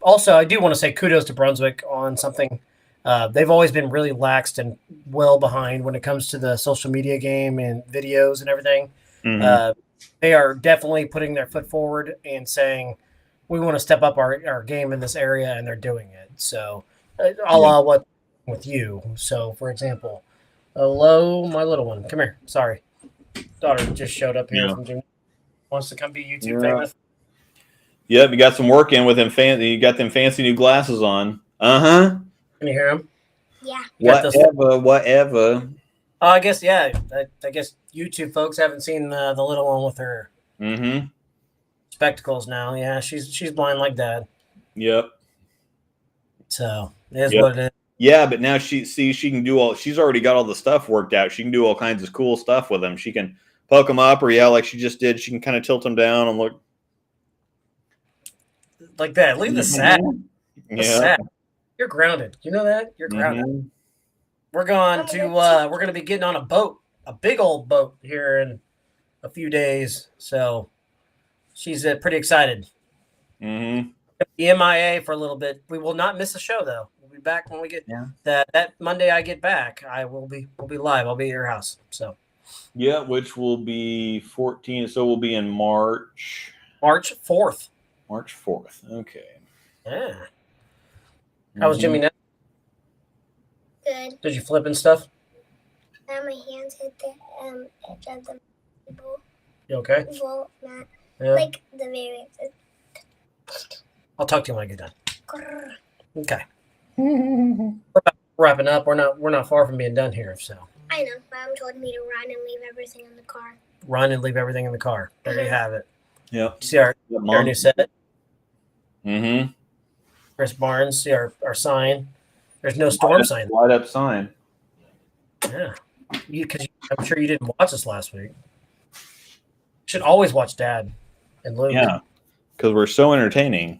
Speaker 1: Also, I do want to say kudos to Brunswick on something. They've always been really laxed and well behind when it comes to the social media game and videos and everything.
Speaker 2: Mm-hmm.
Speaker 1: They are definitely putting their foot forward and saying, we want to step up our game in this area, and they're doing it. So, what with you. So, for example, hello, my little one. Come here. Sorry. Daughter just showed up here from June. Wants to come be YouTube famous.
Speaker 2: Yep, you got some work in with him. You got them fancy new glasses on. Uh-huh.
Speaker 1: Can you hear him?
Speaker 3: Yeah.
Speaker 2: Whatever.
Speaker 1: I guess, yeah. I guess YouTube folks haven't seen the little one with her spectacles now. Yeah, she's blind like Dad.
Speaker 2: Yep.
Speaker 1: So it is what it is.
Speaker 2: Yeah, but now she can do she's already got all the stuff worked out. She can do all kinds of cool stuff with them. She can poke them up, or like she just did, she can kind of tilt them down and look
Speaker 1: like that. Leave the sack.
Speaker 2: Yeah.
Speaker 1: Sack. You're grounded. You know that? You're grounded. We're going to we're going to be getting on a boat, a big old boat here in a few days. So she's pretty excited.
Speaker 2: Mm-hmm.
Speaker 1: Be MIA for a little bit. We will not miss a show though. We'll be back when we get that Monday. I get back. We'll be live. I'll be at your house. So
Speaker 2: yeah, which will be 14. So we'll be in March
Speaker 1: 4th.
Speaker 2: March 4th. Okay.
Speaker 1: Yeah. How was Jimmy?
Speaker 3: Good.
Speaker 1: Did you flip and stuff?
Speaker 3: My hands hit the edge of the table.
Speaker 1: You okay?
Speaker 3: Well, not
Speaker 1: like
Speaker 3: the very.
Speaker 1: I'll talk to you when I get done. Okay. We're about wrapping up. We're not far from being done here. So.
Speaker 3: I know. Mom told me to run and leave everything in the car.
Speaker 1: Run and leave everything in the car. There you have it.
Speaker 2: Yep.
Speaker 1: See our new set.
Speaker 2: Mm-hmm.
Speaker 1: Chris Barnes. See our sign. There's no storm sign.
Speaker 2: Light up sign.
Speaker 1: Yeah. Because I'm sure you didn't watch this last week. You should always watch Dad and Luke.
Speaker 2: Yeah. Because we're so entertaining.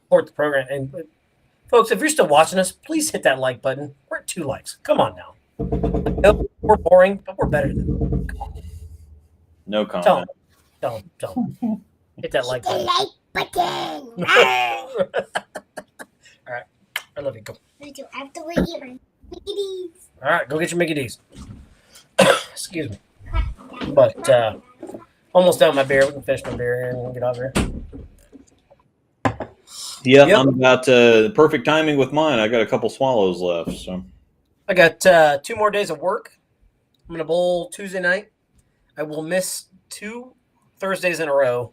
Speaker 1: Support the program. And folks, if you're still watching us, please hit that like button. We're at 2 likes. Come on now. Nope, we're boring, but we're better than them. Come on.
Speaker 2: No comment.
Speaker 1: Don't. Hit that like button.
Speaker 3: Button.
Speaker 1: All right. I love you. Go.
Speaker 3: I have to wait here. Mickey D's.
Speaker 1: All right. Go get your Mickey D's. Excuse me. But almost done with my beer. We can finish my beer here and we'll get out of here.
Speaker 2: Yeah, yep. I'm about perfect timing with mine. I got a couple swallows left. So
Speaker 1: I got 2 more days of work. I'm going to bowl Tuesday night. I will miss 2 Thursdays in a row.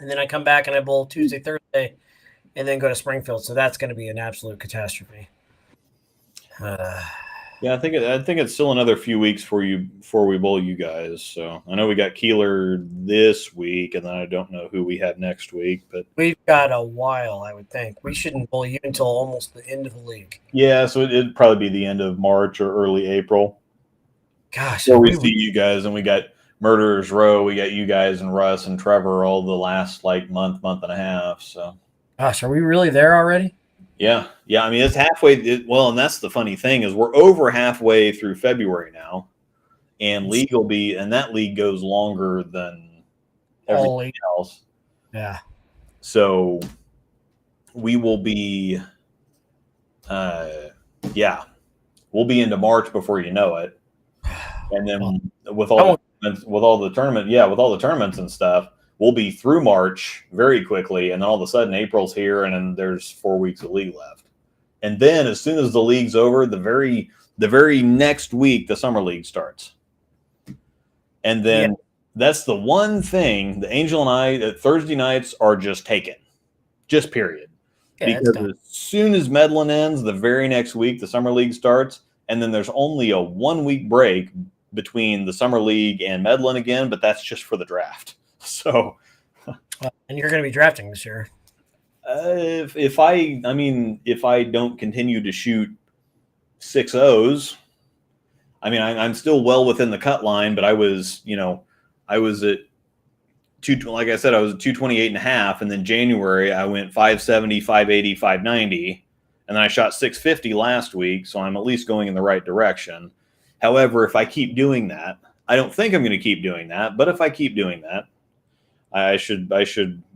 Speaker 1: And then I come back and I bowl Tuesday, Thursday, and then go to Springfield. So that's going to be an absolute catastrophe.
Speaker 2: Yeah, I think it's still another few weeks before we bowl you guys. So I know we got Keeler this week, and then I don't know who we have next week. But
Speaker 1: we've got a while, I would think. We shouldn't bowl you until almost the end of the league.
Speaker 2: Yeah, so it'd probably be the end of March or early April.
Speaker 1: Gosh,
Speaker 2: so we see you guys, and we got Murderers Row. We got you guys and Russ and Trevor all the last month and a half. So,
Speaker 1: gosh, are we really there already?
Speaker 2: Yeah. I mean, it's halfway. And that's the funny thing is we're over halfway through February now, and that league goes longer than everything else.
Speaker 1: Yeah.
Speaker 2: So we will be, we'll be into March before you know it, and then with all the tournaments and stuff. We'll be through March very quickly, and then all of a sudden April's here, and then there's 4 weeks of league left. And then as soon as the league's over, the very next week, the summer league starts. And then that's the one thing the Angel and I Thursday nights are just taken, just period.
Speaker 1: Yeah,
Speaker 2: because as soon as Medlin ends, the very next week the summer league starts, and then there's only a 1 week break between the summer league and Medlin again, but that's just for the draft. So,
Speaker 1: and you're going to be drafting this year.
Speaker 2: if I don't continue to shoot 6 O's, I mean, I'm still well within the cut line, but I was at like I said, I was at 228.5, and then January I went 570, 580, 590, and then I shot 650 last week, so I'm at least going in the right direction. However, if I keep doing that, I don't think I'm going to keep doing that, but if I keep doing that, I should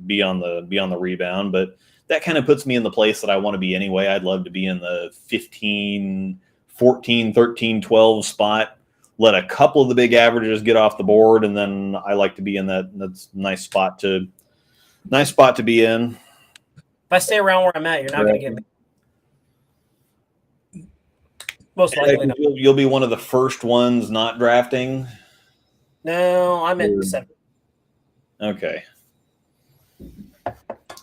Speaker 2: be on the rebound, but that kind of puts me in the place that I want to be anyway. I'd love to be in the 15, 14, 13, 12 spot. Let a couple of the big averages get off the board, and then I like to be in that's nice spot to be in.
Speaker 1: If I stay around where I'm at, you're not going to get me. Most likely not.
Speaker 2: You'll be one of the first ones not drafting.
Speaker 1: No, I'm at 7.
Speaker 2: Okay.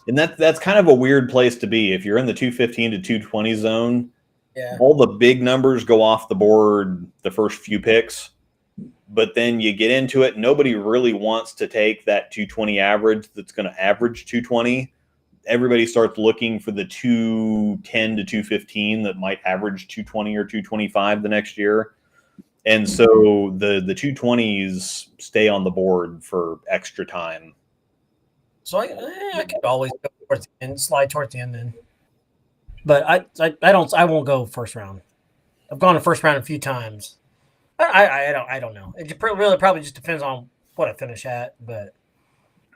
Speaker 2: And that's kind of a weird place to be. If you're in the 215 to 220 zone,
Speaker 1: yeah,
Speaker 2: all the big numbers go off the board the first few picks, but then you get into it. Nobody really wants to take that 220 average that's going to average 220. Everybody starts looking for the 210 to 215 that might average 220 or 225 the next year. And so the 220s stay on the board for extra time.
Speaker 1: So I could always go towards the end, slide towards the end then. But I won't go first round. I've gone to first round a few times. I don't know. It really probably just depends on what I finish at. But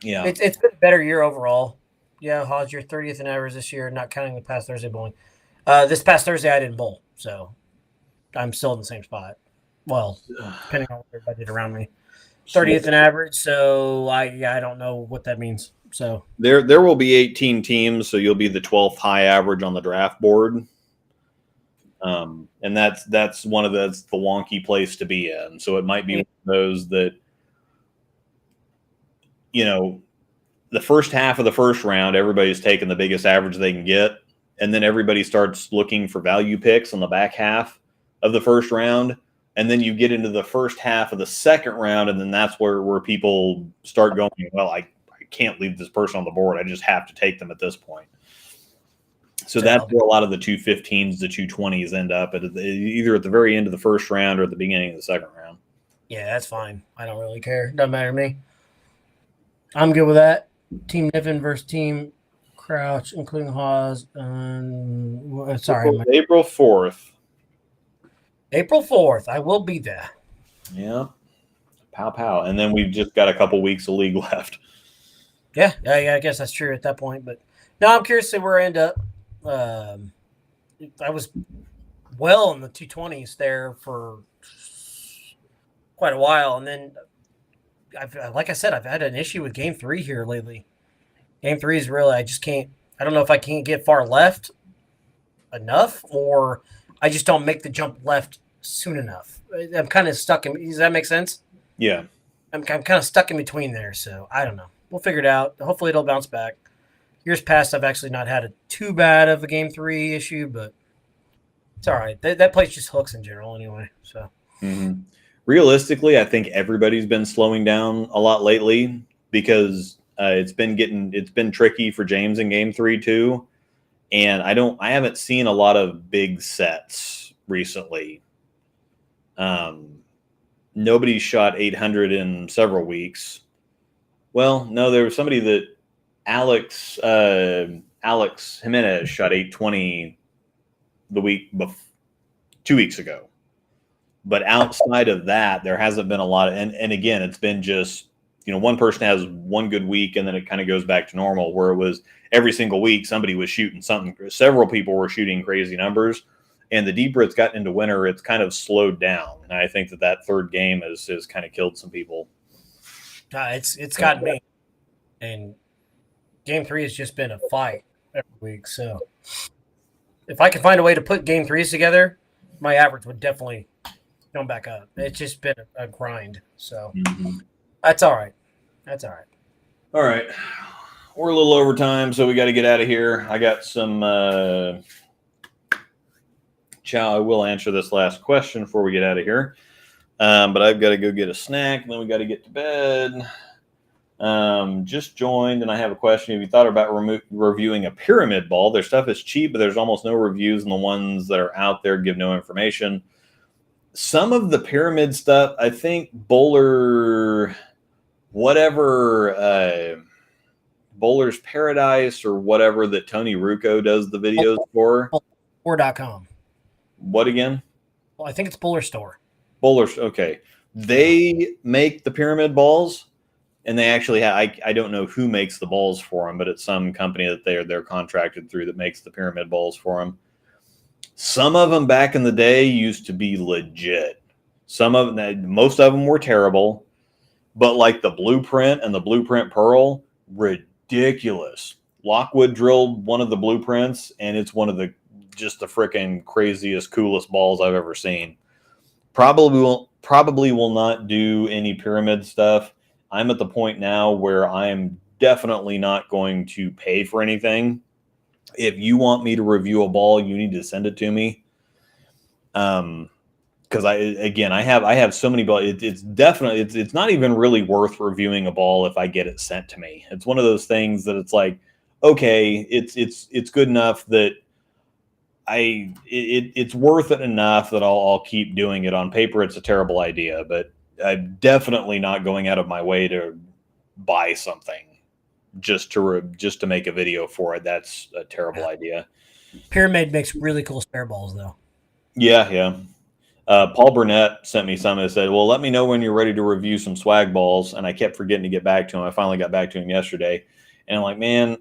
Speaker 2: yeah,
Speaker 1: it's been a better year overall. Yeah, Hawes, you're 30th in average this year, not counting the past Thursday bowling. This past Thursday I didn't bowl, so I'm still in the same spot. Well, depending on what everybody did around me. 30th in average, so I don't know what that means. So
Speaker 2: there will be 18 teams, so you'll be the 12th high average on the draft board. And that's the wonky place to be in. So it might be one of those that, the first half of the first round, everybody's taking the biggest average they can get. And then everybody starts looking for value picks on the back half of the first round. And then you get into the first half of the second round, and then that's where people start going, well, I can't leave this person on the board. I just have to take them at this point. So that's where a lot of the 215s, the 220s end up either at the very end of the first round or at the beginning of the second round.
Speaker 1: Yeah, that's fine. I don't really care. Doesn't matter to me. I'm good with that. Team Niven versus Team Crouch, including Hawes. Sorry.
Speaker 2: April 4th.
Speaker 1: April 4th. I will be there.
Speaker 2: Yeah. Pow, pow. And then we've just got a couple weeks of league left.
Speaker 1: Yeah, I guess that's true at that point. But no, I'm curious to see where I end up. I was well in the 220s there for quite a while. And then, like I said, I've had an issue with Game 3 here lately. Game 3 is really, I just can't – I don't know if I can't get far left enough or I just don't make the jump left soon enough. I'm kind of stuck in – does that make sense?
Speaker 2: Yeah.
Speaker 1: I'm kind of stuck in between there, so I don't know. We'll figure it out. Hopefully it'll bounce back. Years past, I've actually not had too bad of a Game 3 issue, but it's all right. That place just hooks in general anyway. So
Speaker 2: Realistically, I think everybody's been slowing down a lot lately because it's been tricky for James in Game 3 too. And I haven't seen a lot of big sets recently. Nobody's shot 800 in several weeks. Well, no, there was somebody that Alex Jimenez shot 820 the week 2 weeks ago. But outside of that, there hasn't been a lot of, and again, it's been just, one person has one good week and then it kind of goes back to normal where it was every single week somebody was shooting something. Several people were shooting crazy numbers. And the deeper it's gotten into winter, it's kind of slowed down. And I think that third game has kind of killed some people.
Speaker 1: It's gotten me. And Game 3 has just been a fight every week. So if I could find a way to put Game 3s together, my average would definitely come back up. It's just been a grind. So that's all right. That's all right.
Speaker 2: All right. we're a little over time, so we got to get out of here. I got some. Chow, I will answer this last question before we get out of here. But I've got to go get a snack, and then we got to get to bed. Just joined, and I have a question. Have you thought about reviewing a pyramid ball? Their stuff is cheap, but there's almost no reviews, and the ones that are out there give no information. Some of the pyramid stuff, I think Bowler's Paradise or whatever that Tony Rucco does the videos for.
Speaker 1: Bowler.com.
Speaker 2: What again?
Speaker 1: Well, I think it's Bowler Store.
Speaker 2: Bowler's, okay. They make the pyramid balls, and they actually have, I don't know who makes the balls for them, but it's some company that they're contracted through that makes the pyramid balls for them. Some of them back in the day used to be legit. Most of them were terrible, but like the Blueprint and the Blueprint Pearl, ridiculous. Lockwood drilled one of the blueprints, and it's one of the freaking craziest, coolest balls I've ever seen. Probably will not do any pyramid stuff. I'm at the point now where I am definitely not going to pay for anything. If you want me to review a ball, you need to send it to me. Because I have so many balls. It's not even really worth reviewing a ball if I get it sent to me. It's one of those things that it's like, okay, it's good enough that it's worth it enough that I'll keep doing it. On paper, it's a terrible idea, but I'm definitely not going out of my way to buy something just to make a video for it. That's a terrible idea.
Speaker 1: Pyramid makes really cool spare balls, though.
Speaker 2: Yeah. Paul Burnett sent me some and said, well, let me know when you're ready to review some swag balls. And I kept forgetting to get back to him. I finally got back to him yesterday. And I'm like, man,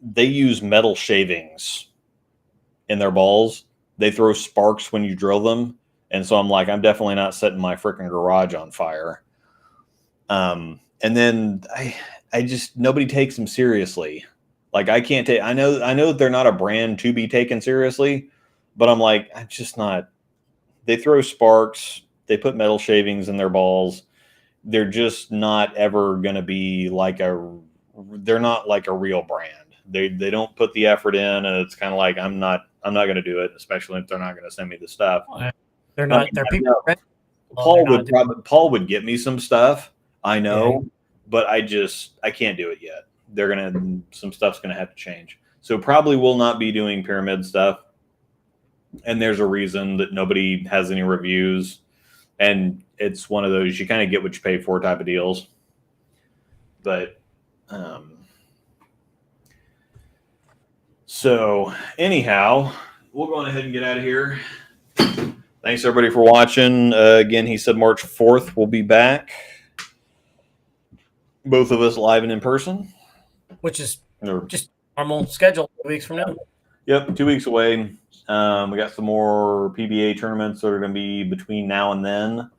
Speaker 2: they use metal shavings in their balls. They throw sparks when you drill them. And so I'm like, I'm definitely not setting my freaking garage on fire. And then I just, nobody takes them seriously. Like I can't take, I know that they're not a brand to be taken seriously, but I'm like, I'm just not. They throw sparks. They put metal shavings in their balls. They're just not ever going to be they're not like a real brand. They don't put the effort in, and it's kind of like, I'm not going to do it, especially if they're not going to send me the stuff.
Speaker 1: They're not, they're people.
Speaker 2: Paul would get me some stuff. I know, but I can't do it yet. Some stuff's going to have to change. So probably will not be doing pyramid stuff. And there's a reason that nobody has any reviews. And it's one of those, you kind of get what you pay for type of deals. But, so anyhow, we'll go on ahead and get out of here. Thanks everybody for watching. Again, he said March 4th we'll be back. Both of us live and in person.
Speaker 1: Which is just normal schedule 2 weeks from now.
Speaker 2: Yep, 2 weeks away. We got some more PBA tournaments that are going to be between now and then.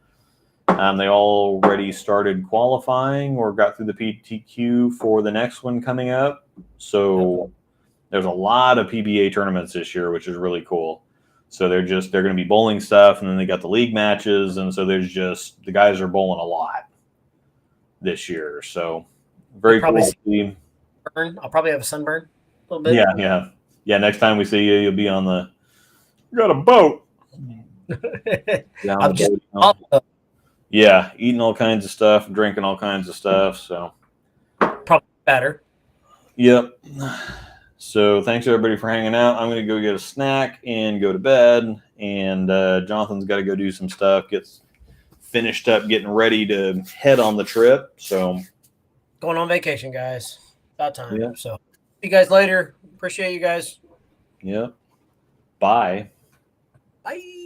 Speaker 2: They already started qualifying or got through the PTQ for the next one coming up. So there's a lot of PBA tournaments this year, which is really cool. So they're going to be bowling stuff, and then they got the league matches, and so the guys are bowling a lot this year. So very cool to see.
Speaker 1: I'll probably have a sunburn a little bit.
Speaker 2: Yeah. Next time we see you, you'll be on the. You got a boat. Yeah, eating all kinds of stuff, drinking all kinds of stuff. So
Speaker 1: probably better.
Speaker 2: Yep. So thanks everybody for hanging out. I'm going to go get a snack and go to bed. And Jonathan's got to go do some stuff. Gets finished up, getting ready to head on the trip. So
Speaker 1: going on vacation, guys. About time.
Speaker 2: Yeah.
Speaker 1: So see you guys later. Appreciate you guys.
Speaker 2: Yep. Bye.
Speaker 1: Bye.